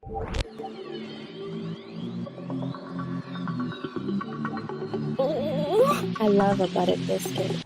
Oh, I love a buttered biscuit.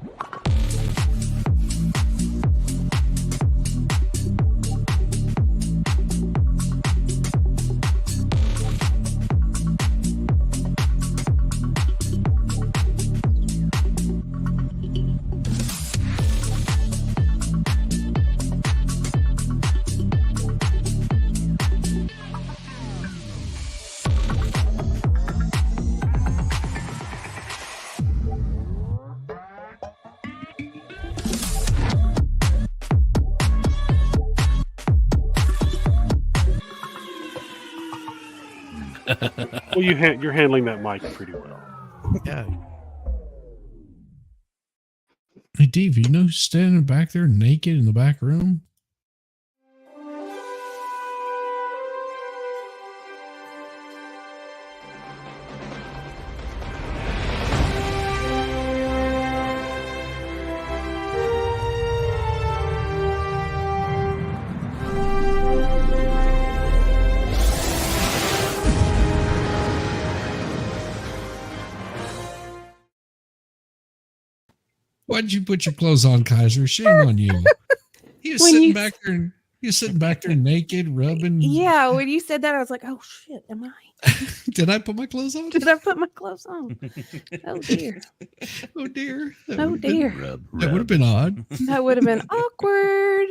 Well, you're handling that mic pretty well. Yeah. Hey, Dave, you know who's standing back there naked in the back room? Why'd you put your clothes on, Kaiser? Shame on you. He was sitting back there naked, rubbing. Yeah, when you said that, I was like, oh shit, am I? Did I put my clothes on? Did I put my clothes on? Oh dear. Oh dear. Oh dear. That would have been odd. That would have been awkward.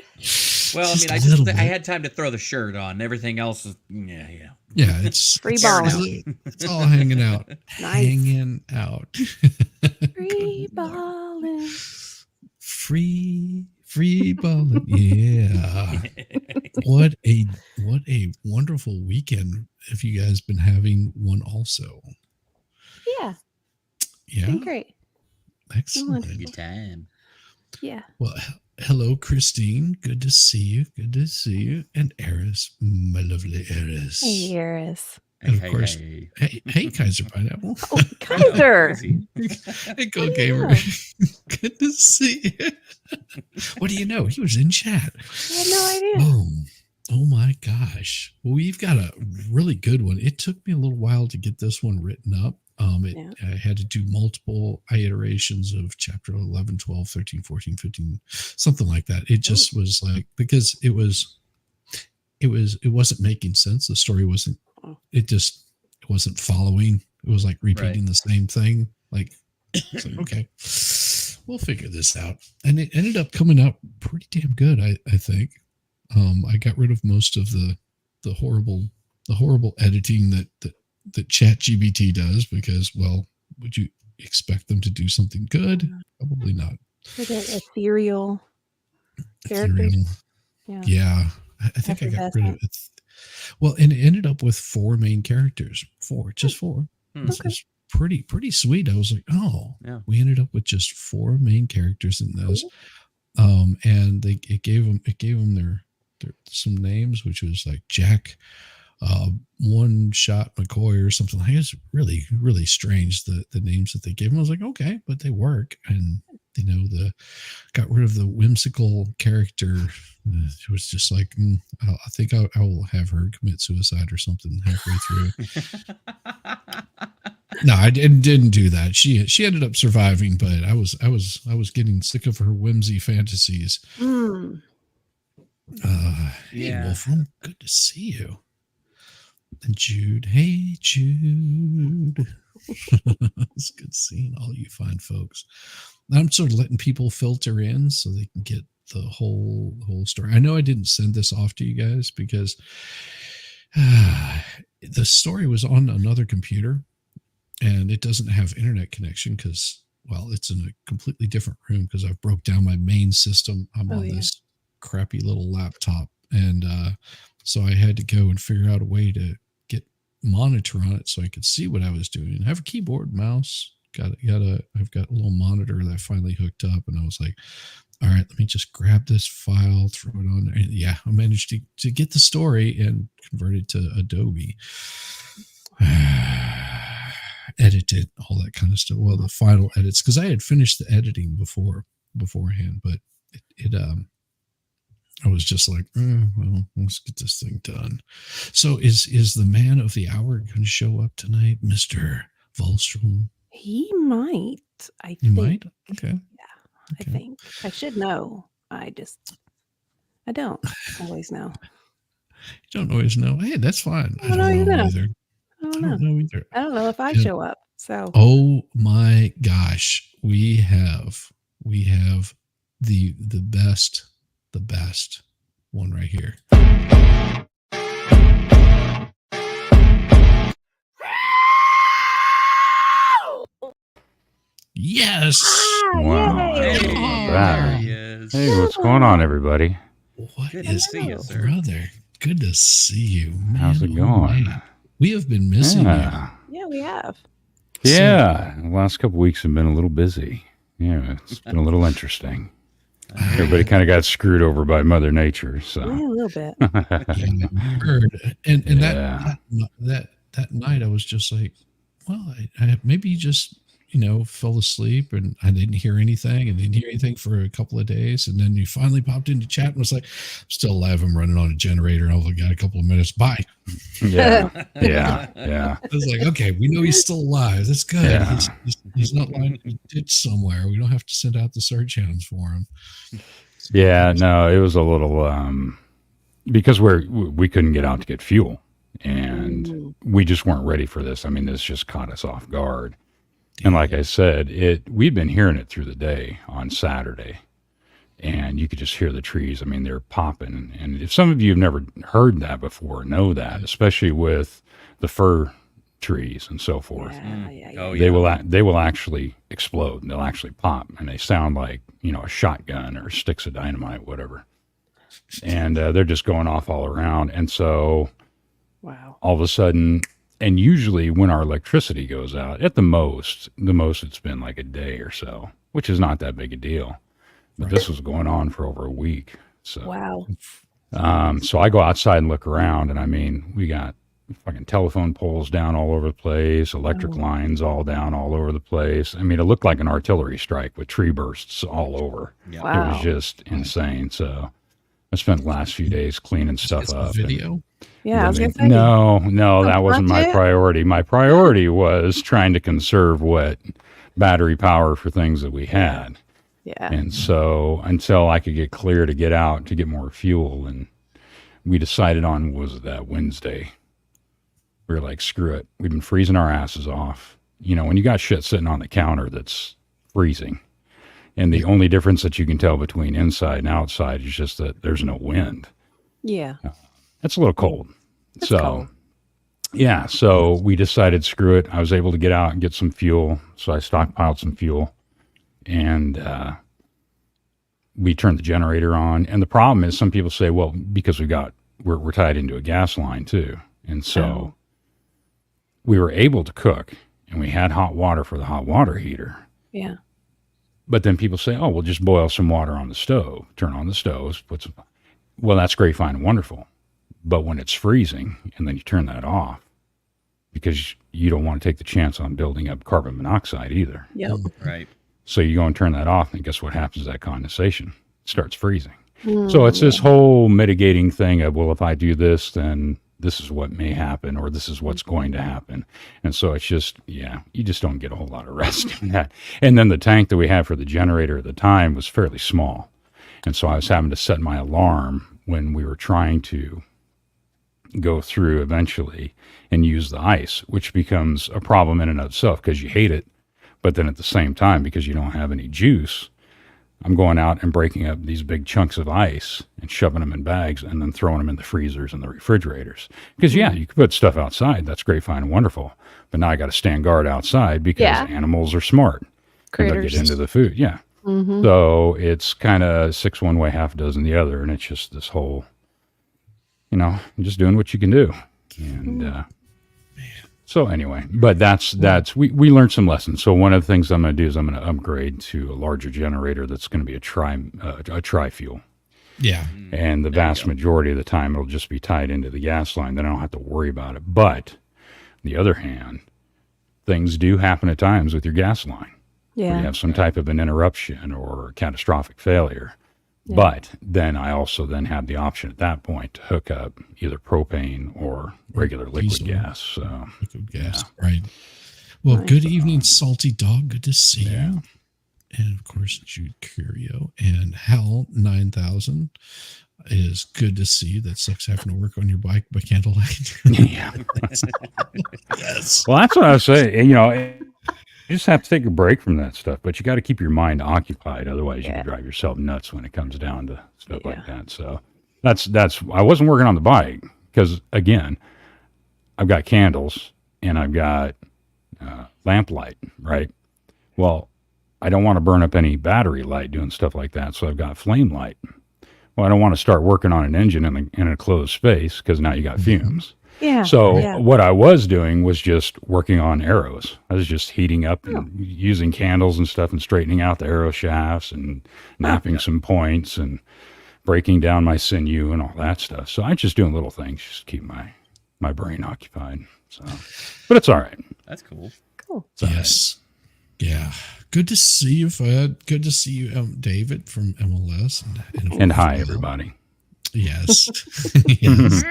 Well, I mean, I had time to throw the shirt on. Everything else is, yeah. Yeah, it's free balling. It's all hanging out. Nice. Hanging out. Free balling. Free balling. Yeah. What a wonderful weekend. Have you guys been having one also? Yeah. Yeah. Been great. Excellent. Good time. Yeah. Well, hello, Christine. Good to see you. Good to see you. And Eris, my lovely Eris. Hey, Eris. And of course, hey, Kaiser Pineapple. Oh, Kaiser. Hey, Go Gamer. Good to see you. What do you know? He was in chat. I had no idea. Oh my gosh. Well, we've got a really good one. It took me a little while to get this one written up. I had to do multiple iterations of chapter 11, 12, 13, 14, 15, something like that. It just was like, because it wasn't making sense. The story wasn't, it wasn't following. It was like repeating the same thing. Like, okay, we'll figure this out. And it ended up coming out pretty damn good. I think, I got rid of most of the horrible editing that ChatGPT does, because, well, would you expect them to do something good? Probably not. For the ethereal characters. Yeah. I think I got rid of it. Well, and it ended up with 4 main characters. 4. This was pretty sweet. I was like, we ended up with just 4 main characters in those. And it gave them their some names, which was like Jack, One Shot McCoy or something. Like, it's really, really strange, the names that they gave them. I was like, okay, but they work. And got rid of the whimsical character. It was just like, I think I will have her commit suicide or something halfway through. No, I didn't do that. She ended up surviving, but I was getting sick of her whimsy fantasies. Hey, Wolfram, good to see you. And Jude, hey Jude. It's good seeing all you fine folks. I'm sort of letting people filter in so they can get the whole story. I know I didn't send this off to you guys because the story was on another computer and it doesn't have internet connection because, well, it's in a completely different room because I've broke down my main system. I'm on this crappy little laptop, and so I had to go and figure out a way to get monitor on it so I could see what I was doing. I have a keyboard, mouse. I've got a little monitor that I finally hooked up, and I was like, all right, let me just grab this file, throw it on there. And yeah, I managed to get the story and convert it to Adobe. Edit it, all that kind of stuff. Well, the final edits, because I had finished the editing beforehand, but I was just like, well, let's get this thing done. So is the man of the hour going to show up tonight, Mr. Volstrom? He might. I You think. might? Okay. Yeah, I think. I should know. I don't always know. You don't always know. Hey, that's fine. I don't know either. I don't know either. I don't know if I show up. So. Oh my gosh, we have the best one right here. Yes. Wow. There he is. Hey, what's going on, everybody? What Good is to see you, sir. brother? Good to see you, man. How's it going? Man. We have been missing you. Yeah, we have. Yeah, the last couple weeks have been a little busy. Yeah, it's been a little interesting. Everybody kind of got screwed over by Mother Nature, so Yeah, a little bit. I heard. And that night I was just like, well, I maybe you just fell asleep, and I didn't hear anything, and didn't hear anything for a couple of days, and then you finally popped into chat and was like, I'm still alive. I'm running on a generator, and I've only got a couple of minutes. Bye. yeah. I was like, okay, we know he's still alive. That's good. Yeah. He's not lying in a ditch somewhere. We don't have to send out the search hounds for him. Yeah, no, it was a little because we couldn't get out to get fuel, and we just weren't ready for this. I mean, this just caught us off guard. And like I said, we'd been hearing it through the day on Saturday, and you could just hear the trees. I mean, they're popping. And if some of you have never heard that before, know that, especially with the fir trees and so forth, they will actually explode. They'll actually pop, and they sound like a shotgun or sticks of dynamite, whatever. And they're just going off all around. And so, all of a sudden. And usually when our electricity goes out, at the most it's been like a day or so, which is not that big a deal. But this was going on for over a week. So, so I go outside and look around, and I mean, we got fucking telephone poles down all over the place, electric lines all down all over the place. I mean, it looked like an artillery strike with tree bursts all over. Yeah. It was just insane. So I spent the last few days cleaning stuff up. Video? Yeah, I was going to say. No, that wasn't my priority. My priority was trying to conserve what battery power for things that we had. Yeah. And so until I could get clear to get out to get more fuel, and we decided on, was that Wednesday? We were like, screw it. We've been freezing our asses off. When you got shit sitting on the counter that's freezing, and the only difference that you can tell between inside and outside is just that there's no wind. Yeah. It's a little cold. It's cold. Yeah, so we decided, screw it. I was able to get out and get some fuel, so I stockpiled some fuel, and we turned the generator on. And the problem is, some people say, well, because we're tied into a gas line too, and so we were able to cook, and we had hot water for the hot water heater. Yeah. But then people say, oh, we'll just boil some water on the stove, turn on the stove, well, that's great, fine, and wonderful. But when it's freezing, and then you turn that off, because you don't want to take the chance on building up carbon monoxide either. Yep. Right. So you go and turn that off, and guess what happens to that condensation? It starts freezing. So it's this whole mitigating thing of, well, if I do this, then this is what may happen, or this is what's going to happen. And so it's just, you just don't get a whole lot of rest in that. And then the tank that we had for the generator at the time was fairly small. And so I was having to set my alarm when we were trying to go through eventually and use the ice, which becomes a problem in and of itself because you hate it. But then at the same time, because you don't have any juice, I'm going out and breaking up these big chunks of ice and shoving them in bags and then throwing them in the freezers and the refrigerators. Because, you can put stuff outside. That's great, fine, and wonderful. But now I got to stand guard outside because animals are smart. And they'll get into the food. Yeah. Mm-hmm. So it's kind of 6 one way, half a dozen the other. And it's just this whole, just doing what you can do. And so anyway, but we learned some lessons. So one of the things I'm going to do is I'm going to upgrade to a larger generator that's going to be a tri-fuel. Yeah. And the vast majority of the time it'll just be tied into the gas line. Then I don't have to worry about it. But on the other hand, things do happen at times with your gas line. Yeah. Where you have some type of an interruption or catastrophic failure. Yeah. But then I also then had the option at that point to hook up either propane or regular liquid Diesel. gas. So Liquid gas, right. Well, Nice. good evening, Salty Dog. Good to see Yeah. you. And of course, Jude Curio and Hal 9000. It is good to see you. That sucks having to work on your bike by candlelight. yeah. Yes. Well, that's what I was saying. You know, you just have to take a break from that stuff, but you got to keep your mind occupied. Otherwise, you Yeah. can drive yourself nuts when it comes down to stuff Yeah. like that. So that's, I wasn't working on the bike because, again, I've got candles and I've got lamplight, right? Well, I don't want to burn up any battery light doing stuff like that. So I've got flame light. Well, I don't want to start working on an engine in a closed space because now you got fumes. Yeah. So yeah. what I was doing was just working on arrows. I was just heating up and using candles and stuff and straightening out the arrow shafts and napping some points and breaking down my sinew and all that stuff. So I'm just doing little things just to keep my brain occupied. So, but it's all right. That's cool. Cool. It's all right. Yes. Yeah. Good to see you, Fred. Good to see you, David from MLS. And hi, everybody. Yes. Yes.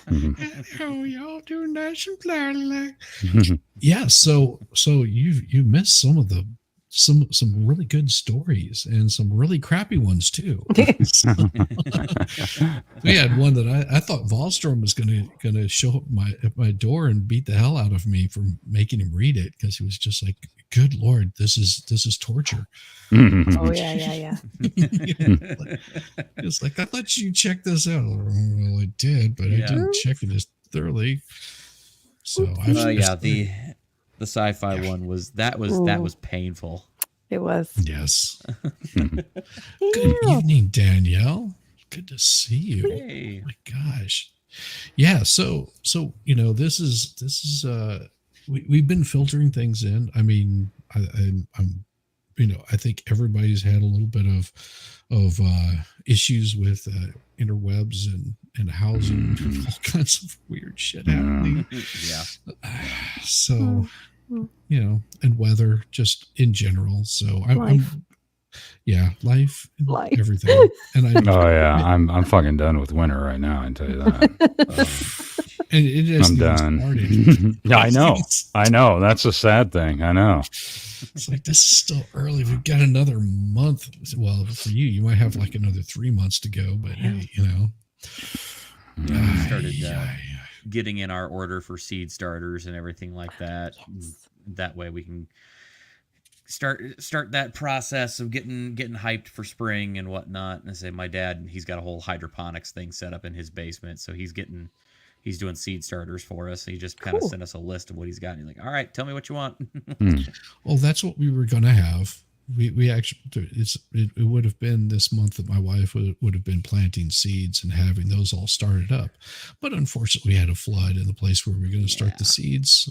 Mhm. Oh, y'all do nice and clearly. Mhm. Yeah. So you missed some really good stories and some really crappy ones too. We had one that I thought Wallstrom was gonna show up at my door and beat the hell out of me for making him read it because he was just like, "Good Lord, this is torture." Oh yeah. It's like, I thought you checked this out. Well, I did, but I didn't check it as thoroughly. So the sci-fi one was painful. It was. yes. Good evening, Danielle. Good to see you. Hey. Oh my gosh. Yeah. So this is we've been filtering things in. I mean, I'm I think everybody's had a little bit of issues with interwebs and housing and all kinds of weird shit happening. Yeah. So, and weather just in general. So Life. Life, and Life. everything. And I'm fucking done with winter right now. I can tell you that. and it isn't I'm even done. started. Yeah, I know. That's a sad thing. I know. It's like, this is still early. We've got another month. Well, for you might have like another 3 months to go, but hey, We started getting in our order for seed starters and everything like that. Yes. That way we can start that process of getting hyped for spring and whatnot. And I say my dad, he's got a whole hydroponics thing set up in his basement, so he's doing seed starters for us. He just kind of sent us a list of what he's got. And he's like, all right, tell me what you want. Well, that's what we were going to have. We actually, it would have been this month that my wife would have been planting seeds and having those all started up. But unfortunately, we had a flood, and the place where we're going to start the seeds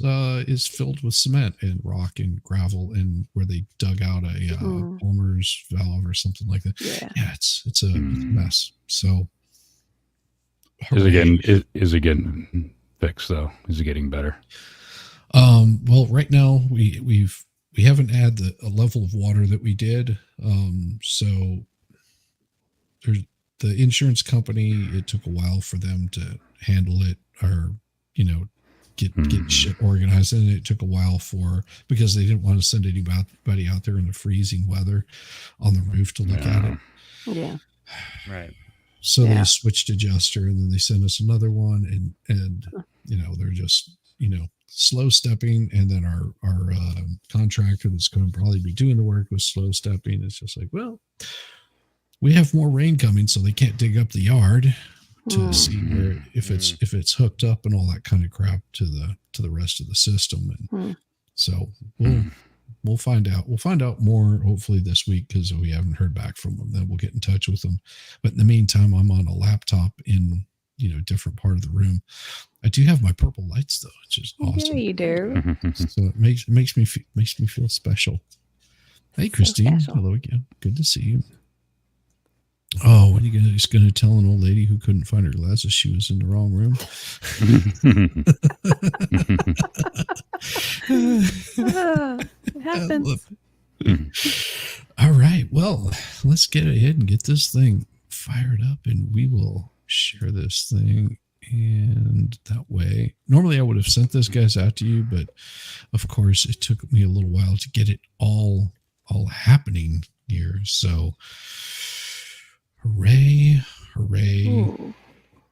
is filled with cement and rock and gravel, and where they dug out a Palmer's valve or something like that. Yeah, it's a mess. So, Is it getting fixed though? Is it getting better? Well, right now we haven't had a level of water that we did. So there's the insurance company. It took a while for them to handle it, or get shit organized, and it took a while because they didn't want to send anybody out there in the freezing weather on the roof to look at it. Yeah. Right. So they switched adjuster, and then they sent us another one, and they're just slow stepping, and then our contractor that's going to probably be doing the work was slow stepping. It's just like, well, we have more rain coming, so they can't dig up the yard to see where if it's hooked up and all that kind of crap to the rest of the system. And so we'll find out. We'll find out more hopefully this week, because we haven't heard back from them. Then we'll get in touch with them. But in the meantime, I'm on a laptop in a different part of the room. I do have my purple lights though, which is awesome. Yeah, you do. So it makes me feel special. Hey, Christine. special. Hello again. Good to see you. Oh, what are you just going to tell an old lady who couldn't find her glasses she was in the wrong room? It happens. All All right. Well, let's get ahead and get this thing fired up, and we will share this thing. And that way, normally I would have sent this guys out to you, but of course it took me a little while to get it all happening here. So hooray, hooray. Ooh.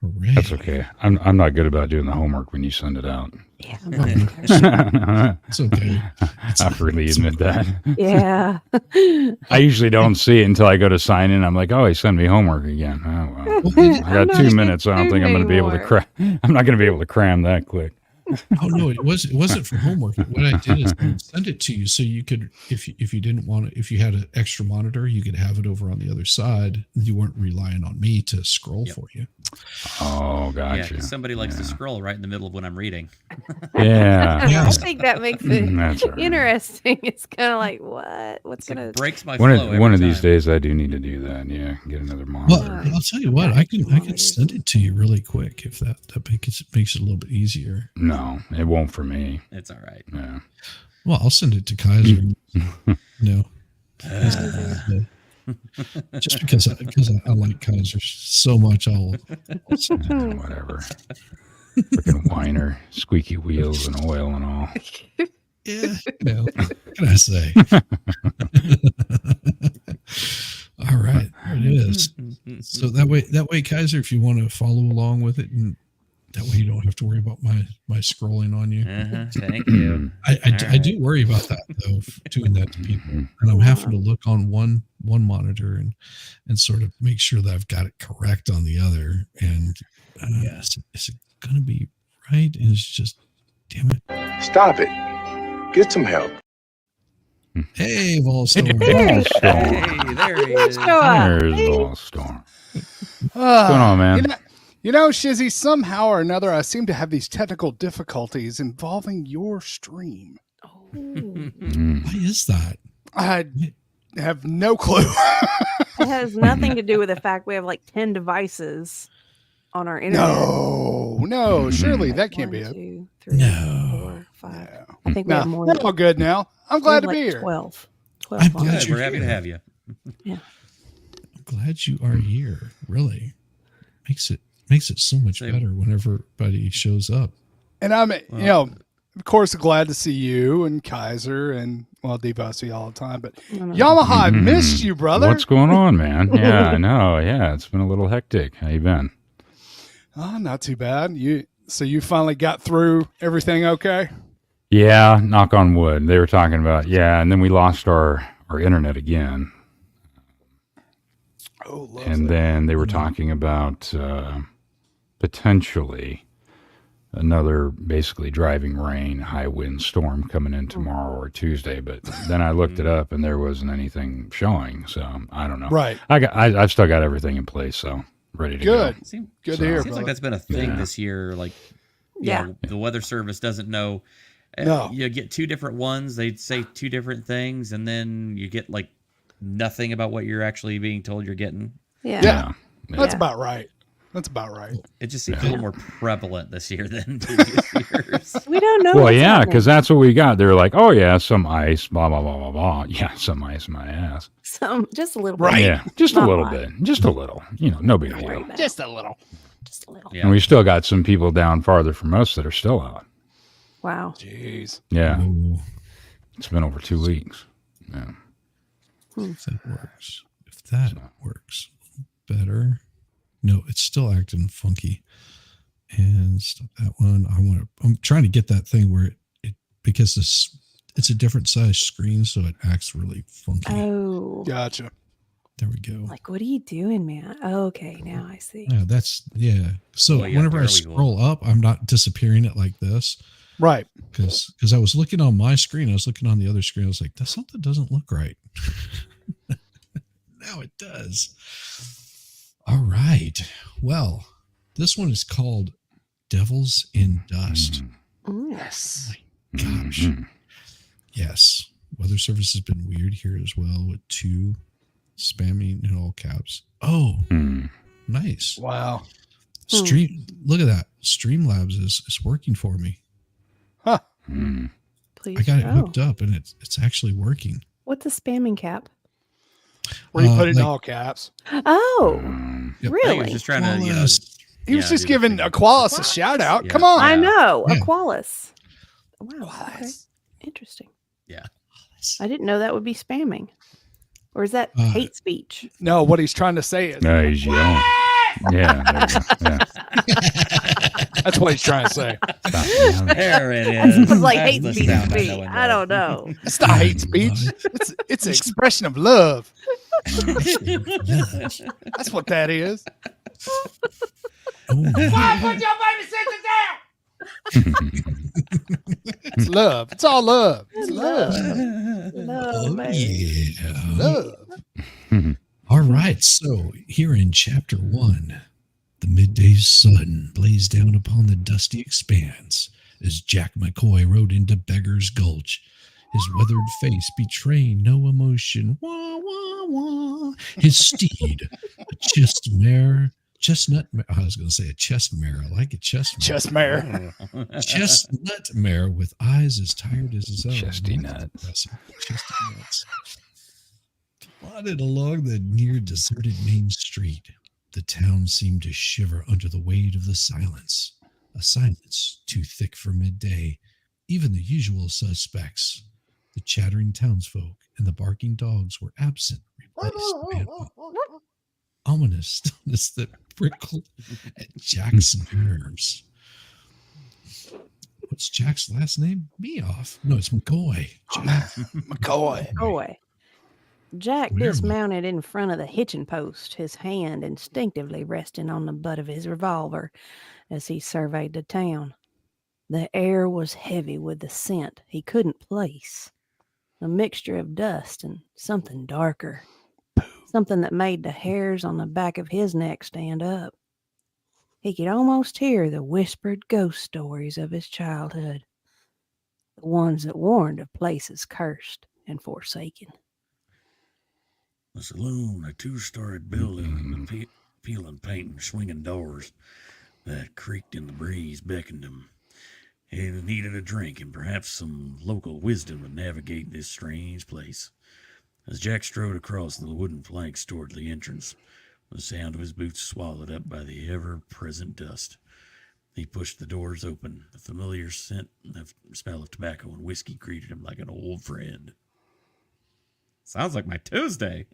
Hooray. That's okay. I'm not good about doing the homework when you send it out. Yeah. It's okay. I freely admit that. Yeah. I usually don't see it until I go to sign in. I'm like, oh, he sent me homework again. Oh, well. I got 2 minutes. I don't think I'm going to be able to cram. I'm not going to be able to cram that quick. Oh no, it wasn't for homework. What I did is I would send it to you so you could, if you didn't want to, if you had an extra monitor, you could have it over on the other side. You weren't relying on me to scroll for you. Oh, gotcha. Yeah, somebody likes to scroll right in the middle of when I'm reading. Yeah. I think that makes it That's all right. interesting. It's kind of like, what's It going to breaks my One flow. of, one of every these time. days, I do need to do that. Yeah, get another monitor. Well, I'll tell you what, I can send it to you really quick if that makes it a little bit easier. No, it won't for me. It's all right. Yeah. Well, I'll send it to Kaiser. No. Just because I like Kaiser so much, I'll send it. Whatever. Freaking whiner, squeaky wheels and oil and all. Yeah, what can I say? All right, there it is. So that way, Kaiser, if you want to follow along with it, and that way you don't have to worry about my scrolling on you. Thank you. I do worry about that though, doing that to people, and I'm having to look on one monitor and sort of make sure that I've got it correct on the other. And is it going to be right? And it's just, damn it! Stop it. Get some help. Hey, Volstorm. Hey, there he is. There's Volstorm. What's going on, man? You know, Shizzy, somehow or another, I seem to have these technical difficulties involving your stream. Why is that? I have no clue. It has nothing to do with the fact we have like 10 devices on our internet. No, surely that can't be 1, it. 2, 3, No. 4, 5. No. I think we have more. We're all good now. I'm glad to be here. 12. I'm glad monitors. you're We're happy to have you. I'm glad you are here. Really makes it so much better whenever everybody shows up. And I'm, of course, glad to see you and Kaiser and, well, Diva, I see you all the time. But Yamaha, I missed you, brother. What's going on, man? Yeah, I know. Yeah, it's been a little hectic. How you been? Oh, not too bad. So you finally got through everything okay? Yeah, knock on wood. They were talking about, and then we lost our internet again. Oh, love And that. then they were talking about potentially another basically driving rain, high wind storm coming in tomorrow or Tuesday. But then I looked it up and there wasn't anything showing. So I don't know. Right. I've still got everything in place. So ready to go. Good to hear, Seems brother. like that's been a thing this year. Like, you know, the Weather Service doesn't know. No. You get two different ones. They'd say two different things, and then you get like nothing about what you're actually being told you're getting. Yeah. That's Yeah. about right. That's about right. It just seems a little more prevalent this year than previous years. We don't know. Well, what's yeah, happening. because that's what we got. They're like, oh, yeah, some ice, blah, blah, blah, blah, blah. Yeah, some ice in my ass. Just a little Right. bit. Yeah, just Not a little a lot. bit. Just a little. You know, no big Don't worry deal. about Just it. a little. Just a little. Yeah. And we still got some people down farther from us that are still out. Wow. Jeez. Yeah, Oh, it's been over 2 weeks. Yeah. if that works better. No, it's still acting funky. And stop that one. I'm trying to get that thing where it because it's a different size screen, so it acts really funky. Oh. Gotcha. There we go. Like, what are you doing, man? Oh, okay, now I see. Yeah. So Well, yeah, whenever I there we go. scroll up, I'm not disappearing it like this. Right. Because I was looking on my screen, I was looking on the other screen. I was like, that something doesn't look right. Now it does. All right. Well, this one is called Devils in Dust. Yes. Gosh. Mhm. Yes. Weather Service has been weird here as well with 2 spamming in all caps. Oh, Mm. nice. Wow. Stream. Look at that. Streamlabs is working for me. Huh. Mm. Please. I got it show. hooked up and it's actually working. What's a spamming cap? Where you put it in like- all caps. Oh, Yep. I think he was really? just trying to, Wallace. He was Yeah, just do the giving thing. Aqualis a shout out. Yeah. Come on. I know. Yeah. Aqualis. Wow. Okay. Aqualis. Interesting. Yeah. I didn't know that would be spamming. Or is that hate speech? No, what he's trying to say is No, he's yelling. Yeah, there you go. Yeah. that's what he's trying to say. Stop yelling. There it That is. sounds like That's hate the speech sound to me. know and I love. don't know. It's not hate speech. It's an expression of love. Yes. That's what that is. Oh, Put your baby sister down. It's love. It's all love. It's love. No, oh, man. yeah. Love. All right. So here in chapter 1, the midday sun blazed down upon the dusty expanse as Jack McCoy rode into Beggar's Gulch, his weathered face betraying no emotion. Wah, wah, wah. His steed, a chestnut mare. I was going to say a chest mare. I like a chest mare. Chest mare. Chestnut mare with eyes as tired as his own. Chesty That's nuts. impressive. Chesty nuts. Plodded along the near deserted main street. The town seemed to shiver under the weight of the silence. A silence too thick for midday. Even the usual suspects, the chattering townsfolk and the barking dogs, were absent, replaced by an ominous stillness that prickled at Jack's nerves. What's Jack's last name? Meoff. No, it's McCoy. Jack. McCoy. Boy. Jack Where am I? dismounted in front of the hitching post, his hand instinctively resting on the butt of his revolver as he surveyed the town. The air was heavy with the scent he couldn't place, a mixture of dust and something darker, something that made the hairs on the back of his neck stand up. He could almost hear the whispered ghost stories of his childhood, the ones that warned of places cursed and forsaken. A saloon, a two-storied building, with peeling paint and swinging doors that creaked in the breeze beckoned him. He needed a drink and perhaps some local wisdom to navigate this strange place. As Jack strode across the wooden planks toward the entrance, the sound of his boots swallowed up by the ever-present dust. He pushed the doors open. The familiar smell of tobacco and whiskey greeted him like an old friend. Sounds like my Tuesday.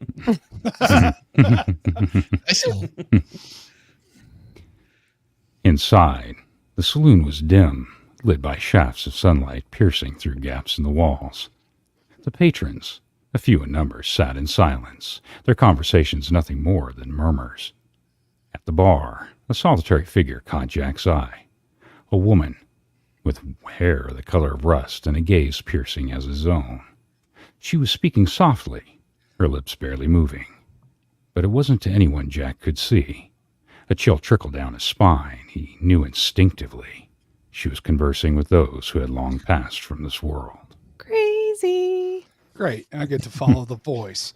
Inside, the saloon was dim, lit by shafts of sunlight piercing through gaps in the walls. The patrons, a few in number, sat in silence, their conversations nothing more than murmurs. At the bar, a solitary figure caught Jack's eye. A woman, with hair the color of rust and a gaze piercing as his own. She was speaking softly, her lips barely moving. But it wasn't to anyone Jack could see. A chill trickled down his spine. He knew instinctively she was conversing with those who had long passed from this world. Crazy. Great. I get to follow the voice.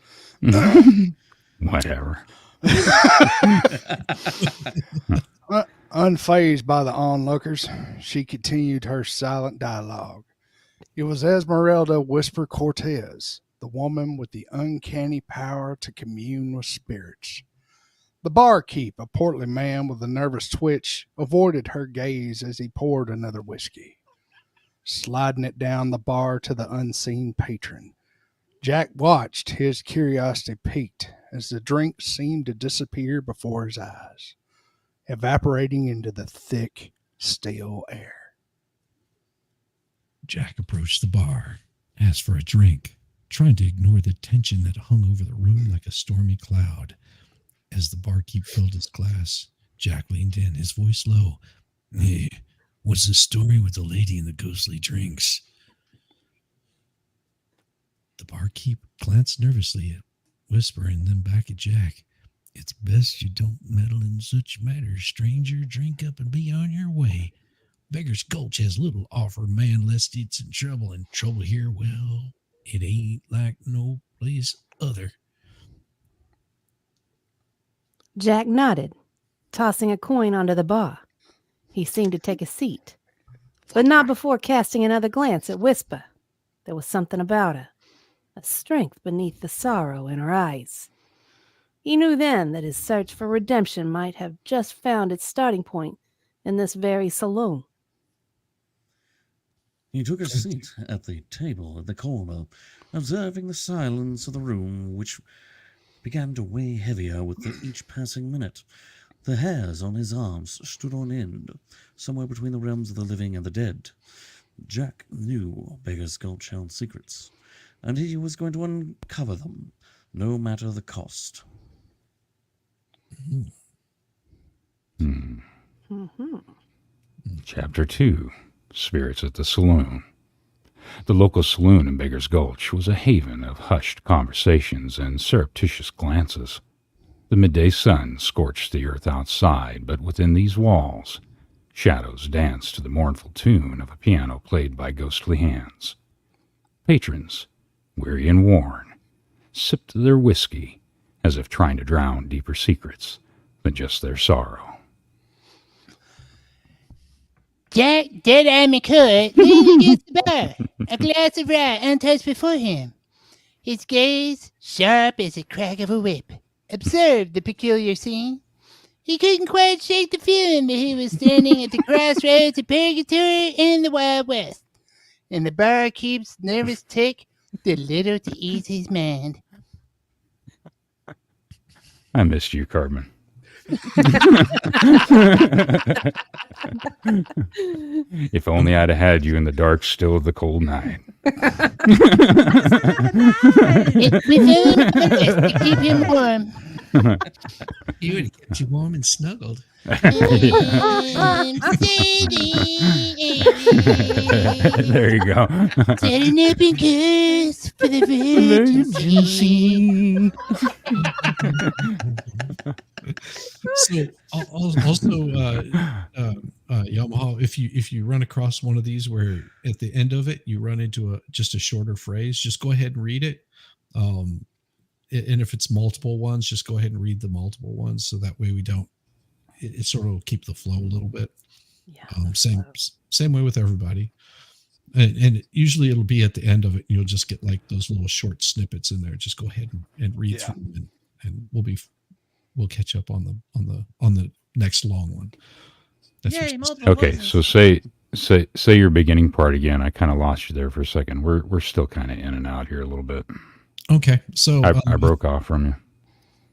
Whatever. Unfazed by the onlookers, she continued her silent dialogue. It was Esmeralda Whisper Cortez, the woman with the uncanny power to commune with spirits. The barkeep, a portly man with a nervous twitch, avoided her gaze as he poured another whiskey, sliding it down the bar to the unseen patron. Jack watched, his curiosity piqued, as the drink seemed to disappear before his eyes, evaporating into the thick, stale air. Jack approached the bar, asked for a drink, trying to ignore the tension that hung over the room like a stormy cloud. As the barkeep filled his glass, Jack leaned in, his voice low. "Hey, what's the story with the lady and the ghostly drinks?" The barkeep glanced nervously at Whisper and then back at Jack. "It's best you don't meddle in such matters, stranger. Drink up and be on your way. Beggar's Gulch has little to offer man lest it's in trouble, and trouble here, well, it ain't like no place other." Jack nodded, tossing a coin onto the bar. He seemed to take a seat, but not before casting another glance at Whisper. There was something about her, a strength beneath the sorrow in her eyes. He knew then that his search for redemption might have just found its starting point in this very saloon. He took a seat at the table at the corner, observing the silence of the room, which began to weigh heavier with each passing minute. The hairs on his arms stood on end, somewhere between the realms of the living and the dead. Jack knew Beggar's Gulch held secrets, and he was going to uncover them, no matter the cost. Chapter 2, Spirits at the Saloon. The local saloon in Beggar's Gulch was a haven of hushed conversations and surreptitious glances. The midday sun scorched the earth outside, but within these walls, shadows danced to the mournful tune of a piano played by ghostly hands. Patrons, weary and worn, sipped their whiskey as if trying to drown deeper secrets than just their sorrow. Jack, dead-eye McCoy, leaned against the bar, a glass of rye untouched before him. His gaze, sharp as the crack of a whip, observed the peculiar scene. He couldn't quite shake the feeling that he was standing at the crossroads of purgatory and the Wild West, and the barkeep's nervous tick did little to ease his mind. I missed you, Cartman. If only I'd have had you in the dark still of the cold night. We fell in the to keep him warm. You would kept you warm and snuggled. I'm There you go. setting up in curse for the virgin. So also, Yamaha, if you run across one of these where at the end of it you run into just a shorter phrase, just go ahead and read it. And if it's multiple ones, just go ahead and read the multiple ones, so that way we don't. It sort of will keep the flow a little bit. Yeah. Same way with everybody. And usually it'll be at the end of it. You'll just get like those little short snippets in there. Just go ahead and read through them, and we'll catch up on the next long one. Okay, so say your beginning part again. I kind of lost you there for a second. We're still kind of in and out here a little bit. Okay, so I broke off from you.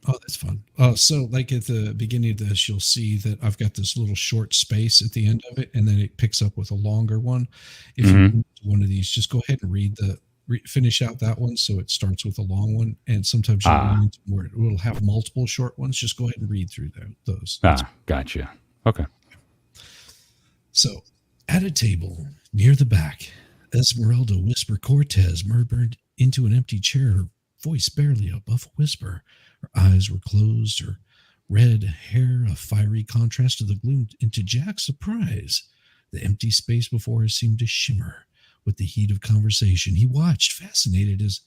Oh, that's fun. So like at the beginning of this, you'll see that I've got this little short space at the end of it, and then it picks up with a longer one. If you read one of these, just go ahead and finish out that one, so it starts with a long one. And sometimes where it will have multiple short ones. Just go ahead and read through those. Gotcha. Okay. So, at a table near the back, Esmeralda Whisper Cortez murmured into an empty chair, her voice barely above a whisper. Her eyes were closed, her red hair a fiery contrast to the gloom. And to Jack's surprise, the empty space before her seemed to shimmer with the heat of conversation. He watched, fascinated, as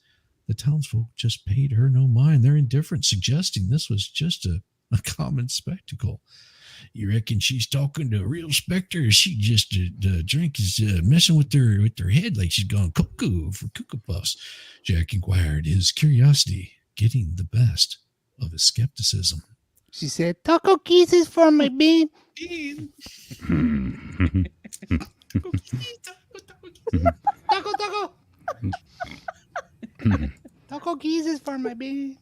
the townsfolk just paid her no mind, their indifference suggesting this was just a common spectacle. You reckon she's talking to a real specter, or she just the drink is messing with her head like she's gone cuckoo for Cuckoo Puffs? Jack inquired, his curiosity getting the best of his skepticism. She said, "Taco kisses for my bean." Taco. Taco kisses for my bean.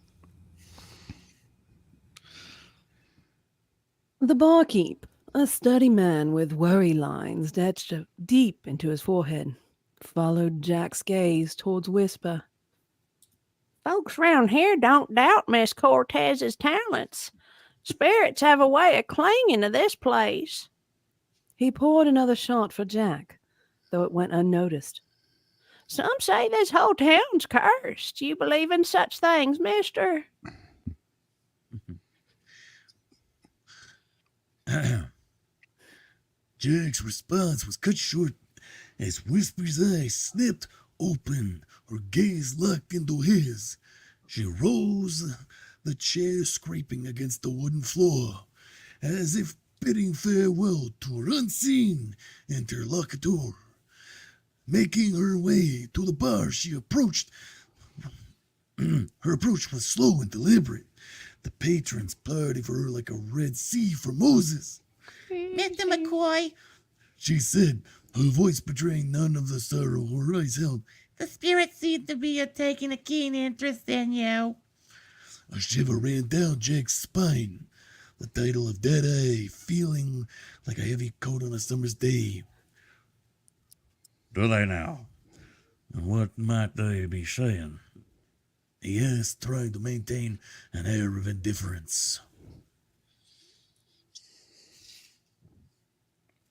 The barkeep, a sturdy man with worry lines etched deep into his forehead, followed Jack's gaze towards Whisper. Folks round here don't doubt Miss Cortez's talents. Spirits have a way of clinging to this place. He poured another shot for Jack, though it went unnoticed. Some say this whole town's cursed. You believe in such things, mister? Jack's response was cut short as Whisper's eyes snapped open, her gaze locked into his. She rose, the chair scraping against the wooden floor, as if bidding farewell to her unseen interlocutor. Making her way to the bar, she approached. Her approach was slow and deliberate. The patrons party for her like a Red Sea for Moses. Mr. McCoy, She said, her voice betraying none of the sorrow her eyes held. the spirits seem to be taking a keen interest in you. A shiver ran down Jack's spine. The title of Dead-Eye, feeling like a heavy coat on a summer's day. Do they now? And what might they be saying? He asked, trying to maintain an air of indifference.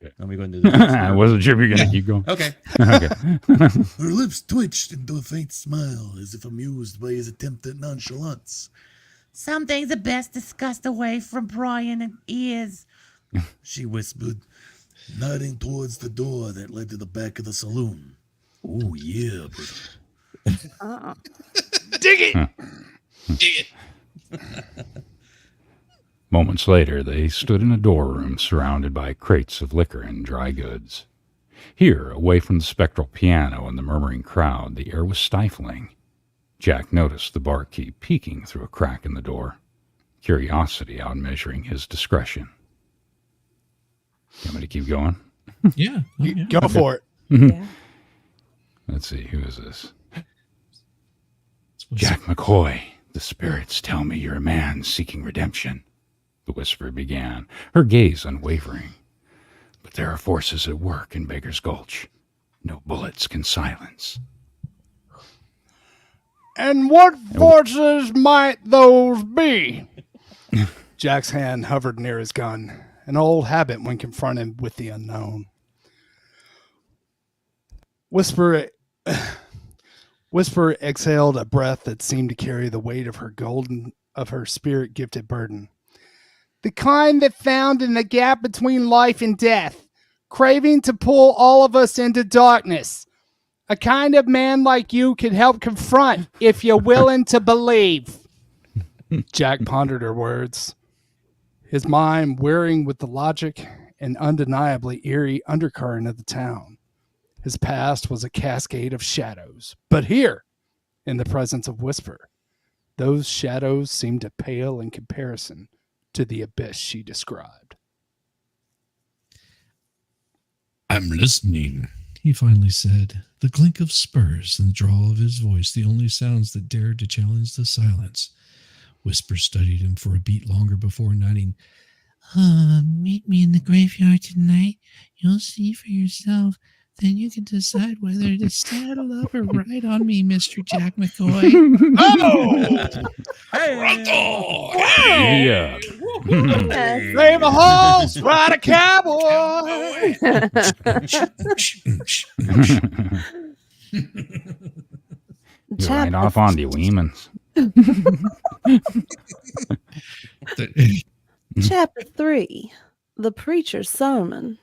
Let me go into this. I wasn't sure if you're going to keep going. Okay. Okay. Her lips twitched into a faint smile, as if amused by his attempt at nonchalance. Some things are best discussed away from prying ears. She whispered, nodding towards the door that led to the back of the saloon. Oh, yeah, brother. Dig it! Dig it! Moments later, they stood in a doorroom surrounded by crates of liquor and dry goods. Here, away from the spectral piano and the murmuring crowd, the air was stifling. Jack noticed the barkeep peeking through a crack in the door, curiosity outmeasuring his discretion. You want me to keep going? Yeah. Yeah. Go for it. Yeah. Let's see, who is this? Jack McCoy, the spirits tell me you're a man seeking redemption, the whisper began, her gaze unwavering. But there are forces at work in Beggar's Gulch. No bullets can silence. And what forces might those be? Jack's hand hovered near his gun, an old habit when confronted with the unknown. Whisper exhaled a breath that seemed to carry the weight of her spirit-gifted burden. The kind that found in the gap between life and death, craving to pull all of us into darkness. A kind of man like you could help confront if you're willing to believe. Jack pondered her words, his mind wearing with the logic and undeniably eerie undercurrent of the town. His past was a cascade of shadows, but here, in the presence of Whisper, those shadows seemed to pale in comparison to the abyss she described. I'm listening, he finally said, the clink of spurs and the drawl of his voice the only sounds that dared to challenge the silence. Whisper studied him for a beat longer before nodding. Meet me in the graveyard tonight. You'll see for yourself. Then you can decide whether to saddle up or ride on me, Mr. Jack McCoy. Oh! Hey! Yeah. Save a horse, ride a cowboy. You ride off on the Weemans. Chapter 3, The Preacher's Sermon.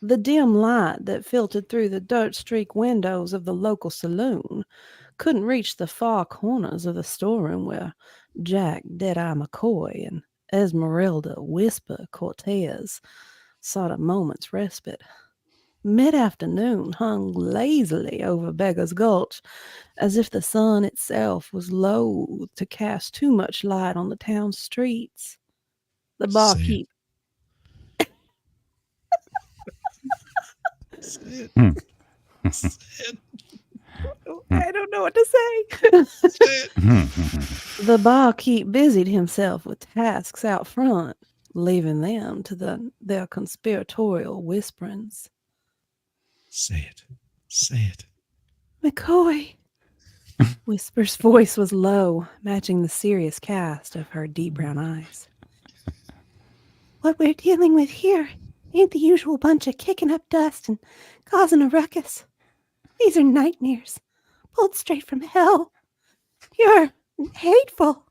The dim light that filtered through the dirt-streaked windows of the local saloon couldn't reach the far corners of the storeroom where Jack Deadeye McCoy and Esmeralda Whisper Cortez sought a moment's respite. Mid-afternoon hung lazily over Beggar's Gulch, as if the sun itself was loath to cast too much light on the town's streets. The barkeep. I don't know what to say. The barkeep busied himself with tasks out front, leaving them to their conspiratorial whisperings. Say it. Say it. McCoy. Whisper's voice was low, matching the serious cast of her deep brown eyes. What we're dealing with here ain't the usual bunch of kicking up dust and causing a ruckus. These are nightmares, pulled straight from hell. You're hateful.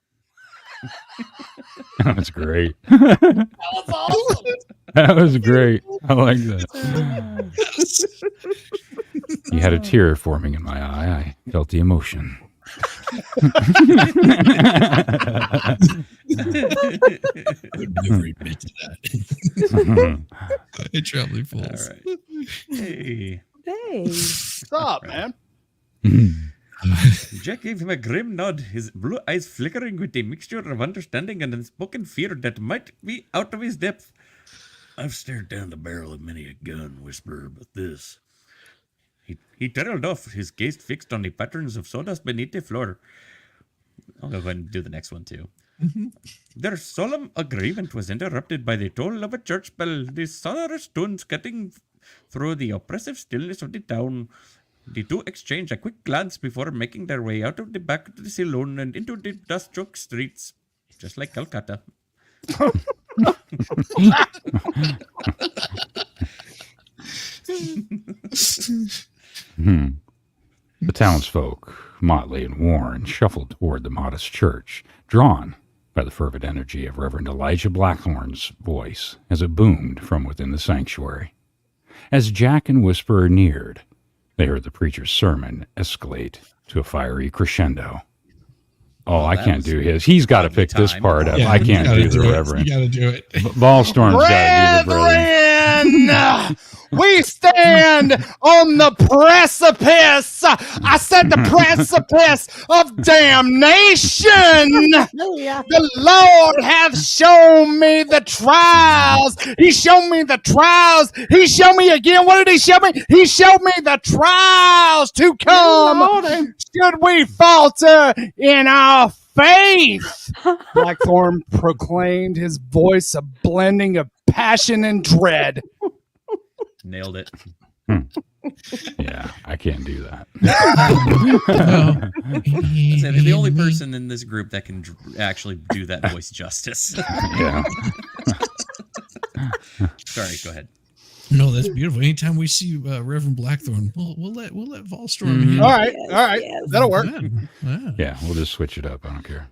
That was great. That was awesome. That was great. I like that. You had a tear forming in my eye. I felt the emotion. Would never admit to that. Hey, Traveling Fools. All right. Hey. Hey. Stop, man. Jack gave him a grim nod, his blue eyes flickering with a mixture of understanding and unspoken fear that might be out of his depth. I've stared down the barrel of many a gun, Whisperer, but this... He trailed off, his gaze fixed on the patterns of sawdust beneath the floor. I'll go ahead and do the next one, too. Their solemn agreement was interrupted by the toll of a church bell, the sonorous tones cutting through the oppressive stillness of the town. The two exchanged a quick glance before making their way out of the back of the saloon and into the dust-choked streets, just like Calcutta. The townsfolk, motley and worn, shuffled toward the modest church, drawn by the fervent energy of Reverend Elijah Blackthorn's voice as it boomed from within the sanctuary. As Jack and Whisperer neared, they heard the preacher's sermon escalate to a fiery crescendo. Oh, I can't do his. He's got to pick this part up. I can't do the Reverend. You got to do it. Ballstorm's got to do the Brethren. We stand on the precipice. I said the precipice of damnation. The Lord hath shown me the trials. He showed me the trials. He showed me again. What did he show me? He showed me the trials to come. Should we falter in our faith? Blackthorn proclaimed, his voice a blending of passion and dread. Nailed it. Yeah, I can't do that. They're the only person in this group that can actually do that voice justice. Yeah. Sorry, go ahead. No, that's beautiful. Anytime we see Reverend Blackthorn, we'll let Volstorm in. All right, that'll work. Yeah, we'll just switch it up. I don't care.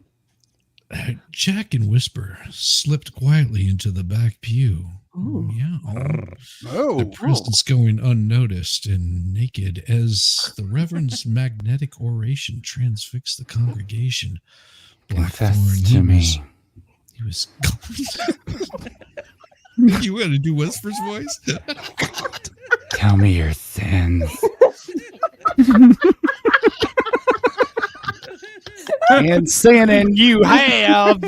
Jack and Whisper slipped quietly into the back pew. Ooh. Yeah. Oh, the presence going unnoticed and naked as the Reverend's magnetic oration transfixed the congregation. Confess to me. He was. You want to do Whisper's voice? Tell me your sins. And sinning you have.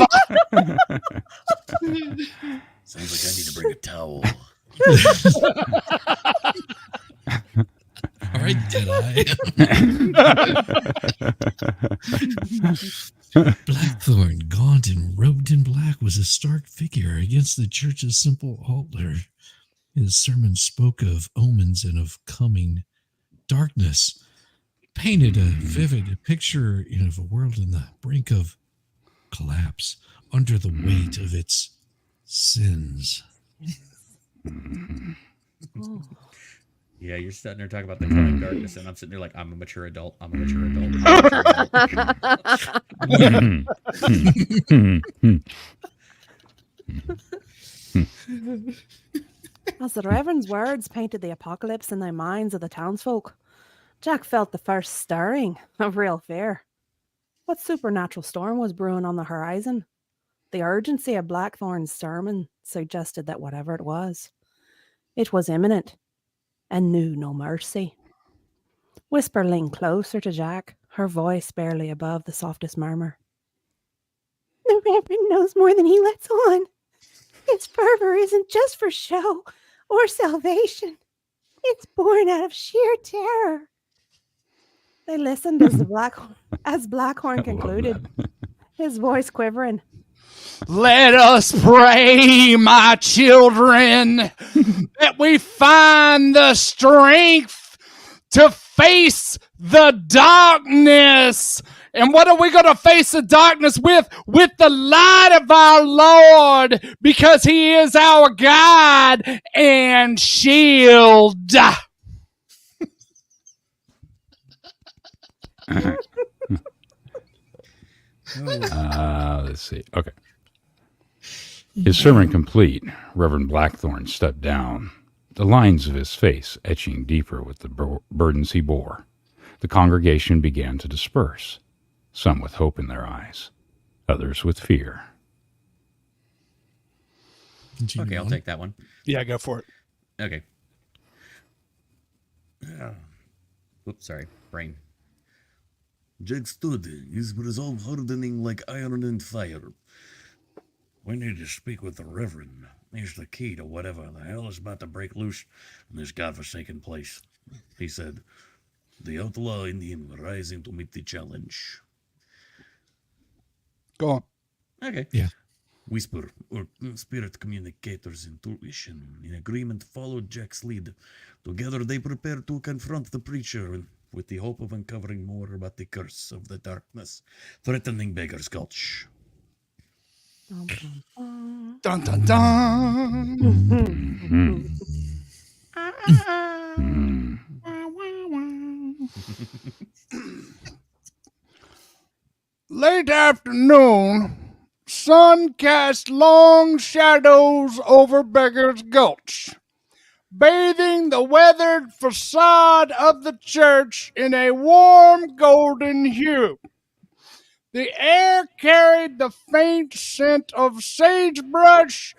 Sounds like I need to bring a towel. All right, Deadeye. Blackthorn, gaunt and robed in black, was a stark figure against the church's simple altar. His sermon spoke of omens and of coming darkness, painted a vivid picture of a world on the brink of collapse under the weight of its sins. Yeah, you're sitting there talking about the coming darkness, and I'm sitting there like, I'm a mature adult. I'm a mature adult. I'm a mature adult. As the Reverend's words painted the apocalypse in the minds of the townsfolk, Jack felt the first stirring of real fear. What supernatural storm was brewing on the horizon? The urgency of Blackthorn's sermon suggested that whatever it was imminent and knew no mercy. Whisper leaned closer to Jack, her voice barely above the softest murmur. The Reverend knows more than he lets on. His fervor isn't just for show or salvation. It's born out of sheer terror. They listened as Blackhorn concluded, his voice quivering. Let us pray, my children, that we find the strength to face the darkness. And what are we going to face the darkness with? With the light of our Lord, because he is our guide and shield. Let's see. Okay. His sermon complete, Reverend Blackthorn stepped down, the lines of his face etching deeper with the burdens he bore. The congregation began to disperse, some with hope in their eyes, others with fear. Okay, I'll take that one. Yeah, go for it. Okay. Oops, sorry. Brain. Jack stood, his resolve hardening like iron and fire. We need to speak with the Reverend. He's the key to whatever the hell is about to break loose in this godforsaken place, he said, the outlaw in him rising to meet the challenge. Go on. Okay. Yeah. Whisper, or spirit communicators' intuition, in agreement followed Jack's lead. Together they prepared to confront the preacher with the hope of uncovering more about the curse of the darkness, threatening Beggar's Gulch. Dun dun dun. Late afternoon, sun cast long shadows over Beggar's Gulch, bathing the weathered facade of the church in a warm golden hue. The air carried the faint scent of sagebrush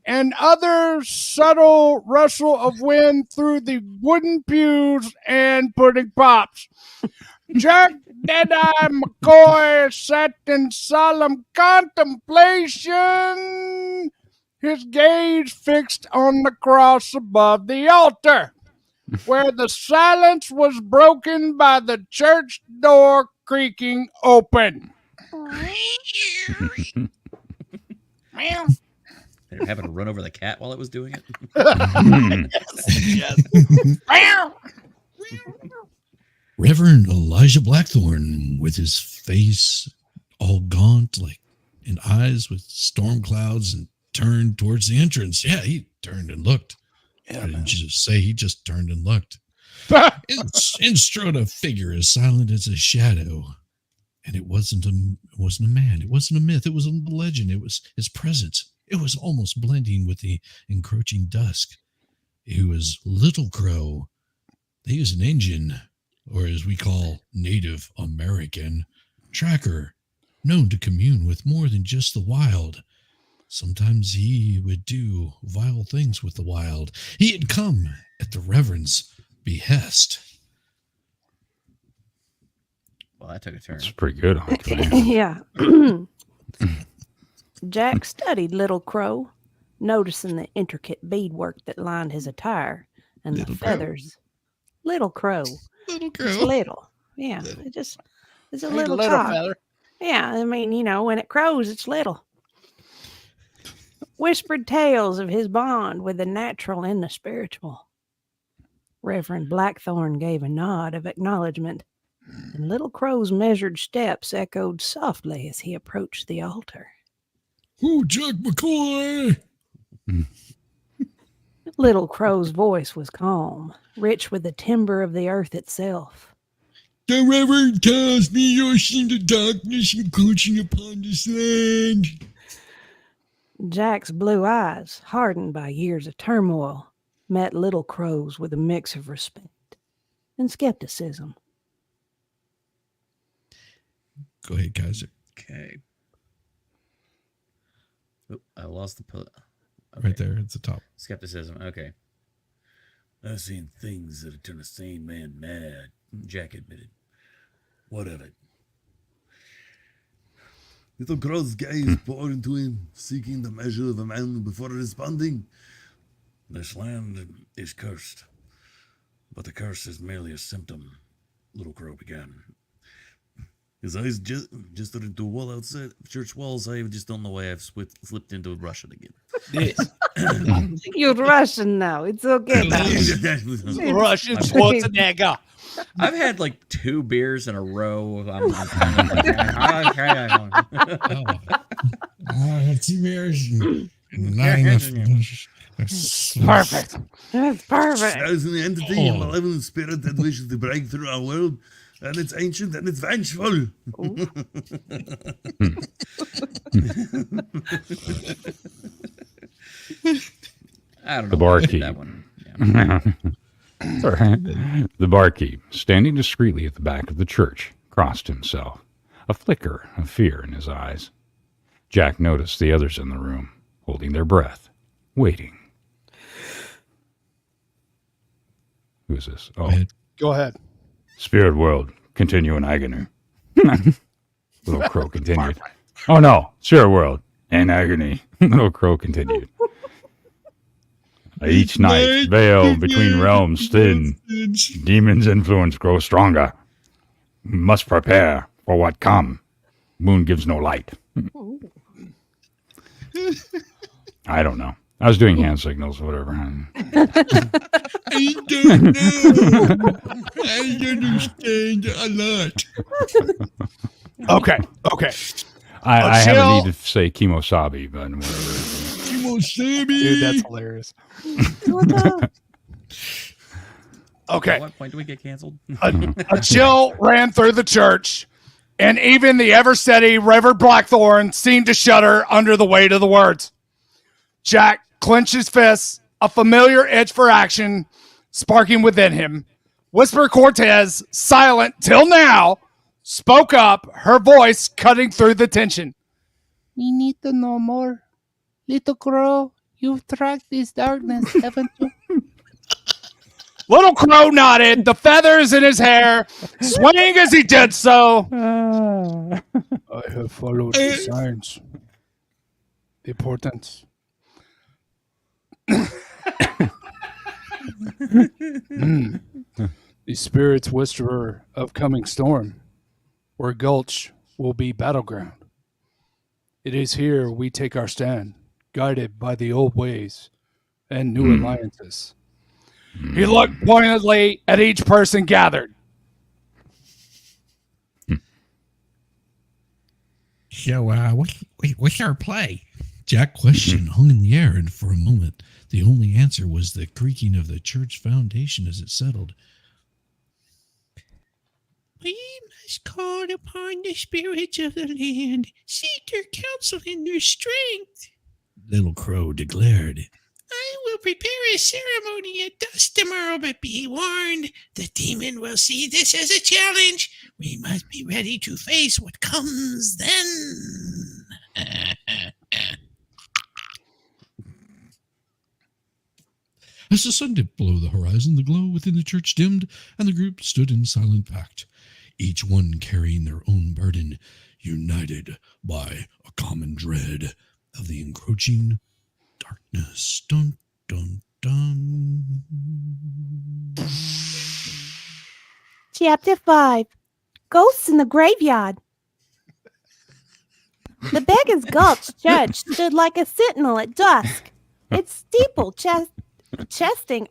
and other subtle rustle of wind through the wooden pews and pudding pops. Jack Deadeye McCoy sat in solemn contemplation, his gaze fixed on the cross above the altar, where the silence was broken by the church door creaking open. They're having to run over the cat while it was doing it. Yes. Reverend Elijah Blackthorne, with his face all gaunt, like, and eyes with storm clouds, and turned towards the entrance. Yeah, he turned and looked. Yeah, I didn't just say he just turned and looked. In strode a figure as silent as a shadow. And it wasn't a man. It wasn't a myth. It wasn't a legend. It was his presence. It was almost blending with the encroaching dusk. He was Little Crow. He was an Indian, or as we call Native American, tracker, known to commune with more than just the wild. Sometimes he would do vile things with the wild. He had come at the Reverend's behest. Well, that took a turn. It's pretty good. Yeah. Jack studied Little Crow, noticing the intricate beadwork that lined his attire and Little the Crow. feathers. Little Crow. Little It's little. Yeah. It's a little top. feather. Yeah. I mean, when it crows, it's little. Whispered tales of his bond with the natural and the spiritual. Reverend Blackthorne gave a nod of acknowledgement, and Little Crow's measured steps echoed softly as he approached the altar. Oh, Jack McCoy! Little Crow's voice was calm, rich with the timbre of the earth itself. The Reverend tells me you're seeing the darkness encroaching upon this land. Jack's blue eyes, hardened by years of turmoil, met Little Crow's with a mix of respect and skepticism. Go ahead, Kaiser. Okay. Oh, I lost the okay. Right there at the top. Skepticism. Okay. I've seen things that turn a sane man mad, Jack admitted. What of it? Little Crow's gaze poured into him, seeking the measure of a man before responding. This land is cursed, but the curse is merely a symptom, Little Crow began. His eyes just started to wall outside church walls. I just don't know why I've slipped into Russian again. Yes. You're Russian now. It's okay. Russian Schwarzenegger. I've had like 2 beers in a row. I'm kind of like, Two beers. Perfect. That's perfect. As an entity, a malevolent spirit that wishes to break through our world, and it's ancient and it's vengeful. I don't know. The barkeep. That one. Yeah. Sorry. The barkeep, standing discreetly at the back of the church, crossed himself, a flicker of fear in his eyes. Jack noticed the others in the room, holding their breath, waiting. Who is this? Oh, Go ahead. Spirit world, continue in agony. Little Crow continued. Oh no, sure world, in agony. Little Crow continued. Each night, veil between realms thin. Demons' influence grows stronger. Must prepare for what come. Moon gives no light. I don't know. I was doing hand signals, whatever. I don't know. I understand a lot. Okay. I haven't needed to say Kimosabi, but whatever. Kimosabi. Dude, that's hilarious. Okay. At what point do we get canceled? A chill ran through the church, and even the ever steady Reverend Blackthorn seemed to shudder under the weight of the words. Jack clenched his fists, a familiar itch for action sparking within him. Whisper Cortez, silent till now, spoke up, her voice cutting through the tension. We need to know more. Little Crow, you've tracked this darkness, haven't you? Little Crow nodded, the feathers in his hair swaying as he did so. I have followed the signs. The importance. The spirits whisperer of coming storm, where Gulch will be battleground. It is here we take our stand, guided by the old ways and new alliances. He looked pointedly at each person gathered. So, what's our play? Jack's question hung in the air, and for a moment, the only answer was the creaking of the church foundation as it settled. We must call upon the spirits of the land, seek their counsel and their strength, Little Crow declared. I will prepare a ceremony at dusk tomorrow, but be warned, the demon will see this as a challenge. We must be ready to face what comes then. As the sun dipped below the horizon, the glow within the church dimmed, and the group stood in silent pact, each one carrying their own burden, united by a common dread of the encroaching darkness. Dun, dun, dun. Chapter 5. Ghosts in the Graveyard. The Beggar's Gulch Church stood like a sentinel at dusk, its steeple casting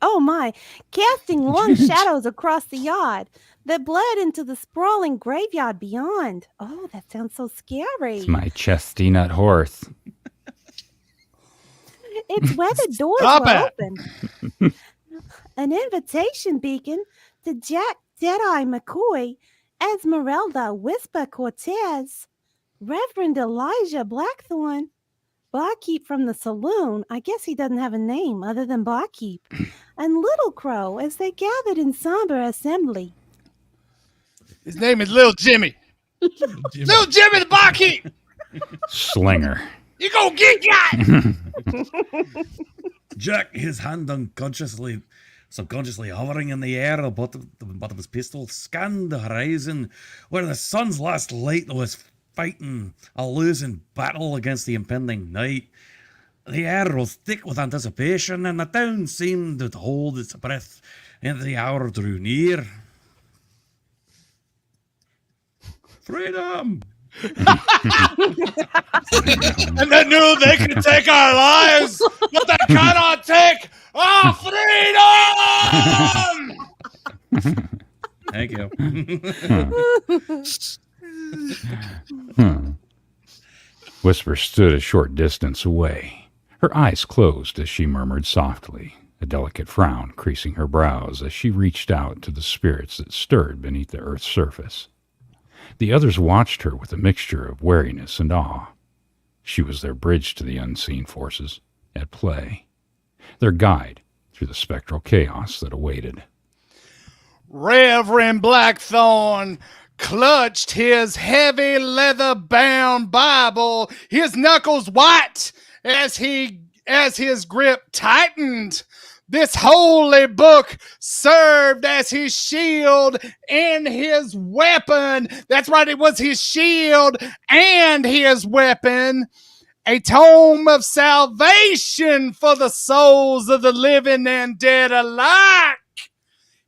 long shadows across the yard that bled into the sprawling graveyard beyond. Oh, that sounds so scary. It's my chestnut horse. It's where the doors were open. An invitation beacon to Jack Deadeye McCoy, Esmeralda Whisper Cortez, Reverend Elijah Blackthorn, Barkeep from the saloon. I guess he doesn't have a name other than Barkeep. And Little Crow as they gathered in somber assembly. His name is Little Jimmy. Little Jimmy the Barkeep. Slinger. You gonna get got. Jack, his hand subconsciously hovering in the air, the bottom of his pistol, scanned the horizon where the sun's last light was fighting a losing battle against the impending night. The air was thick with anticipation, and the town seemed to hold its breath as the hour drew near. Freedom! And they knew they could take our lives, but they cannot take our freedom! Thank you. Whisper stood a short distance away. Her eyes closed as she murmured softly, a delicate frown creasing her brows as she reached out to the spirits that stirred beneath the earth's surface. The others watched her with a mixture of wariness and awe. She was their bridge to the unseen forces at play, their guide through the spectral chaos that awaited. Reverend Blackthorn clutched his heavy leather-bound Bible, his knuckles white as his grip tightened. This holy book served as his shield and his weapon. That's right, it was his shield and his weapon. A tome of salvation for the souls of the living and dead alike.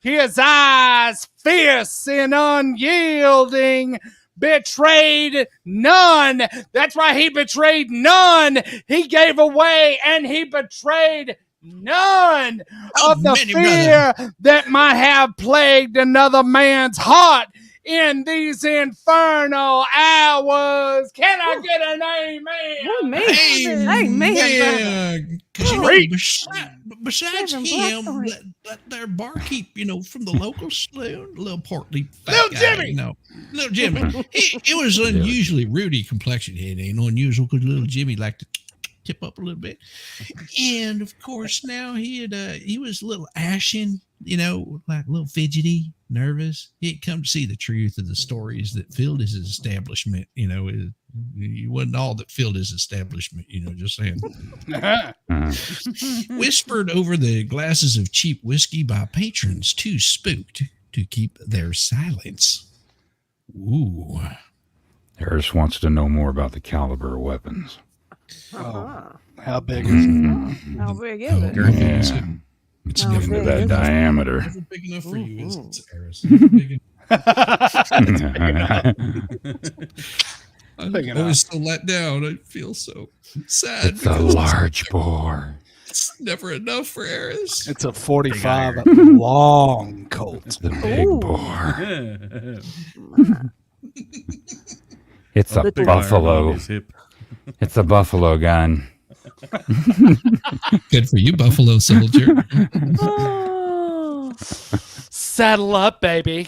His eyes, fierce and unyielding, betrayed none. That's right, he betrayed none. He gave away and he betrayed none of the fear that might have plagued another man's heart in these infernal hours. Can I get an amen? Amen. Besides him, their barkeep, from the local saloon, little portly fat guy, little Jimmy. It was unusually ruddy complexion. It ain't unusual because little Jimmy liked to tip up a little bit, and of course now he was a little ashen, like a little fidgety, nervous. He'd come to see the truth of the stories that filled his establishment. He wasn't all that filled his establishment. Just saying. Whispered over the glasses of cheap whiskey by patrons too spooked to keep their silence. Ooh. Harris wants to know more about the caliber of weapons. Oh, how big is it? How big is it? Yeah. It's given to that diameter. Is it big enough for you? Is it, Harris? I'm always so let down. I feel so sad. It's a large bore. It's never enough for Harris. It's a 45 long Colt. It's the big bore. It's a buffalo. It's a buffalo gun. Good for you, Buffalo Soldier. Saddle up, baby.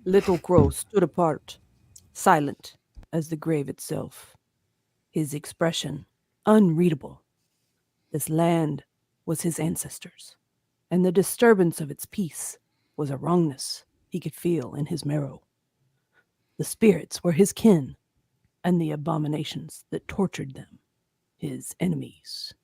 Little Crow stood apart, silent as the grave itself. His expression unreadable. This land was his ancestors, and the disturbance of its peace was a wrongness he could feel in his marrow. The spirits were his kin, and the abominations that tortured them, his enemies.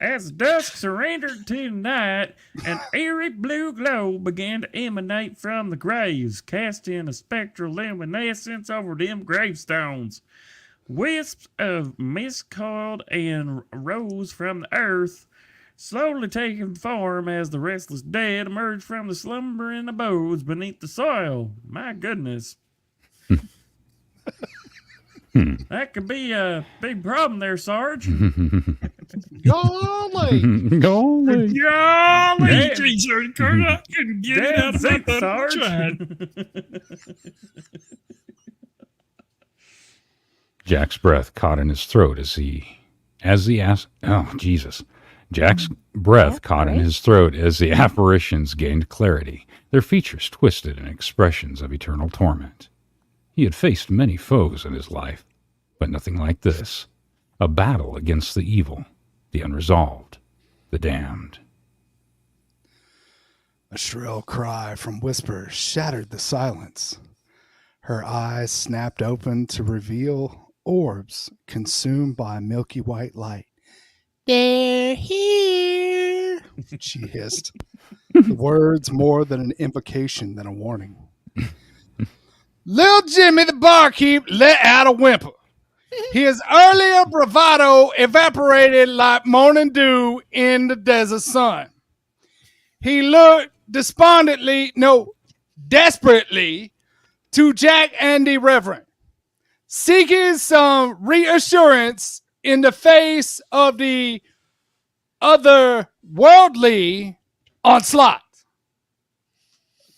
As dusk surrendered to the night, an eerie blue glow began to emanate from the graves, casting a spectral luminescence over them gravestones. Wisps of mist coiled and rose from the earth, slowly taking form as the restless dead emerged from the slumbering abodes beneath the soil. My goodness. That could be a big problem there, Sarge. Golly! Golly! Golly! I couldn't get it out of my butt. Sarge. Jack's breath caught in his throat as he asked, oh, Jesus. Jack's breath caught in his throat as the apparitions gained clarity, their features twisted in expressions of eternal torment. He had faced many foes in his life, but nothing like this. A battle against the evil, the unresolved, the damned. A shrill cry from Whisper shattered the silence. Her eyes snapped open to reveal orbs consumed by a milky white light. They're here, she hissed. The words more than an invocation than a warning. Lil Jimmy the barkeep let out a whimper. His earlier bravado evaporated like morning dew in the desert sun. He looked desperately to Jack and the Reverend, seeking some reassurance in the face of the otherworldly onslaught.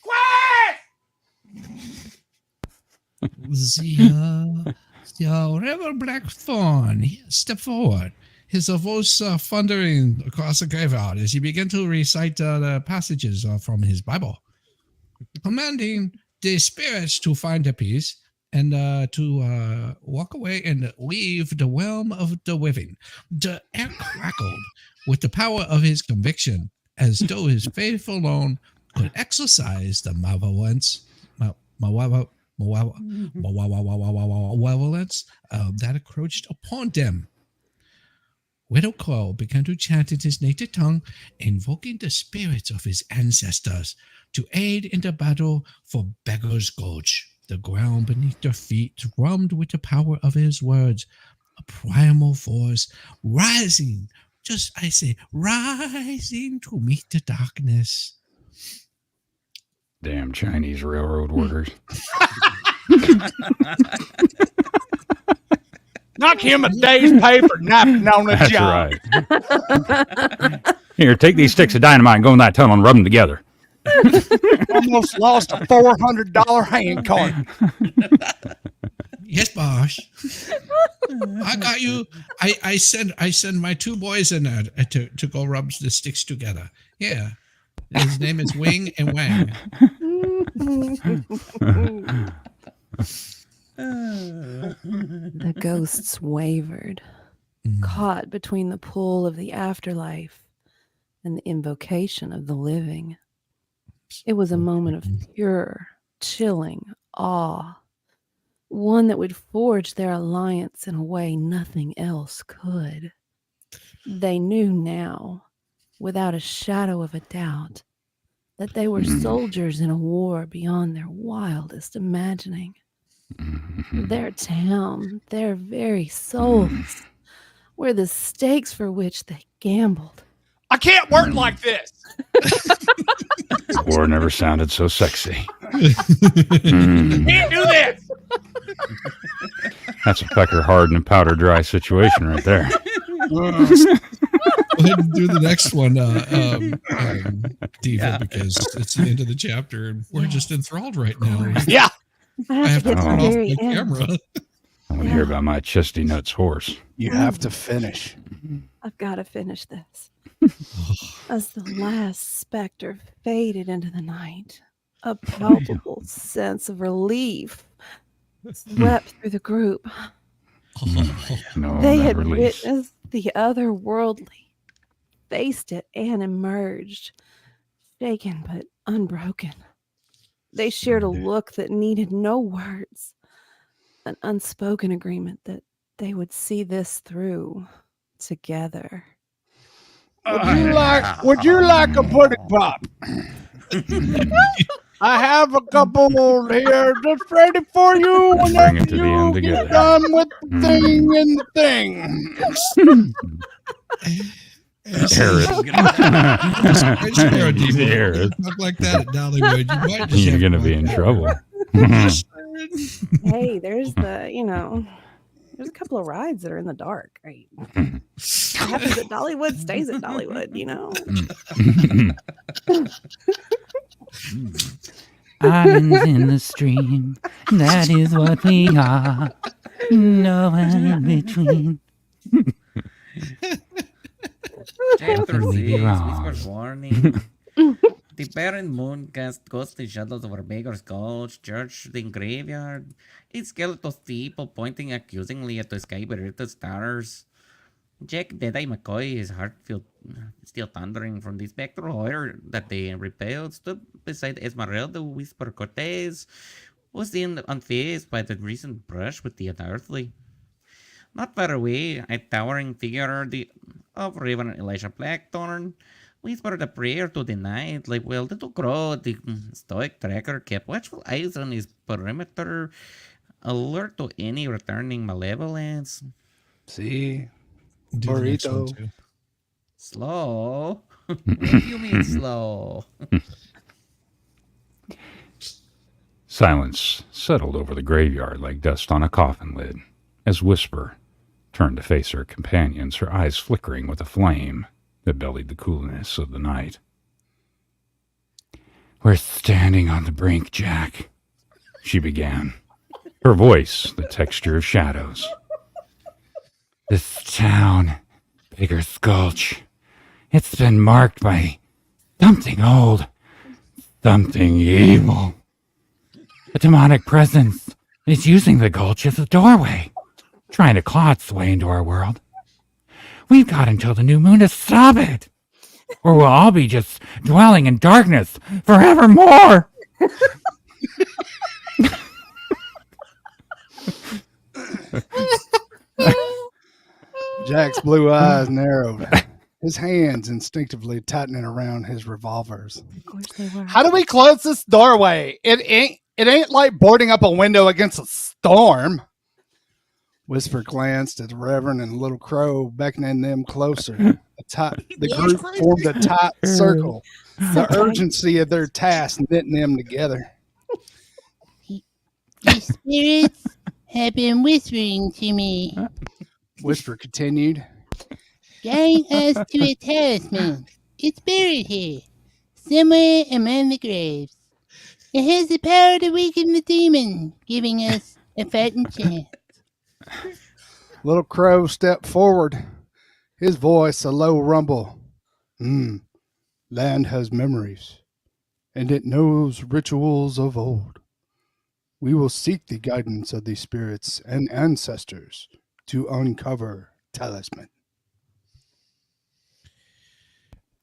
Quiet! The Reverend Blackthorn, step forward. His voice thundering across the graveyard as he began to recite the passages from his Bible, commanding the spirits to find a peace and to walk away and leave the realm of the living. The air crackled with the power of his conviction, as though his faith alone could exorcise the malevolence that encroached upon them. Widow Crow began to chant in his native tongue, invoking the spirits of his ancestors to aid in the battle for Beggar's Gulch. The ground beneath their feet drummed with the power of his words, a primal force rising, rising to meet the darkness. Damn Chinese railroad workers. Knock him a day's pay for napping on the job. Right. Here, take these sticks of dynamite and go in that tunnel and rub them together. Almost lost a $400 hand cart. Yes, boss. I got you. I send my two boys in there to go rub the sticks together. Yeah. His name is Wing and Wang. The ghosts wavered, caught between the pull of the afterlife and the invocation of the living. It was a moment of pure, chilling awe, one that would forge their alliance in a way nothing else could. They knew now, without a shadow of a doubt, that they were soldiers in a war beyond their wildest imagining. Their town, their very souls, were the stakes for which they gambled. I can't work like this. War never sounded so sexy. Can't do this. That's a pecker hard and powder dry situation right there. Go ahead and do the next one, Diva, because it's the end of the chapter and we're just enthralled right now. Yeah. I have to turn off my end. camera. I want to hear about my chesty nuts horse. You have to finish. I've got to finish this. As the last specter faded into the night, a palpable sense of relief swept through the group. No, They that had release. witnessed the otherworldly, faced it, and emerged, shaken but unbroken. They shared a look that needed no words, an unspoken agreement that they would see this through together. Would you like a pudding pop? I have a couple here just ready for you Bring whenever it to the you end get together. done with the thing and the thing. Look like that at Dollywood. You might just You're have going to to be in trouble. Hey, there's there's a couple of rides that are in the dark, right? What happens at Dollywood stays at Dollywood, Islands in the stream, that is what we are. No one in between. Chapter Nothing may 6, be wrong. Whisper's Warning. The barren moon cast ghostly shadows over Beggar's Gulch, church, the graveyard. Its skeletal steeple pointing accusingly at the sky beneath the stars. Jack Deadeye McCoy, his heart still thundering from the spectral horror that they repelled, stood beside Esmeralda Whisper Cortez, was then unfazed by the recent brush with the unearthly. Not far away, a towering figure of Reverend Elisha Blackthorn whispered a prayer to the night, like well, little Crow, the stoic tracker, kept watchful eyes on his perimeter, alert to any returning malevolence. See? Do the next one, Burrito. too. Slow? What do you mean slow? Silence settled over the graveyard like dust on a coffin lid, as Whisper turned to face her companions, her eyes flickering with a flame that bellied the coolness of the night. "We're standing on the brink, Jack," she began, her voice the texture of shadows. "This town, Beggar's Gulch, it's been marked by something old, something evil. A demonic presence is using the gulch as a doorway, trying to claw its way into our world. We've got until the new moon to stop it, or we'll all be just dwelling in darkness forevermore." Jack's blue eyes narrowed, his hands instinctively tightening around his revolvers. Of course they were. How do we close this doorway? It ain't like boarding up a window against a storm. Whisper glanced at the Reverend and Little Crow, beckoning them closer. The group formed a tight circle, the urgency of their task knitting them together. The spirits have been whispering to me. Whisper continued. Guiding us to a talisman. It's buried here, somewhere among the graves. It has the power to weaken the demon, giving us a fighting chance. Little Crow stepped forward, his voice a low rumble. Land has memories, and it knows rituals of old. We will seek the guidance of these spirits and ancestors to uncover talisman.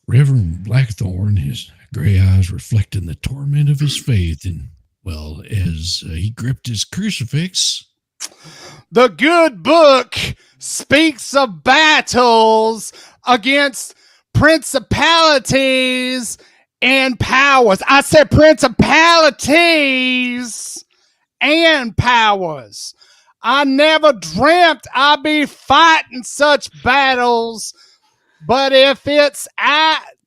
Reverend Blackthorn, his gray eyes reflecting the torment of his faith, and, well, as he gripped his crucifix. The good book speaks of battles against principalities and powers. I said principalities and powers. I never dreamt I'd be fighting such battles, but if it's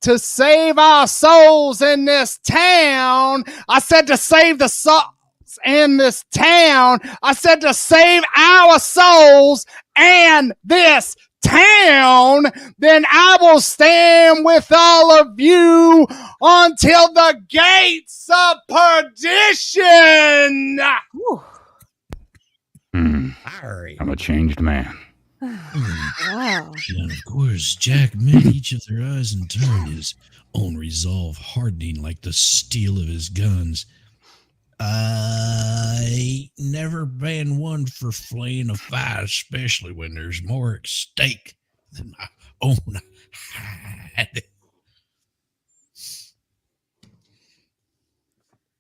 to save our souls in this town, I said to save the souls in this town, I said to save our souls and this town, then I will stand with all of you until the gates of perdition. I'm a changed man. Wow. And of course, Jack met each of their eyes in turn, his own resolve hardening like the steel of his guns. I ain't never been one for flaying a fight, especially when there's more at stake than my own hide.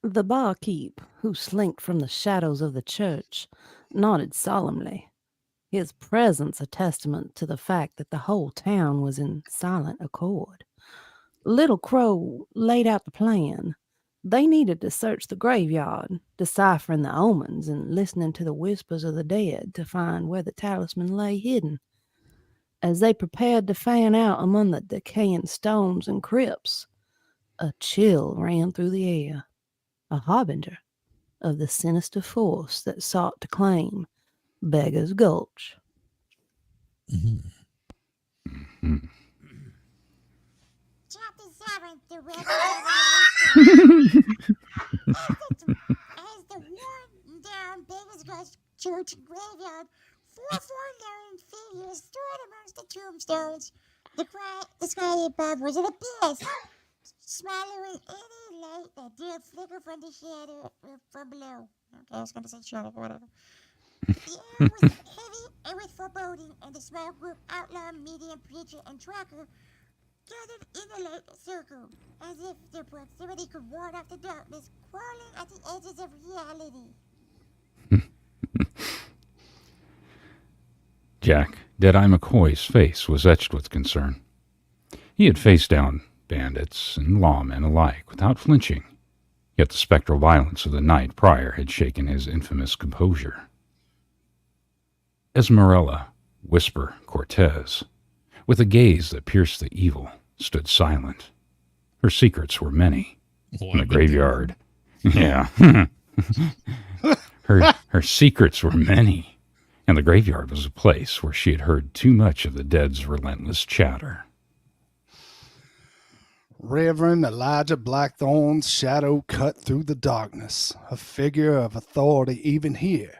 The barkeep, who slinked from the shadows of the church, nodded solemnly, his presence a testament to the fact that the whole town was in silent accord. Little Crow laid out the plan. They needed to search the graveyard, deciphering the omens and listening to the whispers of the dead to find where the talisman lay hidden. As they prepared to fan out among the decaying stones and crypts, a chill ran through the air, a harbinger of the sinister force that sought to claim Beggar's Gulch. Chapter 7, The Revelation. As the worn down Beggar's Gulch church and graveyard, 4 forlorn figures stood amongst the tombstones. The sky above was an abyss, swallowing any light that did flicker from the shadow from below. Okay, I was going to say shadow, but whatever. The air was heavy and with foreboding, and the small group outlaw, medium, preacher, and tracker gathered in a light circle, as if their proximity could ward off the darkness crawling at the edges of reality. Jack, Deadeye McCoy's face was etched with concern. He had faced down bandits and lawmen alike without flinching, yet the spectral violence of the night prior had shaken his infamous composure. Esmeralda, Whisper Cortez, with a gaze that pierced the evil, stood silent. Her secrets were many. In the graveyard. Yeah. Her secrets were many. And the graveyard was a place where she had heard too much of the dead's relentless chatter. Reverend Elijah Blackthorn's shadow cut through the darkness, a figure of authority even here,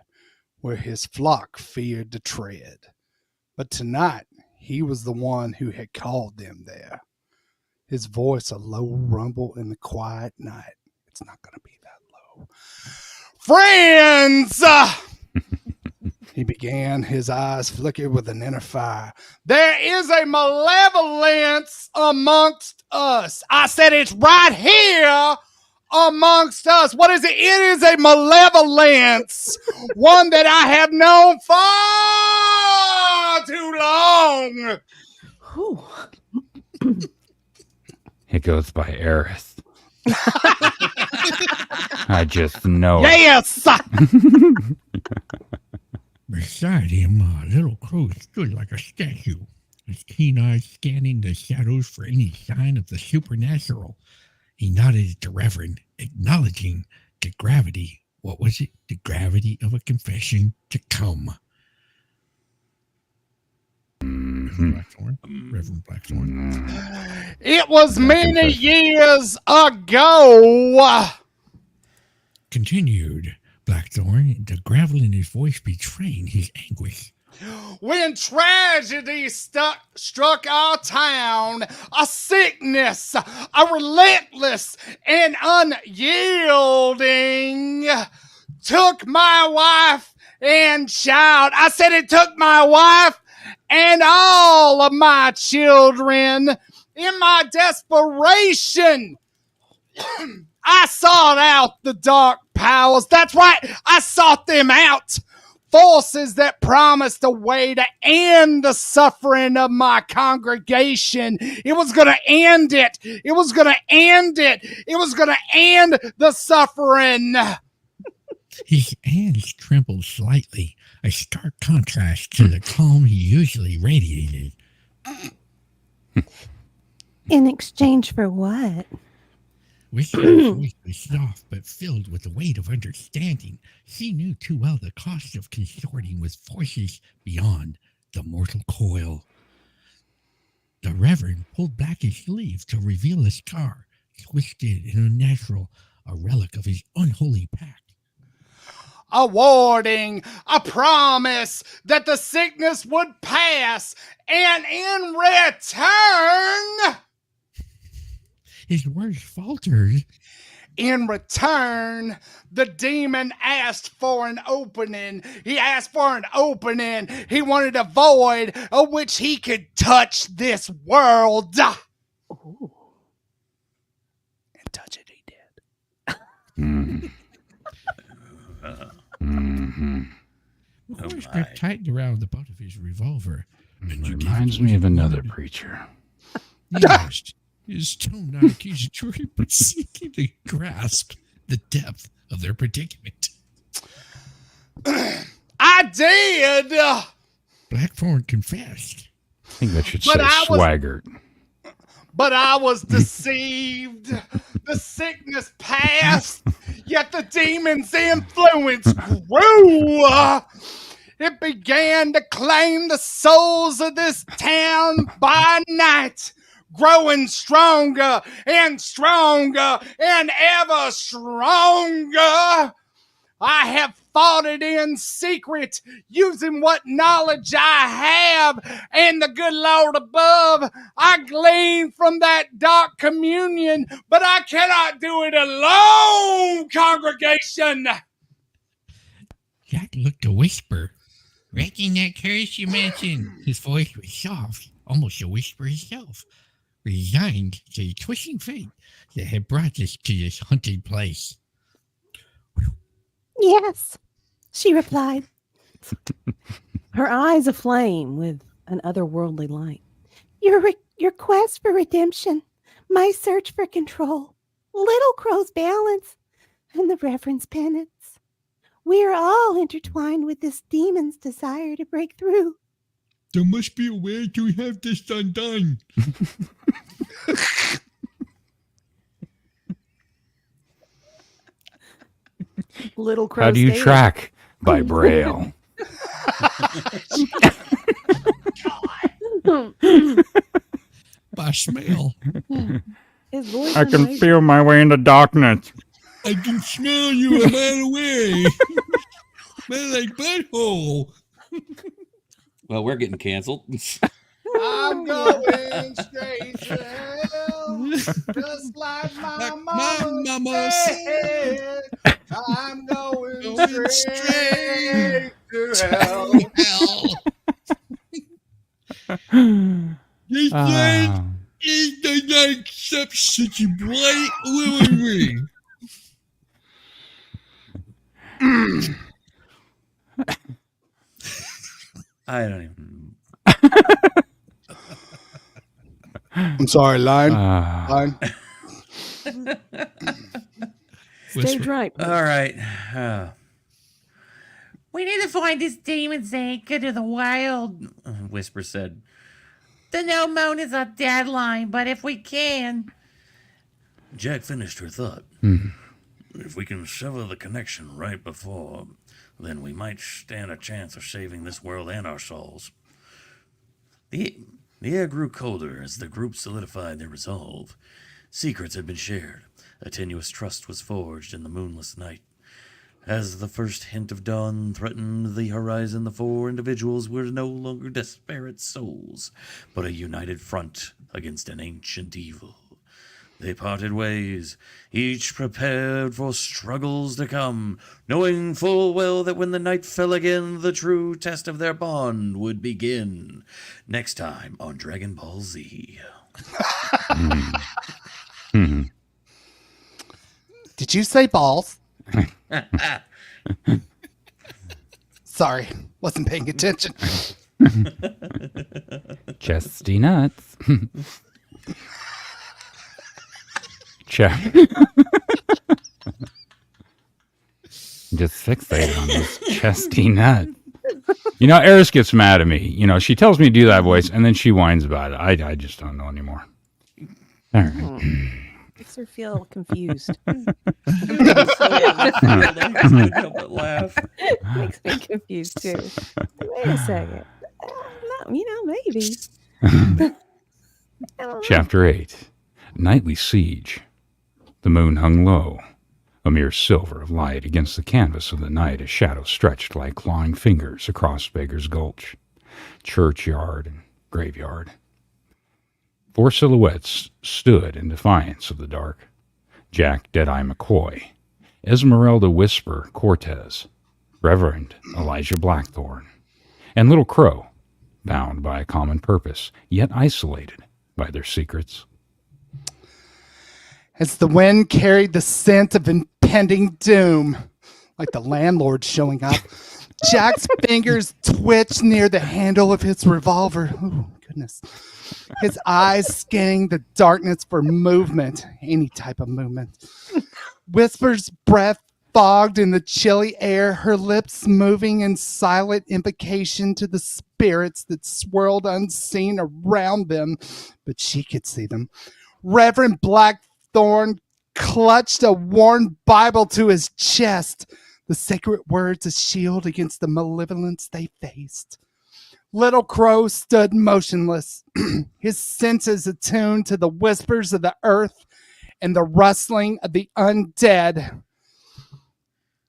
where his flock feared to tread. But tonight, he was the one who had called them there. His voice a low rumble in the quiet night. It's not going to be that low. Friends! He began, his eyes flickered with an inner fire. There is a malevolence amongst us. I said it's right here amongst us. What is it? It is a malevolence, one that I have known far too long. It goes by Aerith. I just know. Yes! Beside him, Little Crow stood like a statue, his keen eyes scanning the shadows for any sign of the supernatural. He nodded at the Reverend, acknowledging the gravity. What was it? The gravity of a confession to come. Blackthorn. Reverend Blackthorn. It was many years ago. Continued Blackthorn, the gravel in his voice betraying his anguish. When tragedy struck our town, a sickness, a relentless and unyielding, took my wife and child. I said it took my wife and all of my children. In my desperation, I sought out the dark powers. That's right, I sought them out. Forces that promised a way to end the suffering of my congregation. It was going to end it. It was going to end it. It was going to end the suffering. His hands trembled slightly, a stark contrast to the calm he usually radiated. In exchange for what? Whisper's voice was soft but filled with the weight of understanding. She knew too well the cost of consorting with forces beyond the mortal coil. The Reverend pulled back his sleeve to reveal a scar, twisted and unnatural, a relic of his unholy pact. A warning, a promise that the sickness would pass, and in return... His words faltered. In return, the demon asked for an opening. He asked for an opening. He wanted a void of which he could touch this world. Ooh. And touch it, he did. The horse grip tightened around the butt of his revolver. Reminds me of another preacher. Yes. His tone not accusatory, but seeking to grasp the depth of their predicament. I did! Blackthorn confessed. I think that should say Swaggart. But I was deceived. The sickness passed, yet the demon's influence grew. It began to claim the souls of this town by night, growing stronger and stronger and ever stronger. I have fought it in secret, using what knowledge I have, and the good Lord above. I glean from that dark communion, but I cannot do it alone, congregation. Jack looked to whisper. Wrecking that curse you mentioned. His voice was soft, almost a whisper itself. Resigned to the twisting fate that had brought us to this haunted place. Yes, she replied, her eyes aflame with an otherworldly light. Your quest for redemption, my search for control, Little Crow's balance, and the Reverend's penance. We are all intertwined with this demon's desire to break through. There must be a way to have this undone. Little Crow. How do you track? By Braille. By smell. His voice I can feel my way in the darkness. I can smell you a mile away. Smell like butthole. Well, we're getting canceled. I'm going straight to hell, just like my mama said. I'm going straight to hell. This light is the not accept such a bright womanry. I don't even. I'm sorry, line. Line. Stage right. All right. We need to find this demon's anchor to the wild, Whisper said. The no moon is a deadline, but if we can. Jack finished her thought. If we can sever the connection right before, then we might stand a chance of saving this world and our souls. The air grew colder as the group solidified their resolve. Secrets had been shared. A tenuous trust was forged in the moonless night. As the first hint of dawn threatened the horizon, the four individuals were no longer disparate souls, but a united front against an ancient evil. They parted ways, each prepared for struggles to come, knowing full well that when the night fell again, the true test of their bond would begin. Next time on Dragon Ball Z. Did you say balls? Sorry, wasn't paying attention. Chesty nuts. Check. Just fixated on this chesty nut. You know, Eris gets mad at me. You know, she tells me to do that voice, and then she whines about it. I just don't know anymore. All right. Makes her feel confused. Makes me confused too. Wait a second. Maybe. Chapter 8. Nightly Siege. The moon hung low, a mere silver of light against the canvas of the night as shadows stretched like clawing fingers across Beggar's Gulch, churchyard, and graveyard. 4 silhouettes stood in defiance of the dark. Jack Deadeye McCoy, Esmeralda Whisper Cortez, Reverend Elijah Blackthorn, and Little Crow, bound by a common purpose, yet isolated by their secrets. As the wind carried the scent of impending doom, like the landlord showing up, Jack's fingers twitched near the handle of his revolver. Oh, goodness. His eyes scanning the darkness for movement, any type of movement. Whisper's breath fogged in the chilly air, her lips moving in silent invocation to the spirits that swirled unseen around them, but she could see them. Reverend Blackthorn clutched a worn Bible to his chest, the sacred words a shield against the malevolence they faced. Little Crow stood motionless, his senses attuned to the whispers of the earth and the rustling of the undead.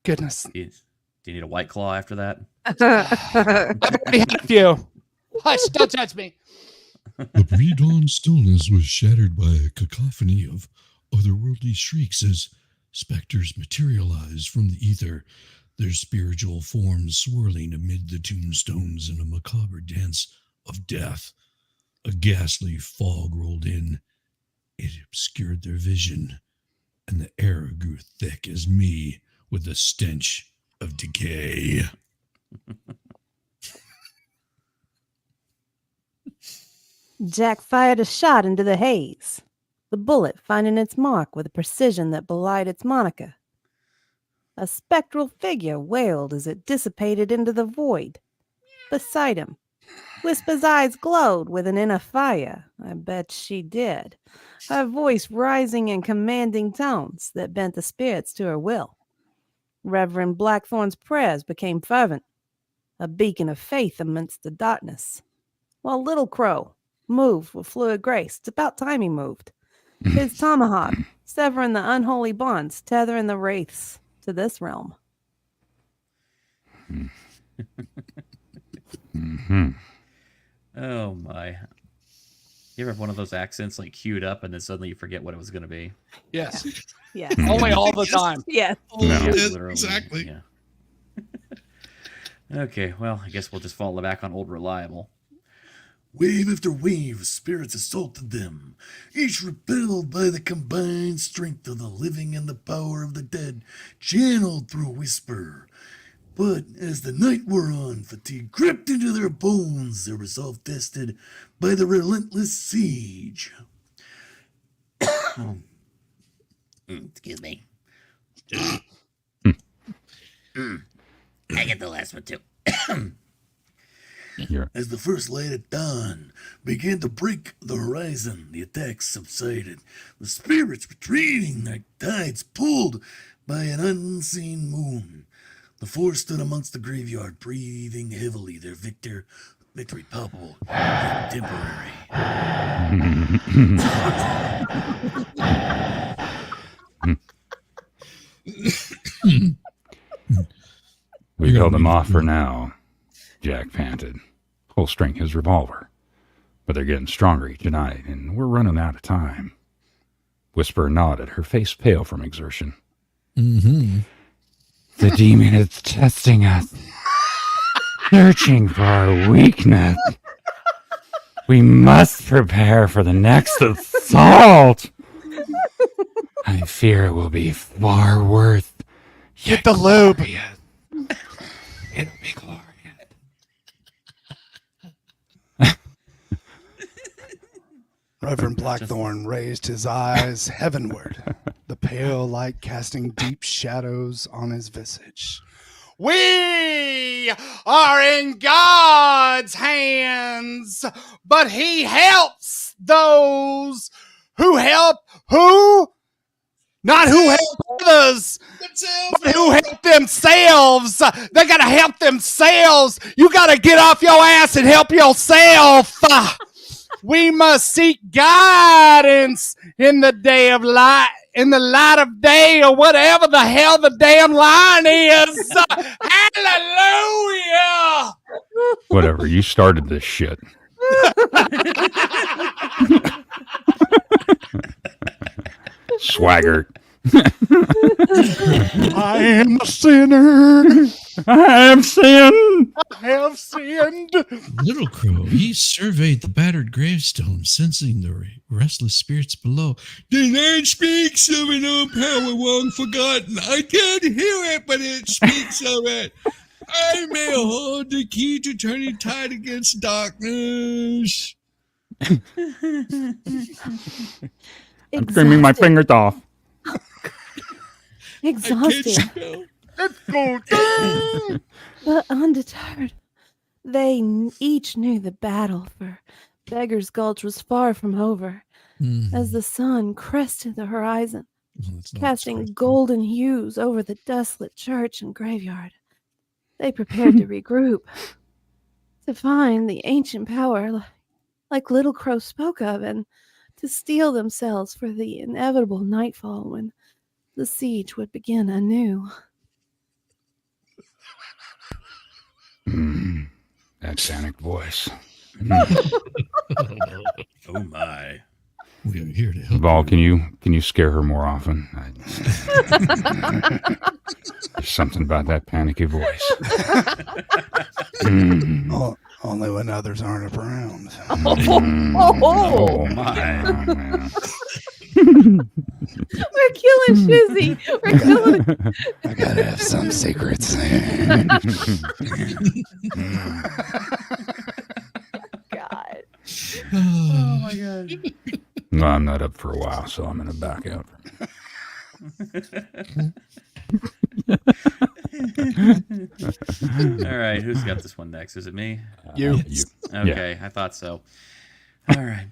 Goodness. Do you need a White Claw after that? I've already had a few. Hush, don't judge me. The pre-dawn stillness was shattered by a cacophony of otherworldly shrieks as specters materialized from the ether, their spiritual forms swirling amid the tombstones in a macabre dance of death. A ghastly fog rolled in. It obscured their vision, and the air grew thick as me with the stench of decay. Jack fired a shot into the haze, the bullet finding its mark with a precision that belied its moniker. A spectral figure wailed as it dissipated into the void. Beside him, Whisper's eyes glowed with an inner fire. I bet she did. Her voice rising in commanding tones that bent the spirits to her will. Reverend Blackthorn's prayers became fervent, a beacon of faith amidst the darkness. While Little Crow moved with fluid grace, it's about time he moved. His tomahawk, severing the unholy bonds, tethering the wraiths to this realm. Mm-hmm. Oh my. You ever have one of those accents like queued up and then suddenly you forget what it was going to be? Yes. Yeah. Only all the time. Yes. No. Literally, Exactly. Yeah. Okay, well, I guess we'll just fall back on old reliable. Wave after wave, spirits assaulted them, each repelled by the combined strength of the living and the power of the dead, channeled through Whisper. But as the night wore on, fatigue crept into their bones, their resolve tested by the relentless siege. Excuse me. I get the last one too. As the first light at dawn began to break the horizon, the attacks subsided, the spirits retreating like tides pulled by an unseen moon. The four stood amongst the graveyard, breathing heavily, their victory palpable, yet temporary. We held him off for now, Jack panted, holstering his revolver. But they're getting stronger each night, and we're running out of time. Whisper nodded, her face pale from exertion. Mm-hmm. The demon is testing us, searching for our weakness. We must prepare for the next assault. I fear it will be far worse. Get the lube. It'll be glorious. Reverend Blackthorn raised his eyes heavenward, the pale light casting deep shadows on his visage. We are in God's hands, but he helps those who help who? Not who help others, but who help themselves. They got to help themselves. You got to get off your ass and help yourself. We must seek guidance in the day of light, in the light of day, or whatever the hell the damn line is. Hallelujah! Whatever, you started this shit. Swagger. I am a sinner. I am sin. I have sinned. Little Crow, he surveyed the battered gravestone, sensing the restless spirits below. The land speaks of an old power long forgotten. I can't hear it, but it speaks of it. I may hold the key to turning tide against darkness. I'm screaming my fingers off. Exhausted, Let's go. but undeterred. They each knew the battle for Beggar's Gulch was far from over. As the sun crested the horizon, casting golden hues over the desolate church and graveyard, they prepared to regroup, to find the ancient power like Little Crow spoke of, and to steel themselves for the inevitable nightfall when the siege would begin anew. That panicked voice. Oh my. We are here to help. Vol, can you scare her more often? There's something about that panicky voice. Only when others aren't around. Oh my. We're killing Shizzy. We're killing. I gotta have some secrets. God. Oh my god. No, I'm not up for a while, so I'm gonna back out. All right, who's got this one next? Is it me? You. Okay, I thought so. All right.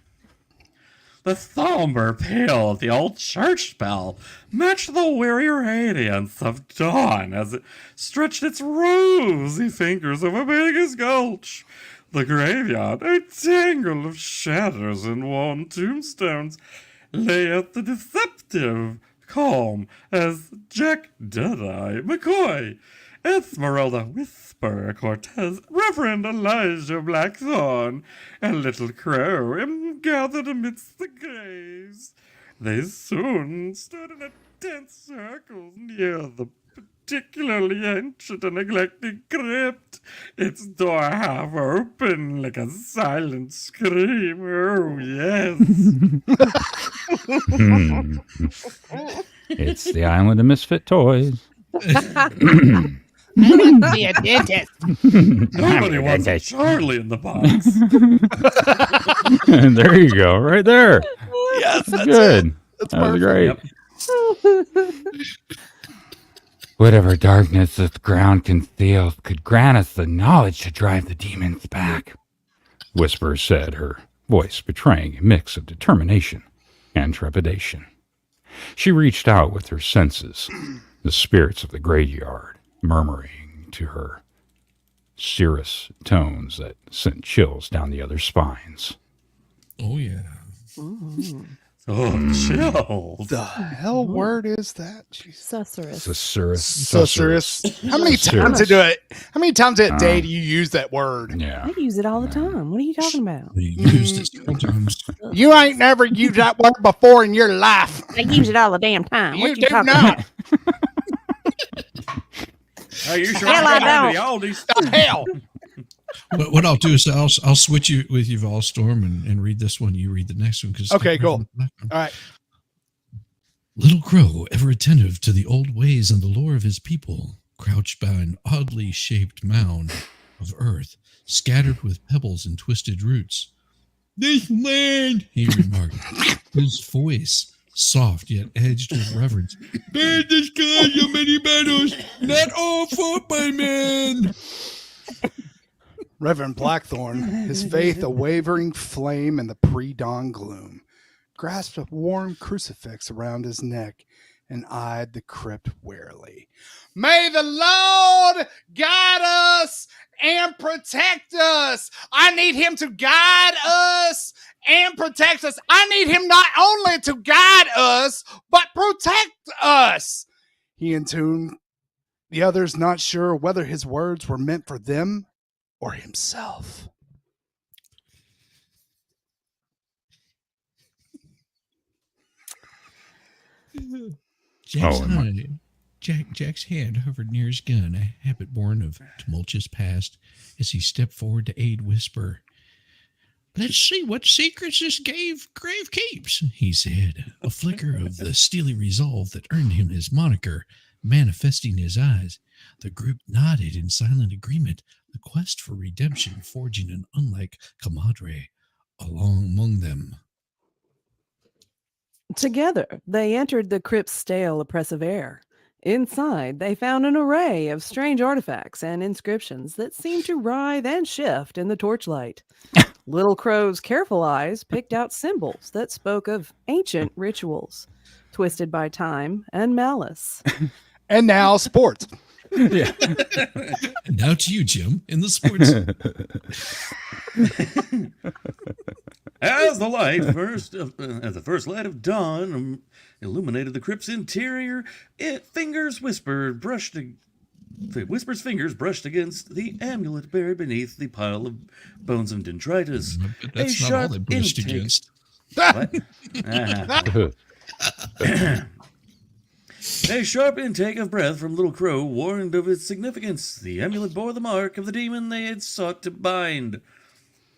The somber pale of the old church bell matched the weary radiance of dawn as it stretched its rosy fingers over Beggar's Gulch. The graveyard, a tangle of shadows and worn tombstones, lay at the deceptive calm as Jack Deadeye McCoy, Esmeralda Whisper Cortez, Reverend Elijah Blackthorn, and Little Crow gathered amidst the graves. They soon stood in a dense circle near the particularly ancient and neglected crypt. Its door half open like a silent scream. Oh, yes. It's the island of misfit toys. I want to be a dentist. Nobody wants a Charlie in the box. There you go, right there. Yes, that's Good. it. That's That was perfect. great. Whatever darkness this ground conceals could grant us the knowledge to drive the demons back, Whisper said, her voice betraying a mix of determination and trepidation. She reached out with her senses, the spirits of the graveyard murmuring to her, cirrus tones that sent chills down the other's spines. Oh, yeah. Oh, chills. The hell word is that? Susurrus. Susurrus. How many times How many times a day do you use that word? Yeah. I use it all the time. What are you talking about? You used it sometimes. You ain't never used that word before in your life. I use it all the damn time. You What do you talking not. about? Hey, you sure Hell, I got don't. the Aldi's? The hell. What I'll do is I'll switch you with you, Volstorm, and read this one. You read the next one. Okay, cool. All right. Little Crow, ever attentive to the old ways and the lore of his people, crouched by an oddly shaped mound of earth, scattered with pebbles and twisted roots. This land, he remarked, his voice soft yet edged with reverence. Bear the sky of many battles, not all fought by men. Reverend Blackthorn, his faith a wavering flame in the pre-dawn gloom, grasped a worn crucifix around his neck and eyed the crypt warily. May the Lord guide us and protect us. I need him to guide us and protect us. I need him not only to guide us, but protect us. He intoned, the others not sure whether his words were meant for them or himself. Jack's hand hovered near his gun, a habit born of tumultuous past, as he stepped forward to aid Whisper. Let's see what secrets this grave keeps, he said, a flicker of the steely resolve that earned him his moniker manifesting in his eyes. The group nodded in silent agreement, the quest for redemption forging an unlike camaraderie among them. Together, they entered the crypt's stale, oppressive air. Inside, they found an array of strange artifacts and inscriptions that seemed to writhe and shift in the torchlight. Little Crow's careful eyes picked out symbols that spoke of ancient rituals, twisted by time and malice. And now, sports. Yeah. And now to you, Jim, in the sports. As the first light of dawn illuminated the crypt's interior, Whisper's fingers brushed against the amulet buried beneath the pile of bones of dendritus. But that's not all they brushed against. What? A sharp intake of breath from Little Crow warned of its significance. The amulet bore the mark of the demon they had sought to bind.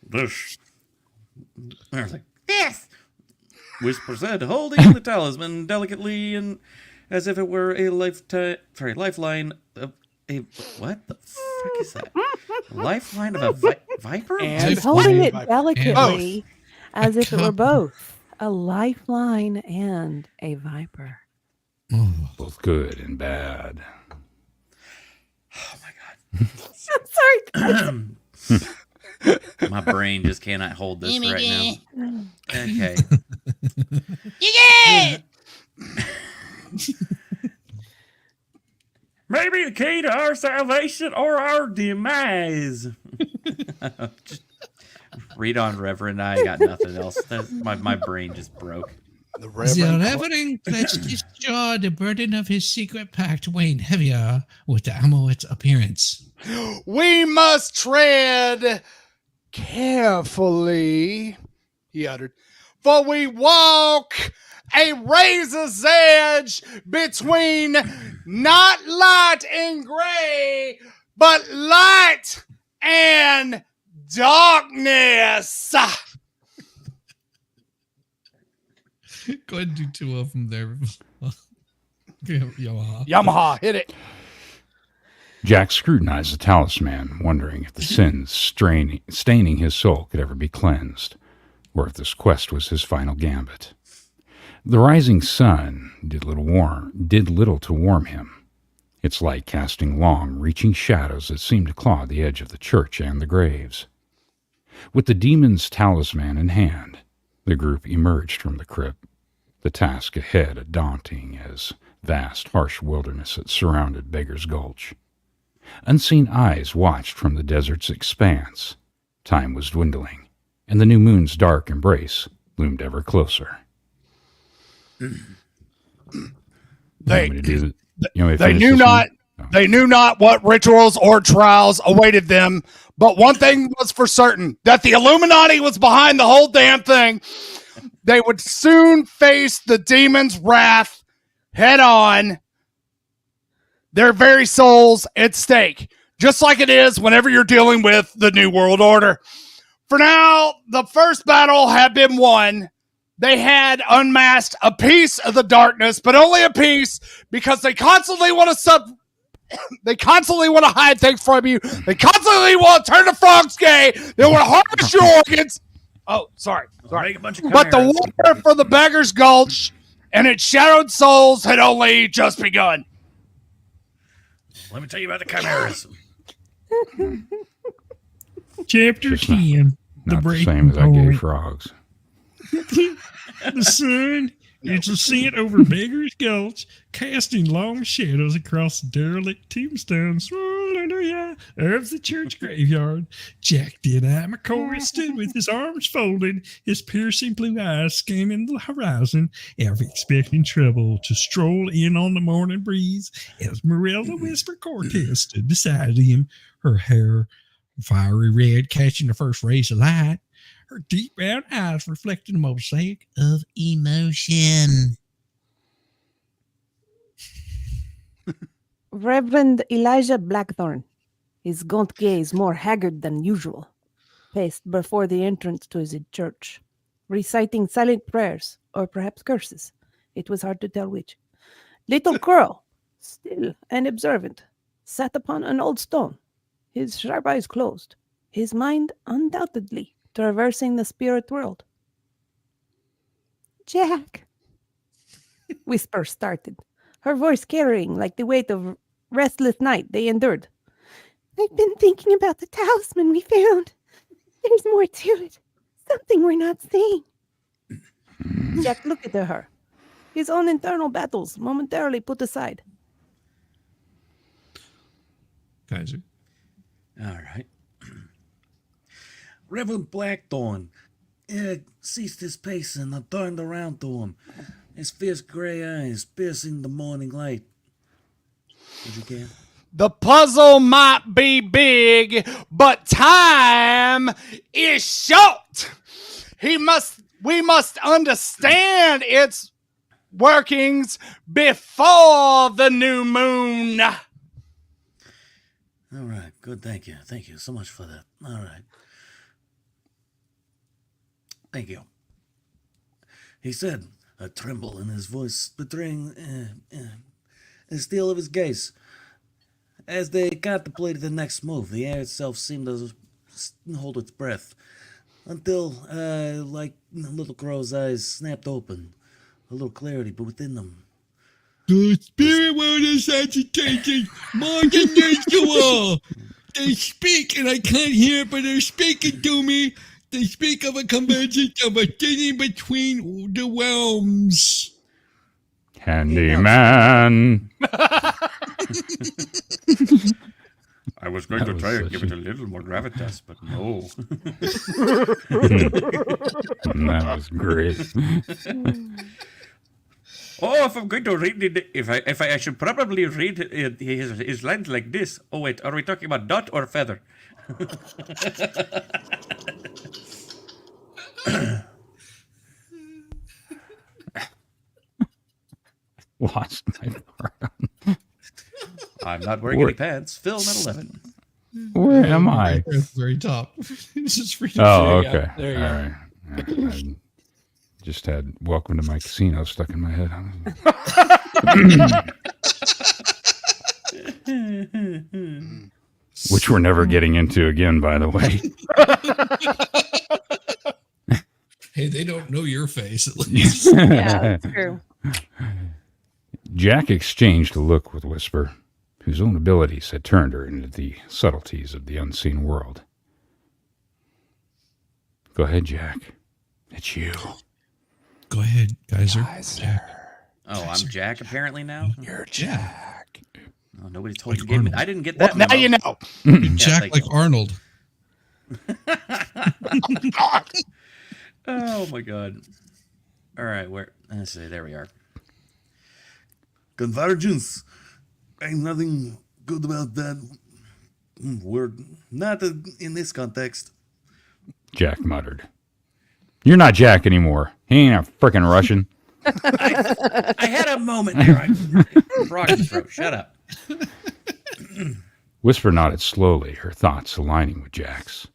This, Whisper said, holding the talisman delicately and as if it were a lifeline of a what the frick is that? Lifeline of a viper? And holding it delicately as if it were both a lifeline and a viper. Both good and bad. Oh my I'm sorry. My brain just cannot hold this right now. Okay. You get Maybe the key to our salvation or our demise. Just read on, Reverend. I got nothing else. My brain just broke. The Reverend pledged his jaw the burden of his secret pact weighing heavier with the amulet's appearance. We must tread carefully, he uttered, for we walk a razor's edge between not light and gray, but light and darkness. Go ahead and do two of them there. Yamaha, hit it. Jack scrutinized the talisman, wondering if the sins staining his soul could ever be cleansed, or if this quest was his final gambit. The rising sun did little to warm him, its light casting long, reaching shadows that seemed to claw the edge of the church and the graves. With the demon's talisman in hand, the group emerged from the crypt, the task ahead a daunting as vast, harsh wilderness that surrounded Beggar's Gulch. Unseen eyes watched from the desert's expanse. Time was dwindling, and the new moon's dark embrace loomed ever closer. They knew not what rituals or trials awaited them, but one thing was for certain, that the Illuminati was behind the whole damn thing. They would soon face the demon's wrath head on, their very souls at stake, just like it is whenever you're dealing with the New World Order. For now, the first battle had been won. They had unmasked a piece of the darkness, but only a piece, because they constantly want to hide things from you. They constantly want to turn the frogs gay. They want to harvest your organs. Oh, sorry. Make a bunch of But the chimeras. war for the Beggar's Gulch and its shadowed souls had only just begun. Let me tell you about the chimeras. Chapter 10. Not the same as I gave frogs. The sun is ascent over Beggar's Gulch, casting long shadows across the derelict tombstones of the church graveyard. Jack Deadeye McCoy stood with his arms folded, his piercing blue eyes scanning the horizon, half expecting trouble to stroll in on the morning breeze. Esmeralda Whisper Cortez stood beside him, her hair fiery red catching the first rays of light, her deep brown eyes reflecting a mosaic of emotion. Reverend Elijah Blackthorne, his gaunt gaze more haggard than usual, paced before the entrance to his church, reciting silent prayers, or perhaps curses. It was hard to tell which. Little Curl, still and observant, sat upon an old stone, his sharp eyes closed, his mind undoubtedly traversing the spirit world. Jack, Whisper started, her voice carrying like the weight of restless night they endured. I've been thinking about the talisman we found. There's more to it. Something we're not seeing. Jack looked at her, his own internal battles momentarily put aside. Kaiser. All right. Reverend Blackthorn ceased his pacing and turned around to him, his fierce gray eyes piercing the morning light. Did you get? The puzzle might be big, but time is short. We must understand its workings before the new moon. All right, good. Thank you. Thank you so much for that. All right. Thank you. He said, a tremble in his voice betraying the steel of his gaze. As they contemplated the next move, the air itself seemed to hold its breath until, like Little Crow's eyes snapped open, a little clarity, but within them. The spirit world is agitated more than usual. They speak, and I can't hear, but they're speaking to me. They speak of a convergence of a thinning between the realms. Handyman. I was going to try and give it a little more gravitas, but no. That was great. Oh, if I'm going to read it, if I should probably read his lines like this. Oh wait, are we talking about dot or feather? lost my part. I'm not wearing any pants. Film at 11. Where am I? Right there at the very top. This is free. Oh, okay. There you go. All right. I just had "Welcome to my casino" stuck in my head. Which we're never getting into again, by the way. Hey, they don't know your face, at least. Yeah, that's true. Jack exchanged a look with Whisper, whose own abilities had turned her into the subtleties of the unseen world. Go ahead, Jack. It's you. Go ahead, Geyser. Jack. Oh, I'm Jack apparently now? You're Jack. Oh, nobody told Like you. Arnold. I didn't get Well, that. now memo. you know. Jack thank like you. Arnold. Oh my god. All right, let's see. There we are. Convergence. Ain't nothing good about that word. Not in this context. Jack muttered. You're not Jack anymore. He ain't a frickin' Russian. I had a moment there. Frog in the throat. Shut up. Whisper nodded slowly, her thoughts aligning with Jack's.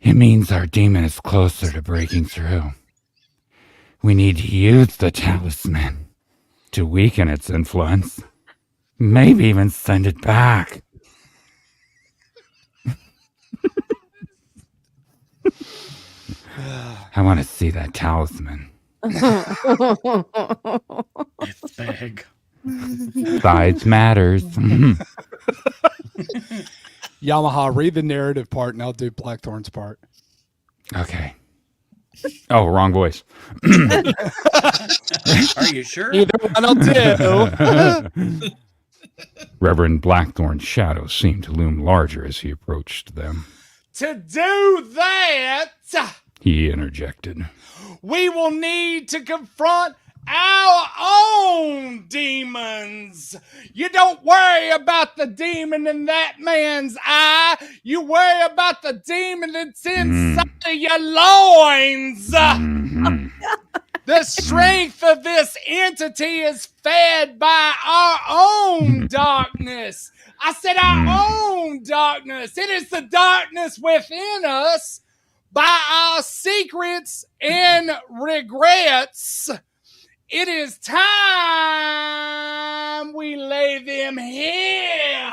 It means our demon is closer to breaking through. We need to use the talisman to weaken its influence. Maybe even send it back. I want to see that talisman. It's big. Size matters. Yamaha, read the narrative part, and I'll do Blackthorn's part. Okay. Oh, wrong voice. Are you sure? Either one will do. Reverend Blackthorn's shadow seemed to loom larger as he approached them. To do that, He interjected. we will need to confront our own demons. You don't worry about the demon in that man's eye. You worry about the demon that's inside of your loins. The strength of this entity is fed by our own darkness. I said our own darkness. It is the darkness within us by our secrets and regrets. It is time we lay them here.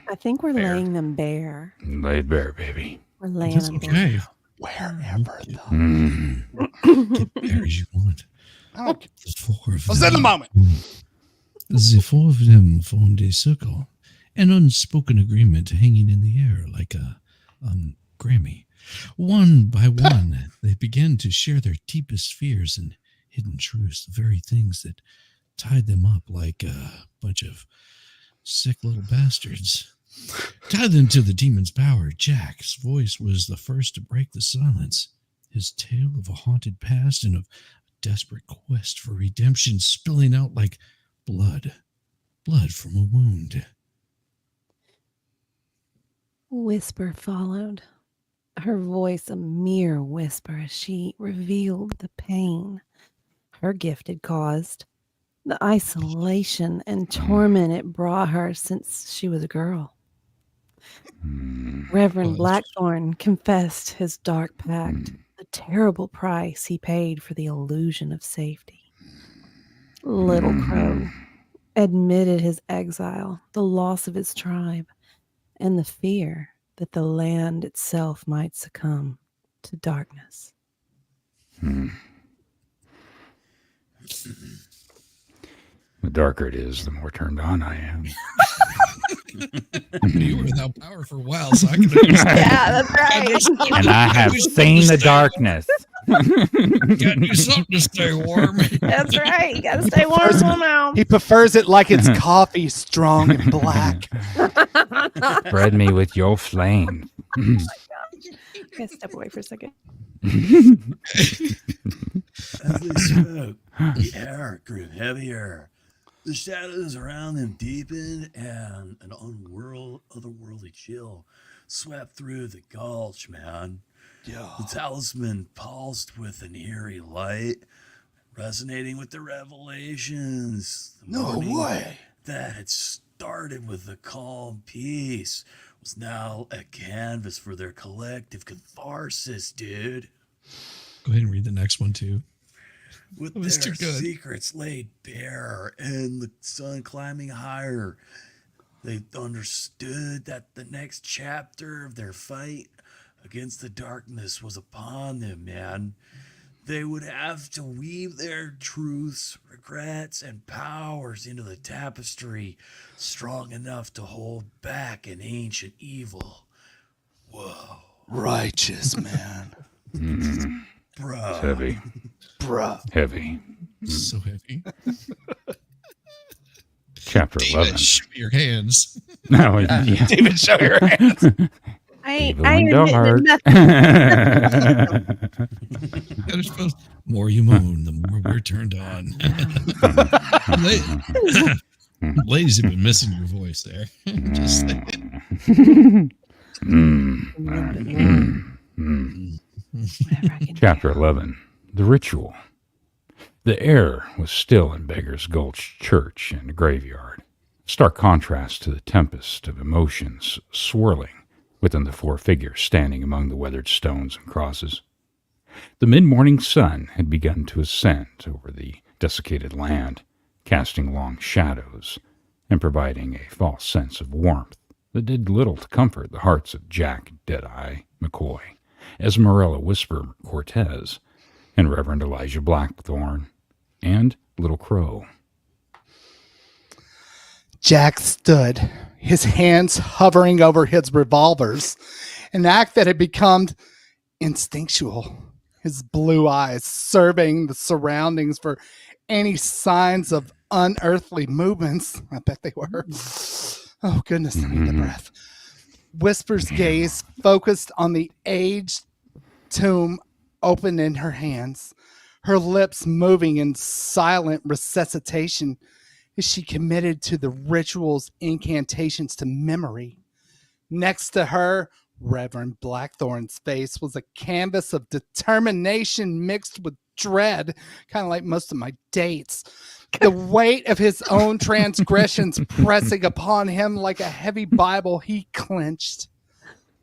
I think we're laying them bare. Lay it bare, baby. We're laying them bare. Okay. Wherever Get there as you want. The four of I'll say in a moment. The four of them formed a circle, an unspoken agreement hanging in the air like a Grammy. One by one, they began to share their deepest fears and hidden truths, the very things that tied them up like a bunch of sick little bastards. Tied them to the demon's power. Jack's voice was the first to break the silence. His tale of a haunted past and of a desperate quest for redemption spilling out like blood from a wound. Whisper followed, her voice a mere whisper as she revealed the pain her gift had caused, the isolation and torment it brought her since she was a girl. Reverend Blackthorn confessed his dark pact, the terrible price he paid for the illusion of safety. Little Crow admitted his exile, the loss of his tribe, and the fear that the land itself might succumb to darkness. The darker it is, the more turned on I am. You were without power for a while, so I can understand. Yeah, that's right. And I have seen the darkness. Gotta do something to stay warm. That's right. You gotta stay warm somehow. He prefers it like it's coffee, strong and black. Spread me with your flame. I'm gonna step away for a second. As they spoke, the air grew heavier. The shadows around them deepened, and an otherworldly chill swept through the gulch, man. Yeah. The talisman pulsed with an eerie light, resonating with the revelations. The No morning way. that had started with a calm peace was now a canvas for their collective catharsis, dude. Go ahead and read the next one too. With That was their too good. secrets laid bare and the sun climbing higher, they understood that the next chapter of their fight against the darkness was upon them, man. They would have to weave their truths, regrets, and powers into the tapestry strong enough to hold back an ancient evil. Whoa. Righteous, man. Bruh. It's heavy. Bruh. Heavy. So heavy. Chapter David, 11. show your hands. No, yeah. David, show your hands. I ain't Evil and admitting dark. The more you moan, the more we're turned on. Ladies have been missing your voice there. Just Chapter 11. The Ritual. The air was still in Beggar's Gulch church and graveyard, stark contrast to the tempest of emotions swirling within the four figures standing among the weathered stones and crosses. The mid-morning sun had begun to ascend over the desiccated land, casting long shadows and providing a false sense of warmth that did little to comfort the hearts of Jack Deadeye McCoy, Esmeralda Whisper Cortez, and Reverend Elijah Blackthorn, and Little Crow. Jack stood, his hands hovering over his revolvers, an act that had become instinctual. His blue eyes surveying the surroundings for any signs of unearthly movements. I bet they were. Oh, goodness, I need a breath. Whisper's gaze focused on the aged tomb open in her hands, her lips moving in silent resuscitation as she committed to the ritual's incantations to memory. Next to her, Reverend Blackthorn's face was a canvas of determination mixed with dread, kind of like most of my dates. The weight of his own transgressions pressing upon him like a heavy Bible, he clenched.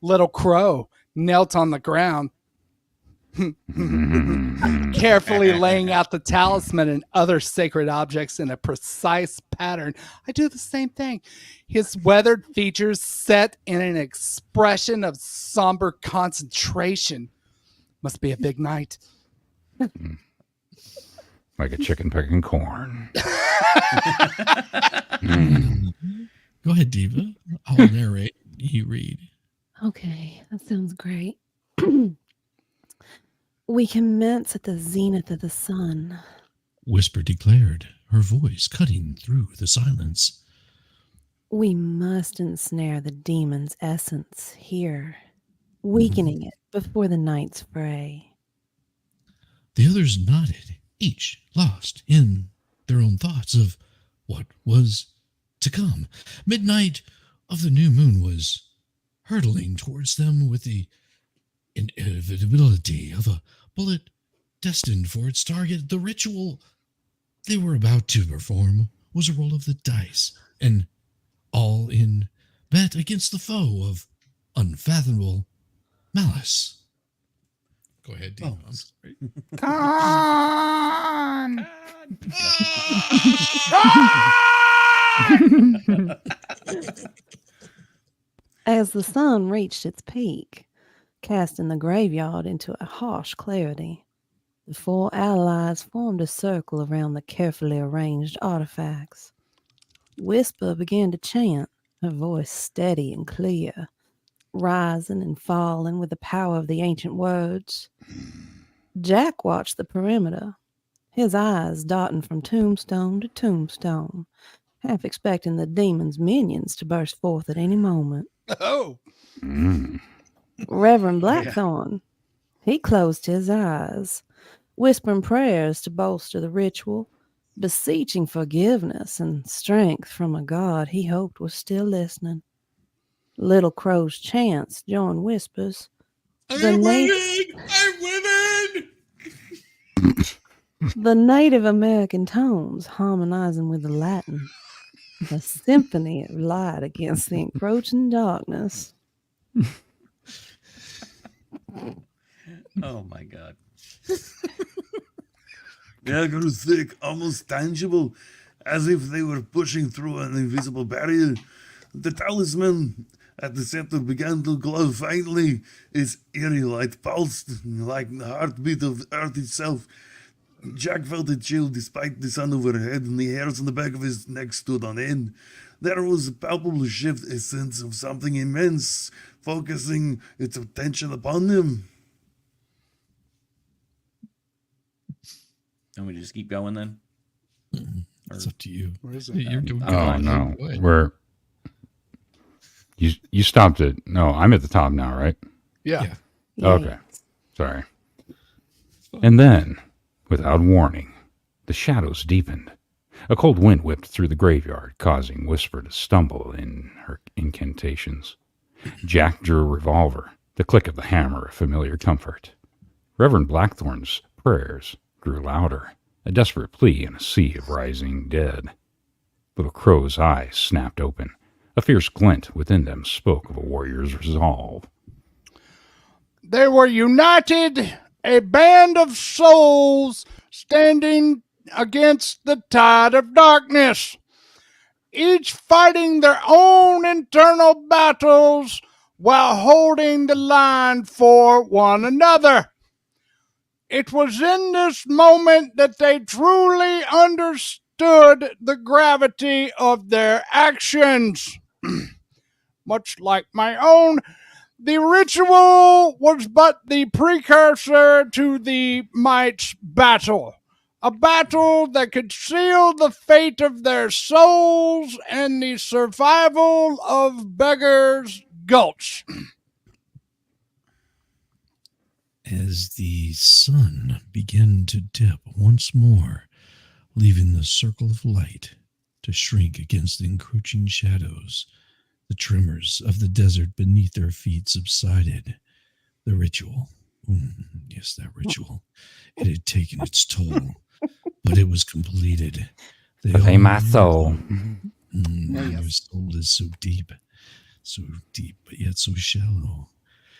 Little Crow knelt on the ground, carefully laying out the talisman and other sacred objects in a precise pattern. I do the same thing. His weathered features set in an expression of somber concentration. Must be a big night. Like a chicken picking corn. Go ahead, Diva. I'll narrate. You read. Okay, that sounds great. We commence at the zenith of the sun. Whisper declared, her voice cutting through the silence. We must ensnare the demon's essence here, weakening it before the night's fray. The others nodded, each lost in their own thoughts of what was to come. Midnight of the new moon was hurtling towards them with the inevitability of a bullet destined for its target. The ritual they were about to perform was a roll of the dice, and all in bet against the foe of unfathomable malice. Go ahead, Diva. I'm sorry. As the sun reached its peak, casting the graveyard into a harsh clarity, the four allies formed a circle around the carefully arranged artifacts. Whisper began to chant, her voice steady and clear, rising and falling with the power of the ancient words. Jack watched the perimeter, his eyes darting from tombstone to tombstone, half expecting the demon's minions to burst forth at any moment. Oh! Reverend Blackthorn, he closed his eyes, whispering prayers to bolster the ritual, beseeching forgiveness and strength from a God he hoped was still listening. Little Crow's chants joined Whispers. I'm winning! I'm winning! The Native American tones harmonizing with the Latin. A symphony of light against the encroaching darkness. Oh my god. They grew thick, almost tangible, as if they were pushing through an invisible barrier. The talisman at the center began to glow faintly. Its eerie light pulsed like the heartbeat of the earth itself. Jack felt a chill despite the sun overhead, and the hairs on the back of his neck stood on end. There was a palpable shift, a sense of something immense, focusing its attention upon him. And we just keep going then? It's up to you. Where is it? You're doing Oh good. no, Go ahead. we're you stopped it. No, I'm at the top now, right? Yeah. Okay, sorry. And then, without warning, the shadows deepened. A cold wind whipped through the graveyard, causing Whisper to stumble in her incantations. Jack drew a revolver, the click of the hammer a familiar comfort. Reverend Blackthorn's prayers grew louder, a desperate plea in a sea of rising dead. Little Crow's eyes snapped open. A fierce glint within them spoke of a warrior's resolve. They were united, a band of souls standing against the tide of darkness, each fighting their own internal battles while holding the line for one another. It was in this moment that they truly understood the gravity of their actions. Much like my own, the ritual was but the precursor to the Might's battle, a battle that could seal the fate of their souls and the survival of Beggar's Gulch. As the sun began to dip once more, leaving the circle of light to shrink against the encroaching shadows, the tremors of the desert beneath their feet subsided. The ritual, yes, that ritual, it had taken its toll, but it was completed. Hey, my soul. Their soul is so deep, but yet so shallow.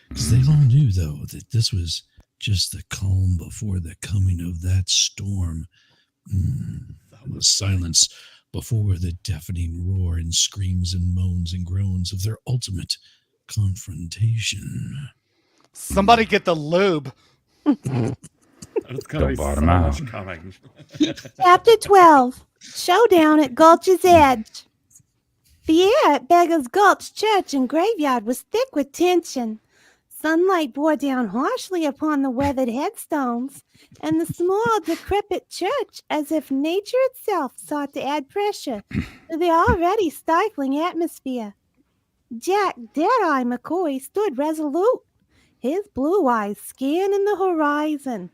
Because they all knew, though, that this was just the calm before the coming of that storm. The silence before the deafening roar and screams and moans and groans of their ultimate confrontation. Somebody get the lube. Don't bottom out. Chapter 12. Showdown at Gulch's Edge. The air at Beggar's Gulch Church and Graveyard was thick with tension. Sunlight bore down harshly upon the weathered headstones and the small, decrepit church, as if nature itself sought to add pressure to the already stifling atmosphere. Jack Deadeye McCoy stood resolute, his blue eyes scanning the horizon.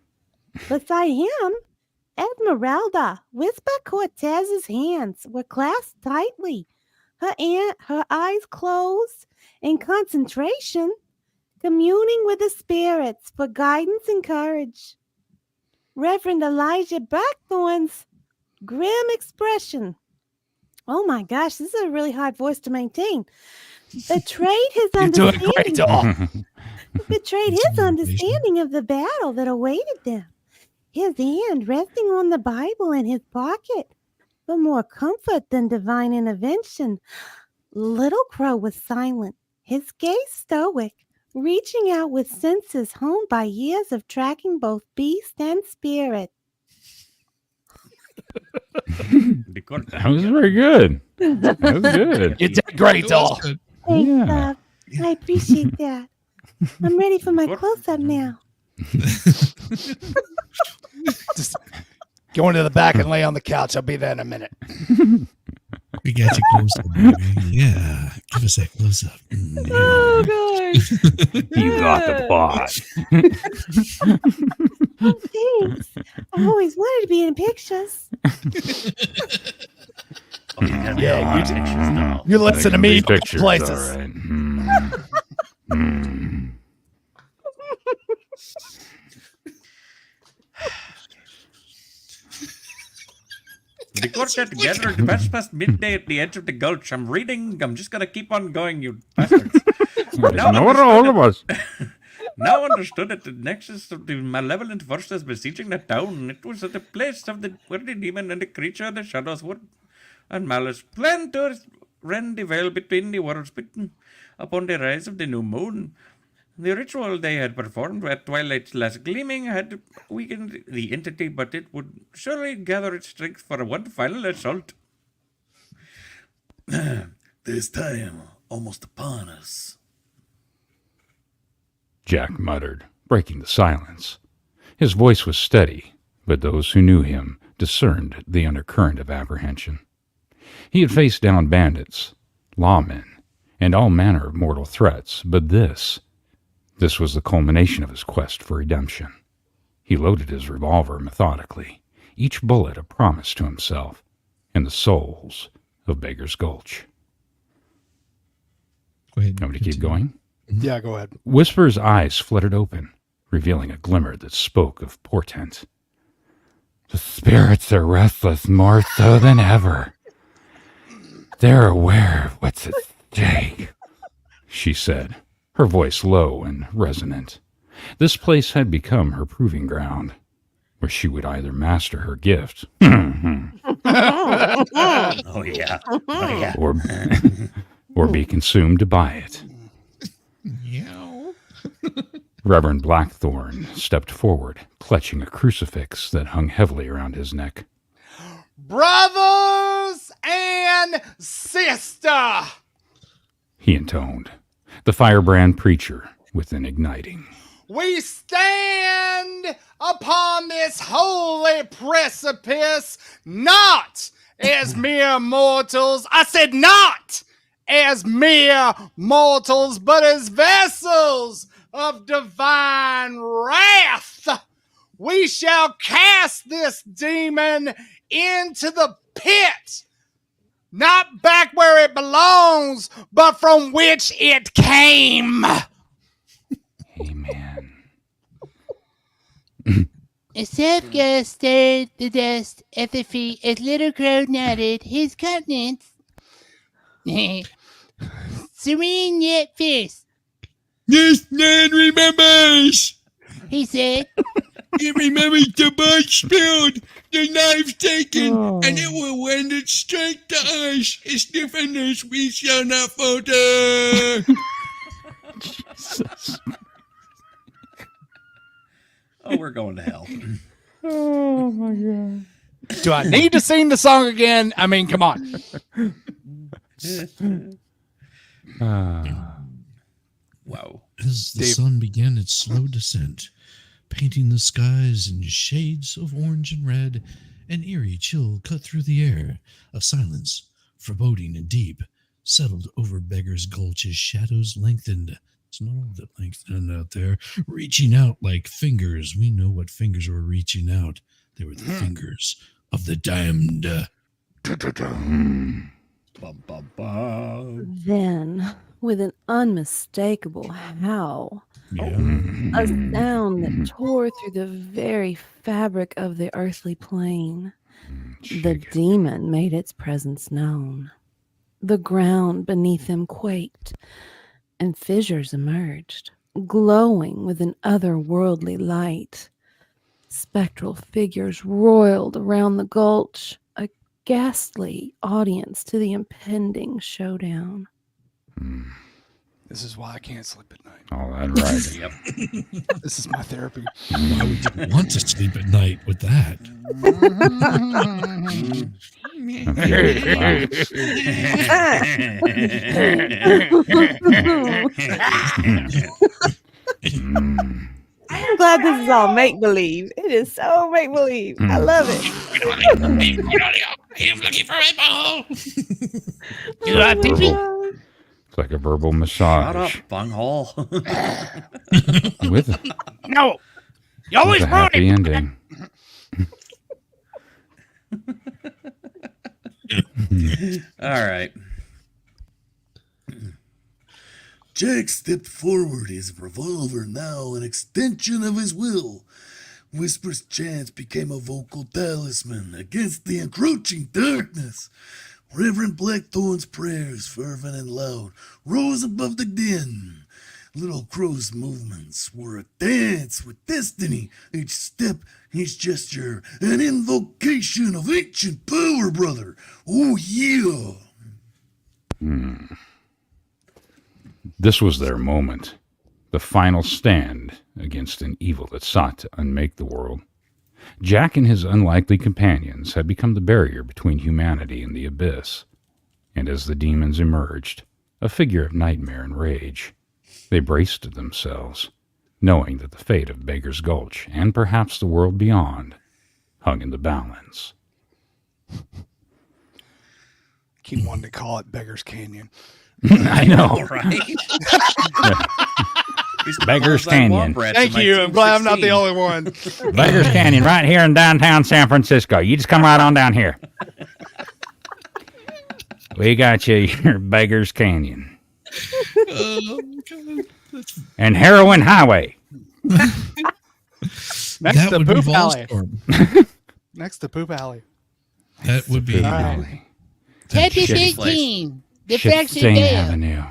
Beside him, Esmeralda, Whisper Cortez's hands were clasped tightly, her eyes closed in concentration, communing with the spirits for guidance and courage. Reverend Elijah Blackthorn's grim expression, oh my gosh, this is a really hard voice to maintain, betrayed his understanding of the battle that awaited them. His hand resting on the Bible in his pocket for more comfort than divine intervention. Little Crow was silent, his gaze stoic, reaching out with senses honed by years of tracking both beast and spirit. That was very good. That was good. You did great, doll. Thanks, Bob. I appreciate that. I'm ready for my close-up now. Just go into the back and lay on the couch. I'll be there in a minute. We got you close up, baby. Yeah. Give us that close up. Oh, gosh. You got the plot. Oh, thanks. I always wanted to be in pictures. Yeah, you listen to me Pictures, places. all right. The quartet gathered past midday at the edge of the gulch. I'm reading. I'm just gonna keep on going, you bastards. All of us. Now understood at the nexus of the malevolent forces besieging the town. It was at the place of where the demon and the creature of the shadows would and malice planned to rend the veil between the worlds upon the rise of the new moon. The ritual they had performed at twilight's last gleaming had weakened the entity, but it would surely gather its strength for one final assault. This time almost upon us, Jack muttered, breaking the silence. His voice was steady, but those who knew him discerned the undercurrent of apprehension. He had faced down bandits, lawmen, and all manner of mortal threats, but this was the culmination of his quest for redemption. He loaded his revolver methodically, each bullet a promise to himself and the souls of Beggar's Gulch. Go ahead. Want me to keep going? Yeah, go ahead. Whisper's eyes fluttered open, revealing a glimmer that spoke of portent. The spirits are restless more so than ever. They're aware of what's at stake, she said, her voice low and resonant. This place had become her proving ground, where she would either master her gift or be consumed by it. Reverend Blackthorn stepped forward, clutching a crucifix that hung heavily around his neck. Brothers and sister, He intoned, the firebrand preacher within igniting. we stand upon this holy precipice, not as mere mortals. I said not as mere mortals, but as vessels of divine wrath. We shall cast this demon into the pit, not back where it belongs, but from which it came. Amen. A soft gust stirred the dust at the feet as Little Crow nodded, his countenance serene yet fierce. This man remembers, he said. He remembers the blood spilled, the knife taken, and it will lend its strength to us. Its defenders we shall not falter. Jesus. Oh, we're going to hell. Oh my God. Do I need to sing the song again? I mean, come on. Wow. As the sun began its slow descent, painting the skies in shades of orange and red, an eerie chill cut through the air. A silence, foreboding and deep, settled over Beggar's Gulch as shadows lengthened. It's not all that lengthened out there, reaching out like fingers. We know what fingers were reaching out. They were the fingers of the damned. Then, with an unmistakable howl, a sound that tore through the very fabric of the earthly plane, the demon made its presence known. The ground beneath them quaked, and fissures emerged, glowing with an otherworldly light. Spectral figures roiled around the gulch, a ghastly audience to the impending showdown. This is why I can't sleep at night. Oh, that's right. Yep. This is my therapy. Why would you want to sleep at night with that? I'm glad this is all make-believe. It is so make-believe. I love it. I'm looking for a ball. It's like a verbal massage. Shut up, bunghole. with No. You always a brought happy it. ending. All right. Jack stepped forward, his revolver now an extension of his will. Whisper's chants became a vocal talisman against the encroaching darkness. Reverend Blackthorn's prayers, fervent and loud, rose above the din. Little Crow's movements were a dance with destiny, each step, each gesture, an invocation of ancient power, brother. Oh, yeah. This was their moment, the final stand against an evil that sought to unmake the world. Jack and his unlikely companions had become the barrier between humanity and the abyss, and as the demons emerged, a figure of nightmare and rage, they braced themselves, knowing that the fate of Beggar's Gulch, and perhaps the world beyond, hung in the balance. Keep wanting to call it Beggar's Canyon. I know, right? Beggar's Canyon. Thank you. I'm glad I'm not the only one. Beggar's Canyon, right here in downtown San Francisco. You just come right on down here. We got you your Beggar's Canyon. And Heroin Highway. Next to Poop Alley. Next to Poop Alley. That would be Chapter 15. The Fractured Shane Veil. Avenue.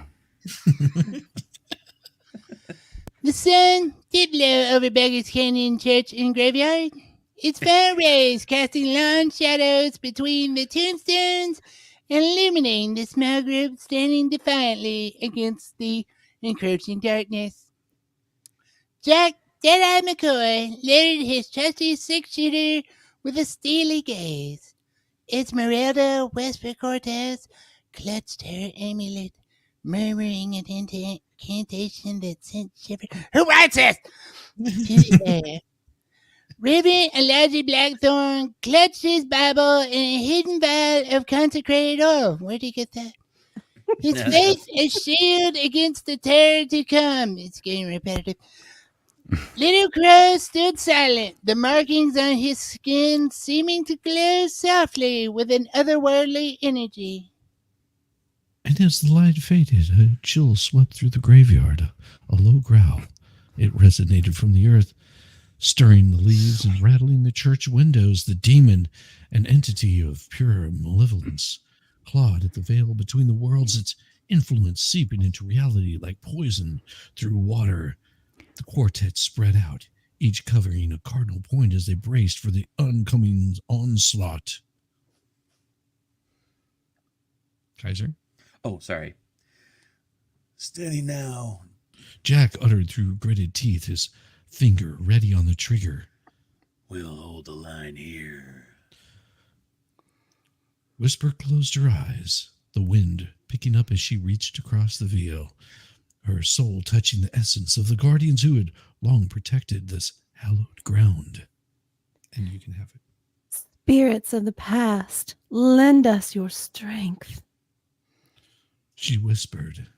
The sun did low over Beggar's Canyon Church and Graveyard. Its far rays casting long shadows between the tombstones and illuminating the small group standing defiantly against the encroaching darkness. Jack Deadeye McCoy loaded his trusty six-shooter with a steely gaze. Esmeralda Westford Cortez clutched her amulet, murmuring an incantation that sent shivers. Who writes this? To the air. Reverend Elijah Blackthorn clutched his Bible in a hidden vial of consecrated oil. Where'd he get that? His faith a shield against the terror to come. It's getting repetitive. Little Crow stood silent, the markings on his skin seeming to glow softly with an otherworldly energy. And as the light faded, a chill swept through the graveyard, a low growl. It resonated from the earth, stirring the leaves and rattling the church windows. The demon, an entity of pure malevolence, clawed at the veil between the worlds, its influence seeping into reality like poison through water. The quartet spread out, each covering a cardinal point as they braced for the oncoming onslaught. Kaiser? Oh, sorry. Steady now. Jack uttered through gritted teeth, his finger ready on the trigger. We'll hold the line here. Whisper closed her eyes, the wind picking up as she reached across the veil, her soul touching the essence of the guardians who had long protected this hallowed ground. And you can have it. Spirits of the past, lend us your strength. She whispered.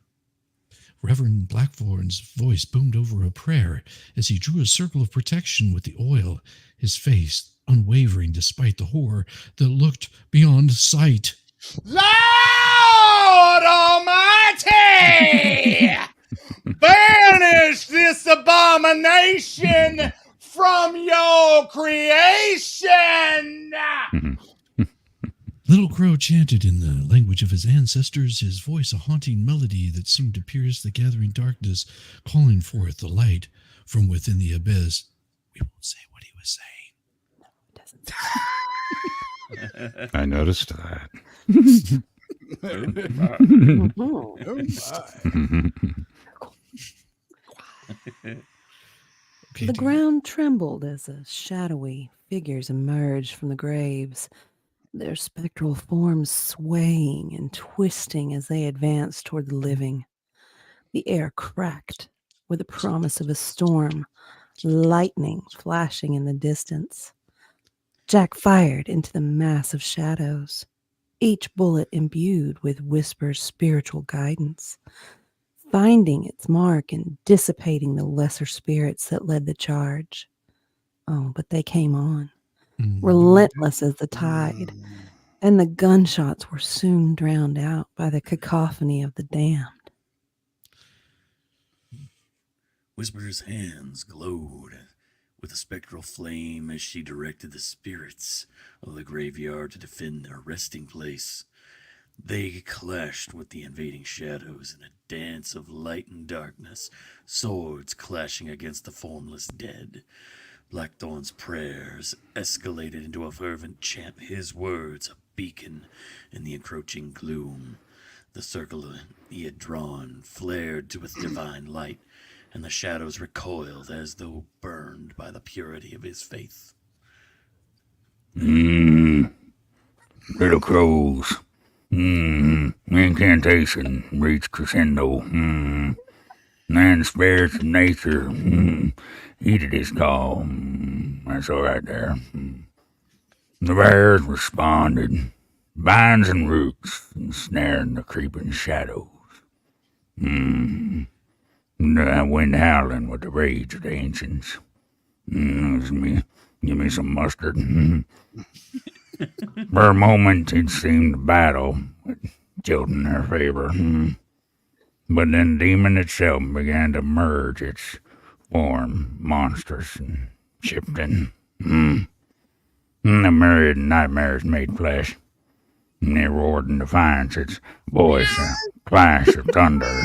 Reverend Blackthorn's voice boomed over a prayer as he drew a circle of protection with the oil, his face unwavering despite the horror that looked beyond sight. Lord Almighty! Banish this abomination from your creation! Little Crow chanted in the language of his ancestors, his voice a haunting melody that seemed to pierce the gathering darkness, calling forth the light from within the abyss. We won't say what he was saying. No, it doesn't. I noticed that. The ground trembled as the shadowy figures emerged from the graves, their spectral forms swaying and twisting as they advanced toward the living. The air cracked with the promise of a storm, lightning flashing in the distance. Jack fired into the mass of shadows, each bullet imbued with Whisper's spiritual guidance, finding its mark and dissipating the lesser spirits that led the charge. Oh, but they came on, relentless as the tide, and the gunshots were soon drowned out by the cacophony of the damned. Whisper's hands glowed with a spectral flame as she directed the spirits of the graveyard to defend their resting place. They clashed with the invading shadows in a dance of light and darkness, swords clashing against the formless dead. Blackthorn's prayers escalated into a fervent chant, his words a beacon in the encroaching gloom. The circle he had drawn flared to its divine light, and the shadows recoiled as though burned by the purity of his faith. Little crows. Incantation reached crescendo. Man spirits of nature. Heeded his call. That's all right there. The bears responded. Vines and roots ensnaring the creeping shadows. That wind howling with the rage of the ancients. Give me some mustard. For a moment, it seemed the battle would tilt in their favor. But then the demon itself began to merge its form, monstrous and shifting. The myriad nightmares made flesh. And it roared in defiance, its voice a clash of thunder.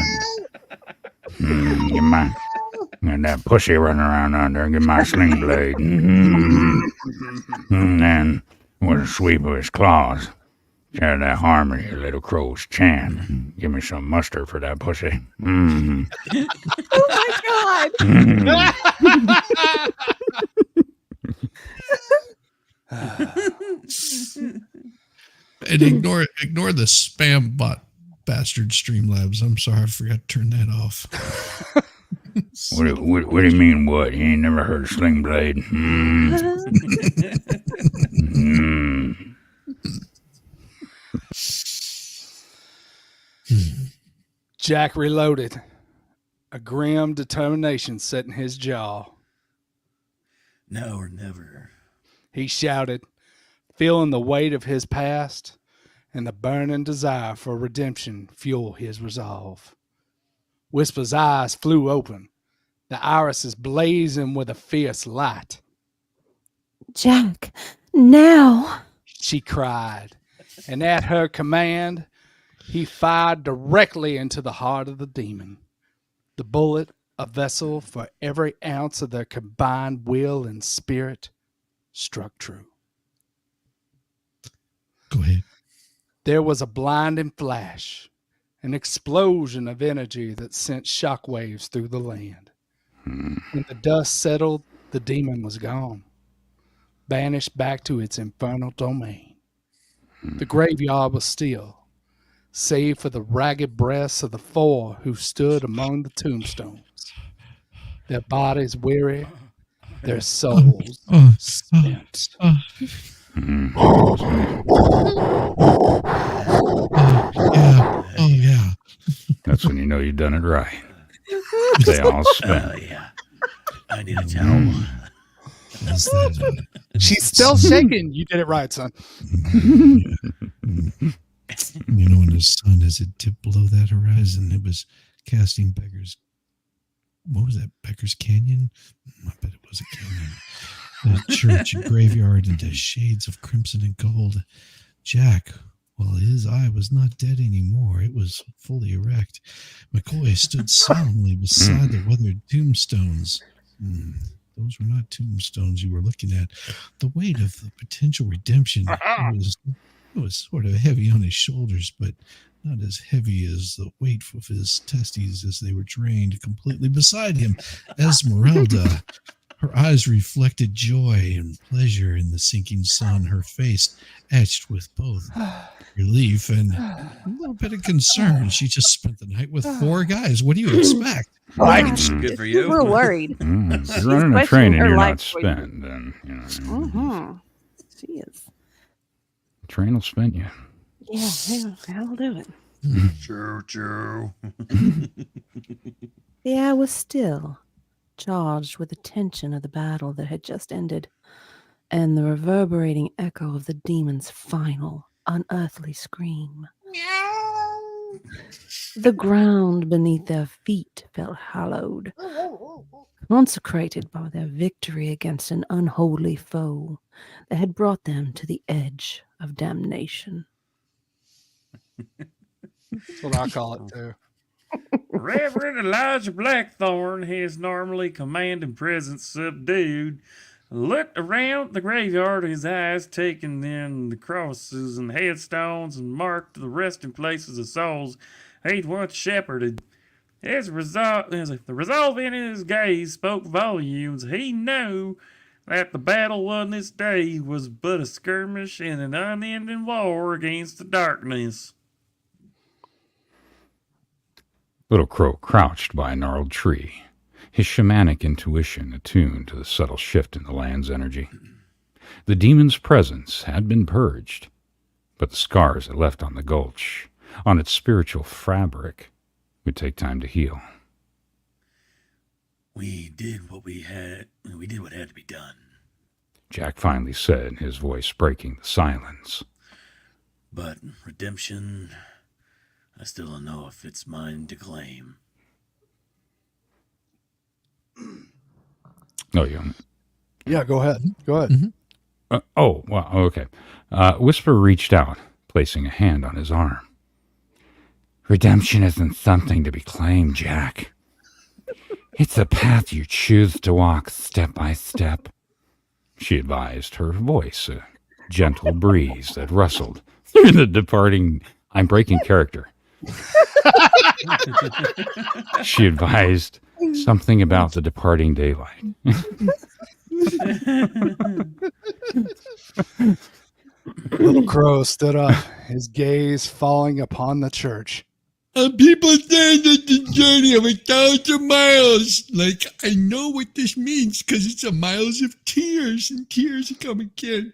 Get my... And that pussy running around under, get my sling blade. And then, with a sweep of his claws, share that harmony of little crow's chant. Give me some mustard for that pussy. Oh my God. And ignore the spam bot bastard Streamlabs. I'm sorry, I forgot to turn that off. What do you mean, what? You ain't never heard of Sling Blade? Jack reloaded, a grim determination set in his jaw. Now or never. He shouted, feeling the weight of his past and the burning desire for redemption fuel his resolve. Whisper's eyes flew open, the irises blazing with a fierce light. Jack, now! She cried, and at her command, he fired directly into the heart of the demon. The bullet, a vessel for every ounce of their combined will and spirit, struck true. Go ahead. There was a blinding flash, an explosion of energy that sent shockwaves through the land. When the dust settled, the demon was gone, banished back to its infernal domain. The graveyard was still, save for the ragged breasts of the four who stood among the tombstones, their bodies weary, their souls spent. Oh yeah. That's when you know you've done it right. They all spent. Yeah. I need a towel. She's still shaking. You did it right, son. You know, when the sun as it dipped below that horizon, it was casting Becker's. What was that? Becker's Canyon? I bet it was a canyon. That church and graveyard into shades of crimson and gold. Jack, well, his eye was not dead anymore. It was fully erect. McCoy stood solemnly beside the weathered tombstones. Those were not tombstones you were looking at. The weight of the potential redemption it was sort of heavy on his shoulders, but not as heavy as the weight of his testes as they were drained completely beside him. Esmeralda, her eyes reflected joy and pleasure in the sinking sun, her face etched with both relief and a little bit of concern. She just spent the night with four guys. What do you expect? Right. Good for you. We're worried. If you're running a train and you're not spent, then, you know. She is. Train will spin you. Yeah, that'll do it. Choo-choo. The air was still, charged with the tension of the battle that had just ended, and the reverberating echo of the demon's final, unearthly scream. The ground beneath their feet felt hallowed, consecrated by their victory against an unholy foe that had brought them to the edge of damnation. That's what I call it too. Reverend Elijah Blackthorn, his normally commanding presence subdued, looked around the graveyard, his eyes taking in the crosses and headstones and marked the resting places of souls he'd once shepherded. The resolve in his gaze spoke volumes. He knew that the battle won this day was but a skirmish in an unending war against the darkness. Little Crow crouched by a gnarled tree, his shamanic intuition attuned to the subtle shift in the land's energy. The demon's presence had been purged, but the scars it left on the gulch, on its spiritual fabric, would take time to heal. We did what had to be done. Jack finally said, his voice breaking the silence. But redemption, I still don't know if it's mine to claim. Oh, yeah. Yeah, go ahead. Go ahead. Mm-hmm. Okay. Whisper reached out, placing a hand on his arm. Redemption isn't something to be claimed, Jack. It's a path you choose to walk step by step, she advised, her voice a gentle breeze that rustled through the departing... I'm breaking character. She advised something about the departing daylight. Little Crow stood up, his gaze falling upon the church. People say that the journey of 1,000 miles. Like, I know what this means because it's a miles of tears and tears come again.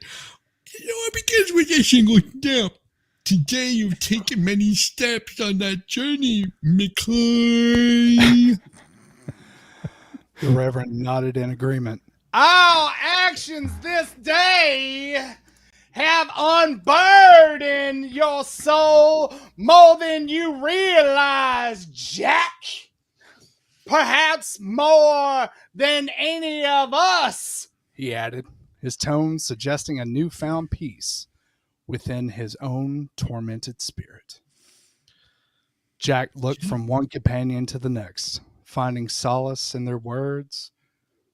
You know, it begins with a single step. Today you've taken many steps on that journey, McCoy. The Reverend nodded in agreement. All actions this day have unburdened your soul more than you realize, Jack. Perhaps more than any of us, he added, his tone suggesting a newfound peace within his own tormented spirit. Jack looked from one companion to the next, finding solace in their words,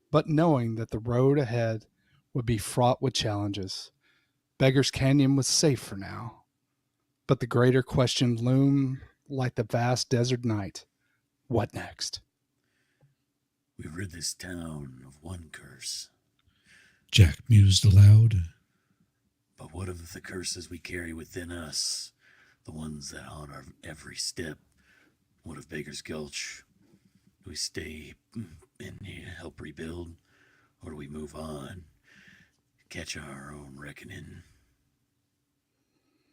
but knowing that the road ahead would be fraught with challenges. Beggar's Canyon was safe for now, but the greater question loomed like the vast desert night. What next? We rid this town of one curse. Jack mused aloud. But what of the curses we carry within us? The ones that haunt our every step? What of Baker's Gulch? Do we stay and help rebuild? Or do we move on? Catch our own reckoning?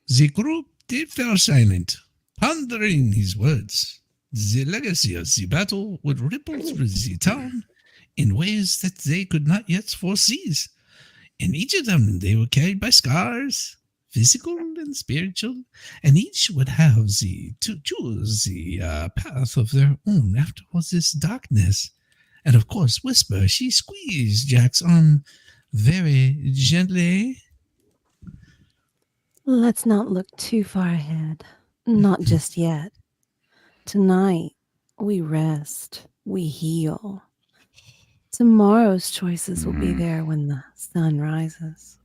The group did fell silent, pondering his words. The legacy of the battle would ripple through the town in ways that they could not yet foresee. In each of them, they were carried by scars, physical and spiritual, and each would have the to choose the path of their own after all this darkness. And of course, Whisper, she squeezed Jack's arm very gently. Let's not look too far ahead. Not just yet. Tonight, we rest, we heal. Tomorrow's choices will be there when the sun rises.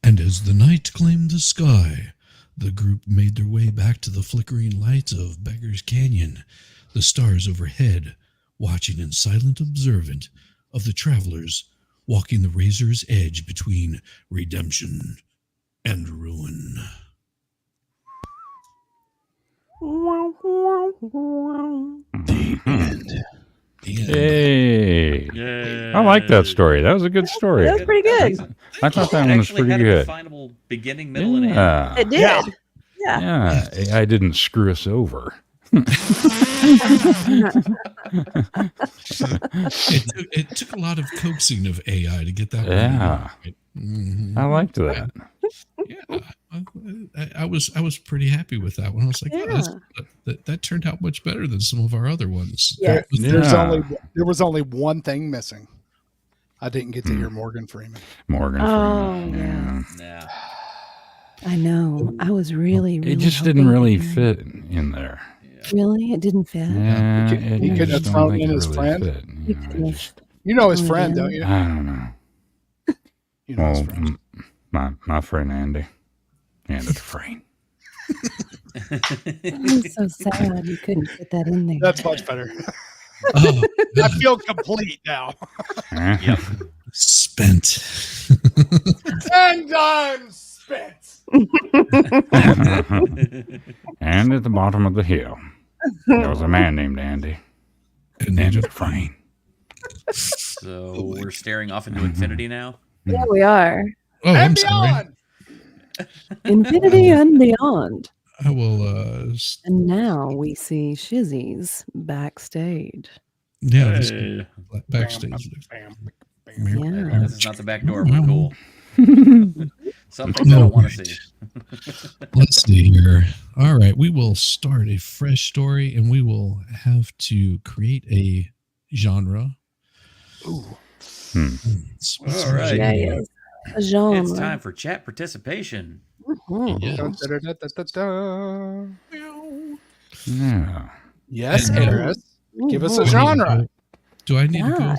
And as the night claimed the sky, the group made their way back to the flickering lights of Beggar's Canyon, the stars overhead, watching in silent observant of the travelers walking the razor's edge between redemption and ruin. The end. Hey. Yay. I like that story. That was a good story. That was pretty good. I thought that one was pretty had good. A definable beginning, middle, and end. It did. Yeah. I didn't screw us over. It took a lot of coaxing of AI to get that one. Yeah. Right. Mm-hmm. I liked that. Yeah, I was pretty happy with that one. I was like, that turned out much better than some of our other ones. Yeah. There was only one thing missing. I didn't get to hear Morgan Freeman. Freeman. Yeah. I know. I was really It just didn't really fit in there. Really? It didn't fit? Yeah, he couldn't have thrown in his friend. You know his friend, don't you? I don't know. You know his friend. My friend Andy. Andy the Frame. I'm so sad you couldn't fit that in there. That's much better. I feel complete now. Yep. Spent. 10 times spent. And at the bottom of the hill, there was a man named Andy. And Andy the Frame. So we're staring off into infinity now? Yeah, we are. Oh, and I'm beyond. sorry. Infinity and beyond. I will. And now we see Shizzy's backstage. Yeah, Hey. backstage. Yeah. This is not the back door, but cool. Some things I don't want to see. Let's see here. All right, we will start a fresh story, and we will have to create a genre. Ooh. All right. Yeah, a genre. It's time for chat participation. Yeah. Yes, Eris. Give us a genre. Do I need to go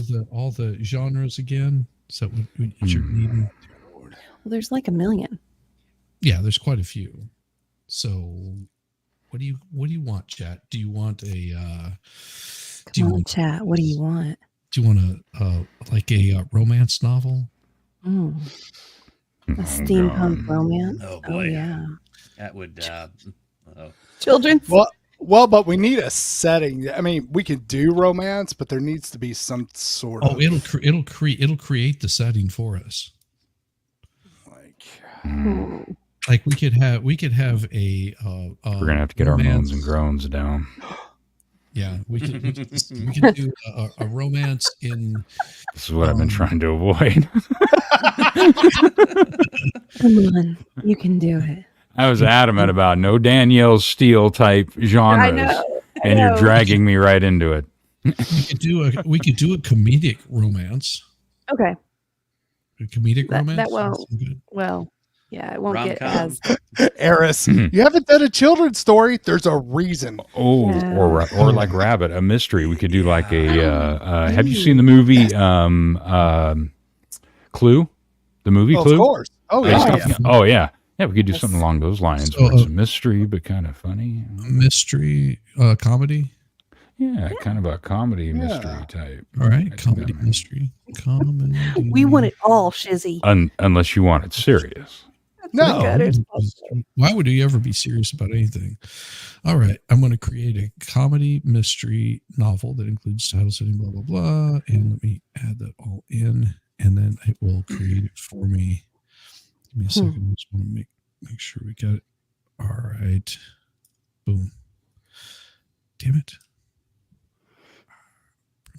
through all the genres again? Is that what you're needing? Well, there's like a million. Yeah, there's quite a few. So, what do you want, chat? Do you want a? Come on, chat. What do you want? Do you want a romance novel? A steampunk romance. Oh boy. Oh, yeah. That would. Children's. Well, but we need a setting. I mean, we can do romance, but there needs to be some sort of. Oh, it'll create the setting for us. Like we could have a. We're gonna have to get our moans and groans down. Yeah, we could do a romance in. This is what I've been trying to avoid. Come on, you can do it. I was adamant about no Danielle Steele type genres, I know. You're dragging me right into it. We could do a comedic romance. Okay. A comedic romance. That won't. Well, yeah, it won't get as. Eris, you haven't done a children's story. There's a reason. Oh, or like Rabbit, a mystery. We could do like a. Have you seen the movie Clue? The movie Clue. Of course. Oh yeah. Oh yeah. Yeah, we could do something along those lines. Where it's a mystery, but kind of funny. Mystery comedy. Yeah, kind of a comedy mystery type. All right, comedy mystery. Comedy. We want it all, Shizzy. Unless you want it serious. No. Why would you ever be serious about anything? All right, I'm going to create a comedy mystery novel that includes title, setting, blah blah blah, and let me add that all in, and then it will create it for me. Give me a second. I just want to make sure we got it. All right. Boom. Damn it.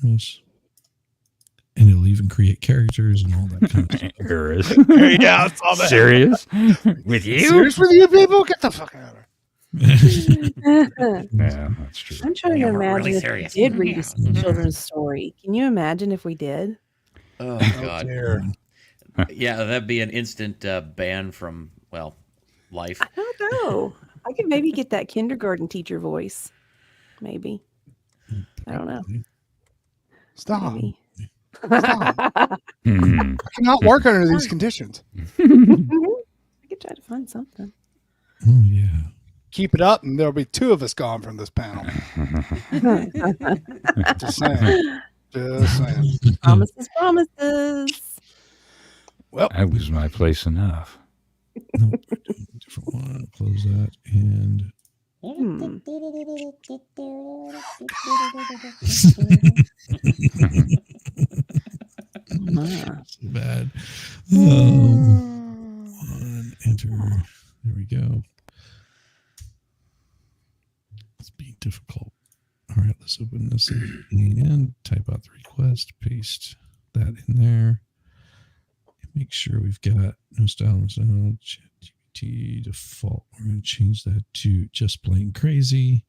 And it'll even create characters and all that kind of stuff. Yeah, I saw that. Serious? With you? Serious with you people? Get the fuck out of here. Yeah, that's true. I'm trying to imagine if we did read a children's story. Can you imagine if we did? Oh God. Yeah, that'd be an instant ban from life. I don't know. I could maybe get that kindergarten teacher voice. Maybe. I don't know. Stop. Maybe. Stop. I cannot work under these conditions. I could try to find something. Oh yeah. Keep it up, and there'll be two of us gone from this panel. Just saying. Just saying. Promises. Well, I was my place enough. No, different one. Close that and. So bad. Enter. There we go. It's being difficult. All right, let's open this and type out the request. Paste that in there. And make sure we've got no style, no default. We're going to change that to just plain crazy.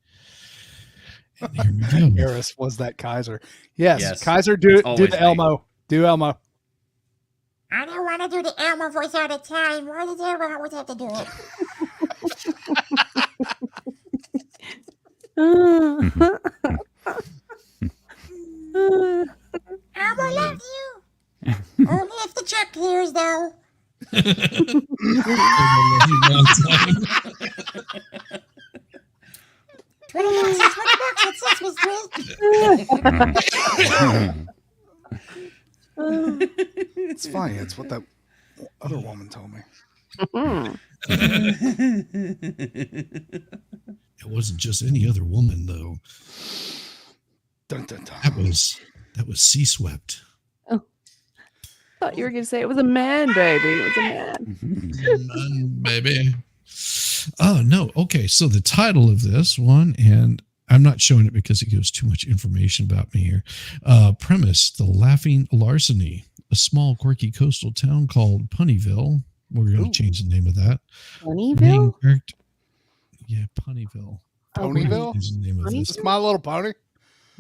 And here we go. Eris was that Kaiser. Yes. Kaiser, do the Elmo. Do Elmo. I don't want to do the Elmo voice all the time. Why does everyone always have to do it? Elmo love you. Only if the check clears, though. $20 at Sesame Street. It's funny. It's what that other woman told me. It wasn't just any other woman, though. Dun, dun, dun. That was Sea Swept. Oh, thought you were going to say it was a man, baby. It was a man. Man, baby. Oh, no. Okay, so the title of this one, and I'm not showing it because it gives too much information about me here. Premise, The Laughing Larceny, a small, quirky coastal town called Punnyville. We're going to change the name of that. Punnyville? Yeah, Punnyville. Ponyville? Is the name of this. It's My Little Pony?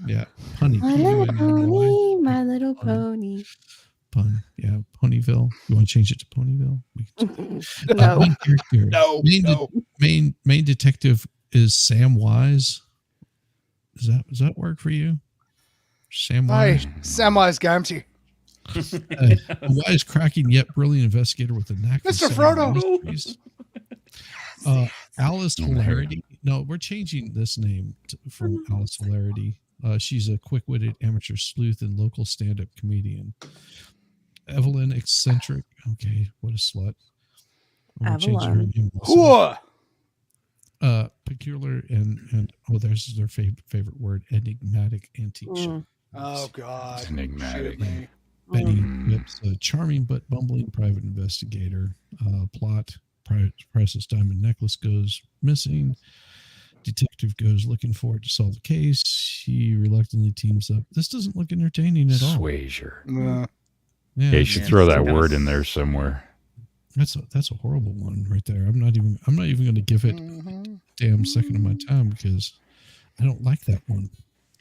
Yeah, Punny. My little pony, my little pony. Yeah, Ponyville. You want to change it to Ponyville? No. Main character. No. Main detective is Sam Wise. Does that work for you? Sam Wise? Hey, Samwise Gamgee. A wise, cracking, yet brilliant investigator with a knack for Mr. solving Frodo. mysteries. Alice Hilarity. No, we're changing this name from Alice Hilarity. She's a quick-witted amateur sleuth and local stand-up comedian. Evelyn Eccentric. Okay, what a slut. I'm changing her name also. Peculiar and there's their favorite word, enigmatic antique shop. Oh God. Enigmatic. Betty Whip's a charming but bumbling private investigator. Plot: Priceless diamond necklace goes missing. Detective goes looking for it to solve the case. He reluctantly teams up. This doesn't look entertaining at all. Swazier. Yeah, you should throw that word in there somewhere. That's a horrible one right there. I'm not even going to give it a damn second of my time because I don't like that one.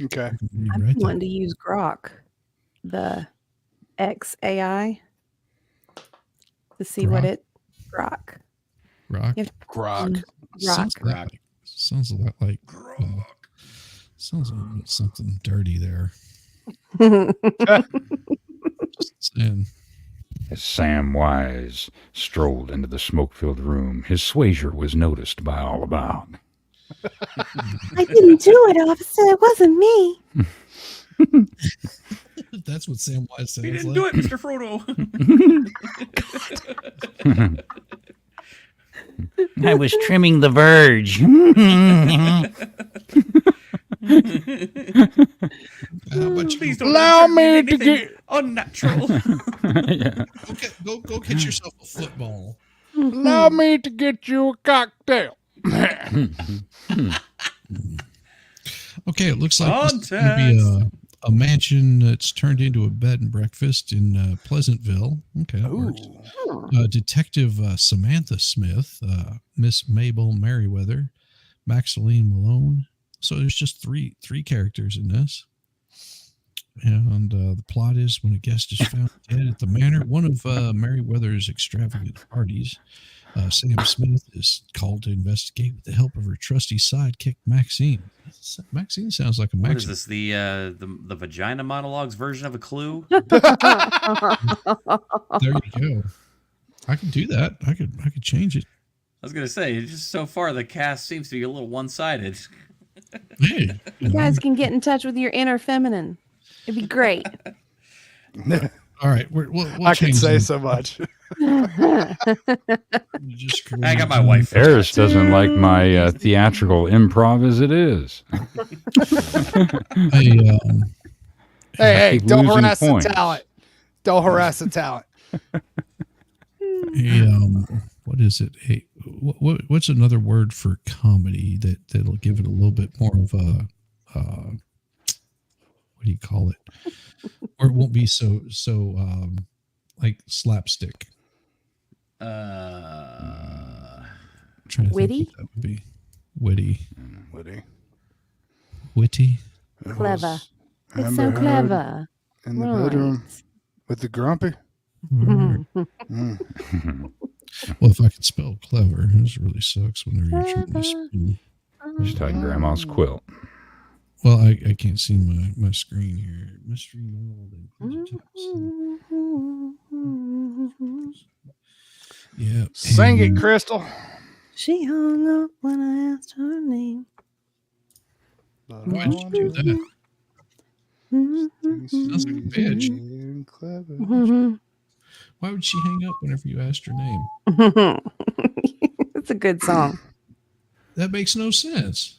Okay. I'm wanting to use Grok, the XAI, to see what it Grok. Grok. Sounds a lot like sounds like something dirty there. Just saying. As Sam Wise strolled into the smoke-filled room, his swazier was noticed by all about. I didn't do it, officer. It wasn't me. That's what Sam Wise sounds like. He didn't do it, Mr. Frodo. I was trimming the verge. Please don't allow me to get unnatural. Yeah. Go get yourself a football. Allow me to get you a cocktail. Okay, it looks like this is going to be a mansion that's turned into a bed and breakfast in Pleasantville. Okay, that works. Detective Samantha Smith, Miss Mabel Merriweather, Maxine Malone. So there's just three characters in this. And the plot is when a guest is found dead at the manor, one of Merriweather's extravagant parties, Sam Smith is called to investigate with the help of her trusty sidekick, Maxine. Maxine sounds like a Maxine. What is this? The vagina monologues version of a Clue? There you go. I could do that. I could change it. I was gonna say, just so far the cast seems to be a little one-sided. Hey, you guys can get in touch with your inner feminine. It'd be great. All right, we'll I can say so much. I got my wife. Eris doesn't like my theatrical improv as it is. Hey, don't losing harass points. the talent. Don't harass the talent. What is it? Hey, what's another word for comedy that'll give it a little bit more of a what do you call it? Or it won't be so like slapstick. I Trying to Witty? think what that would be. Witty. Witty. Witty. Clever. It's Amber so Heard clever. in the Right. bedroom with the grumpy. Mm. Well, if I could spell clever, this really sucks whenever you're trying to spell. Just like grandma's quilt. Well, I can't see my screen here. Mystery World. Yeah. Sing it, Crystal. She hung up when I asked her name. Why did you do that? Sounds like a bitch. Why would she hang up whenever you asked her name? It's a good song. That makes no sense.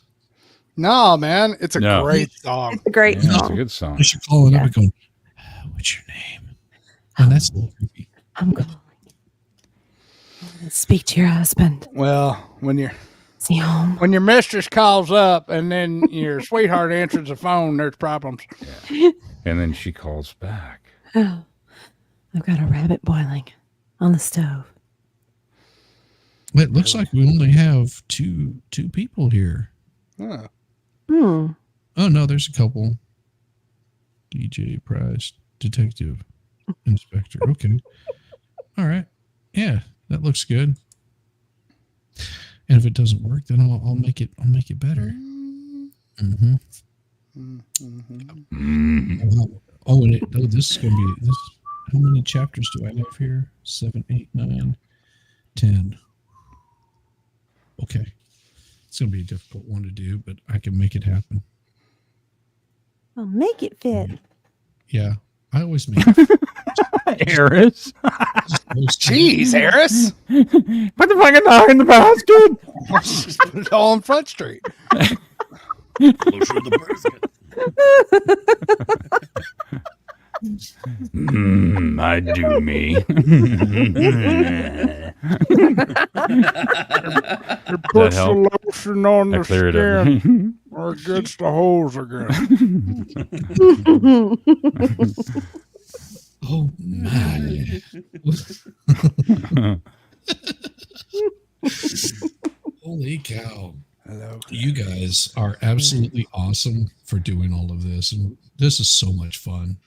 No, man, it's a great song. It's a great song. It's a good song. Unless you're calling up and going, what's your name? And that's a little creepy. I'm going to speak to your husband. Well, when your mistress calls up and then your sweetheart answers the phone, there's problems. Yeah. And then she calls back. Oh, I've got a rabbit boiling on the stove. It looks like we only have two people here. Huh. Hmm. Oh, no, there's a couple. DJ Price, Detective, Inspector. Okay. All right. Yeah, that looks good. And if it doesn't work, then I'll make it better. Mm-hmm. Oh, this is going to be this. How many chapters do I have here? 7, 8, 9, 10. Okay. It's going to be a difficult one to do, but I can make it happen. I'll make it fit. Yeah. I always make it. Harris. Jeez, Harris. Put the fucking dog in the basket. Just put it all on Front Street. Closer to the basket. I do me. You put the lotion on the cleared skin or it gets the holes again. Oh, my. Holy cow. Hello. You guys are absolutely awesome for doing all of this. And this is so much fun.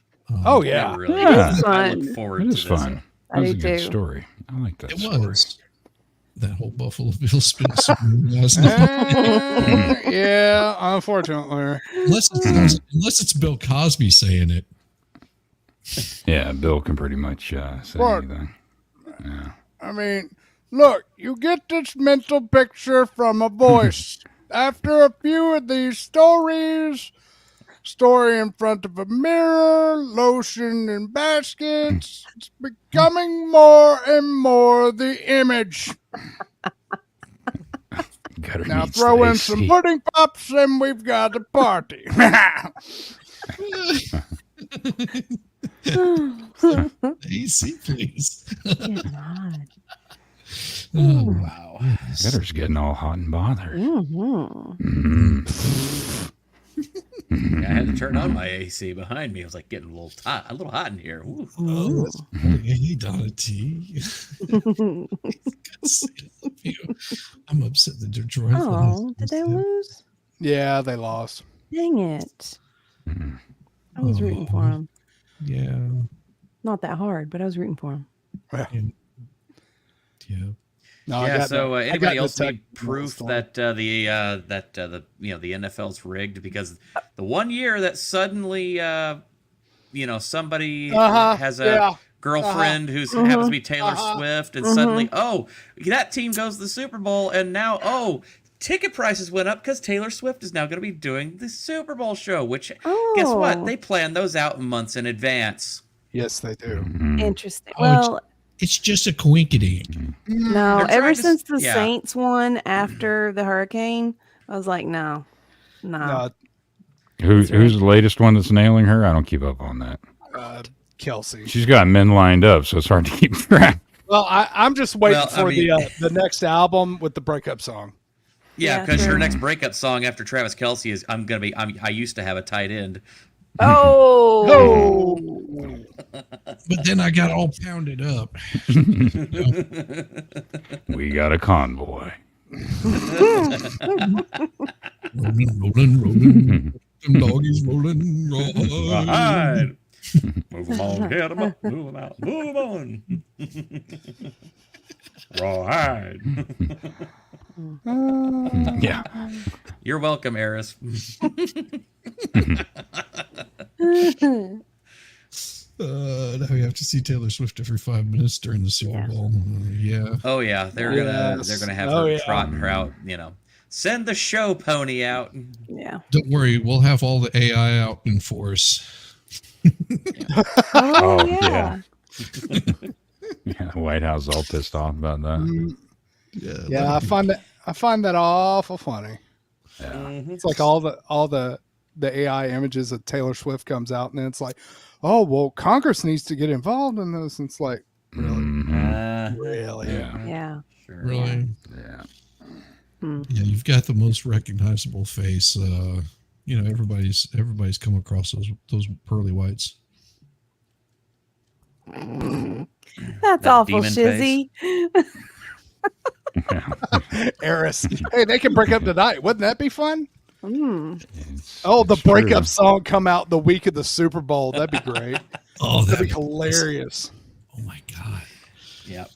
Oh, yeah. It really Yeah. is. I Fun. look forward It to is this. fun. I That was a do good too. story. I like that It story. was. That whole Buffalo Bill spin last night. Yeah, unfortunately. Unless it's Bill Cosby saying it. Yeah, Bill can pretty much say What? anything. Yeah. I mean, look, you get this mental picture from a voice. After a few of these stories, story in front of a mirror, lotion in baskets, it's becoming more and more the image. Now throw in some pudding pops and we've got a party. AC, please. Oh, wow. Better's getting all hot and bothered. Mm-hmm. Yeah, I had to turn on my AC behind me. I was like getting a little hot in here. Ooh. Oh, that's hey, Donna T. I'm upset that Detroit. Oh, did they lose? Yeah, they lost. Dang it. I was rooting for them. Yeah. Not that hard, but I was rooting for them. Yeah. No, yeah. So I anybody got else the need proof that the NFL's rigged? Because the one year that suddenly somebody has a girlfriend who's happens to be Taylor Swift, and suddenly that team goes to the Super Bowl, and now ticket prices went up because Taylor Swift is now going to be doing the Super Bowl show. Which guess what? They plan those out months in advance. Yes, they do. Interesting. Oh, Well, it's just a coinkydink. no, They're ever trying to since the yeah. Saints won after the hurricane, I was like, no. Who's the latest one that's nailing her? I don't keep up on that. Kelsey. She's got men lined up, so it's hard to keep track. Well, I'm just waiting Well, I for mean- the next album with the breakup song. Yeah, because her next breakup song after Travis Kelce is I used to have a tight end. Oh. But then I got all pounded up. We got a convoy. rolling. Them doggies rolling. Rawhide. Move them on, get them up, move them out, move them on. Rawhide. Yeah. You're welcome, Eris. Now we have to see Taylor Swift every 5 minutes during the Super Bowl. Yeah. Oh yeah, they're gonna have her trotting her out. You know, send the show pony out. Yeah. Don't worry, we'll have all the AI out in force. Oh yeah. Yeah, White House all pissed off about that. Yeah, I find that awful funny. Yeah. It's like all the AI images of Taylor Swift comes out, and then it's like, oh well, Congress needs to get involved in this. And it's like, really, really, Yeah. Sure. Really, Yeah. yeah. You've got the most recognizable face. You know, everybody's come across those pearly whites. That's That awful, demon Shizzy. Eris. Hey, they can break up tonight. Wouldn't that be fun? It's The breakup true. song come out the week of the Super Bowl. That'd be great. Oh, that'd be hilarious. Oh my God. Yep.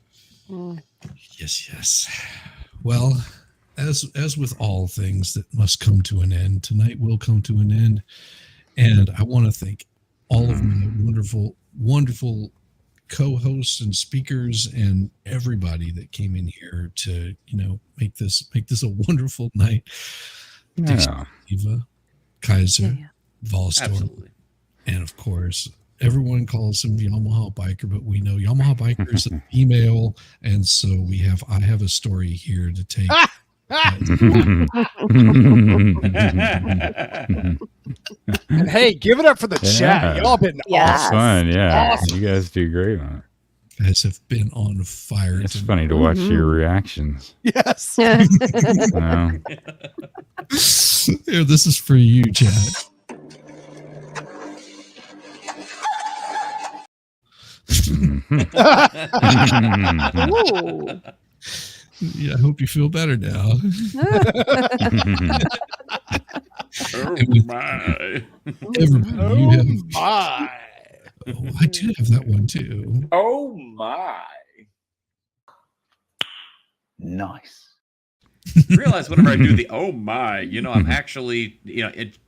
Yes. Well, as with all things that must come to an end, tonight will come to an end. And I want to thank all of my wonderful co-hosts and speakers and everybody that came in here to, make this a wonderful night. Yeah. Diva, Kaiser, Volstorm, Absolutely. and of course, everyone calls him Yamaha Biker, but we know Yamaha Biker is an email, and so I have a story here to take. And hey, give it up for the chat. Y'all been awesome. Fun, yeah. Awesome. You guys do great on it. You guys have been on fire. It's funny to watch your reactions. Yes. Wow. Here, this is for you, Chad. Ooh. Yeah, I hope you feel better now. Oh my. Everybody, you have. My. Oh, I do have that one too. Oh my. Nice. Realize whenever I do the oh my, I'm actually,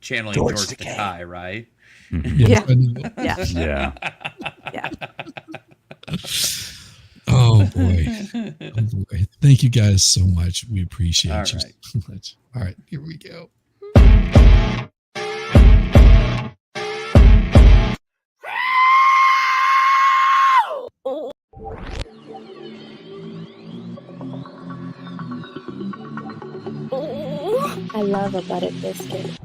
channeling George Takei, right? Yeah. Yeah. Yeah. Oh boy. Thank you guys so much. We appreciate All you right. so much. All right, here we go. I love a buttered biscuit.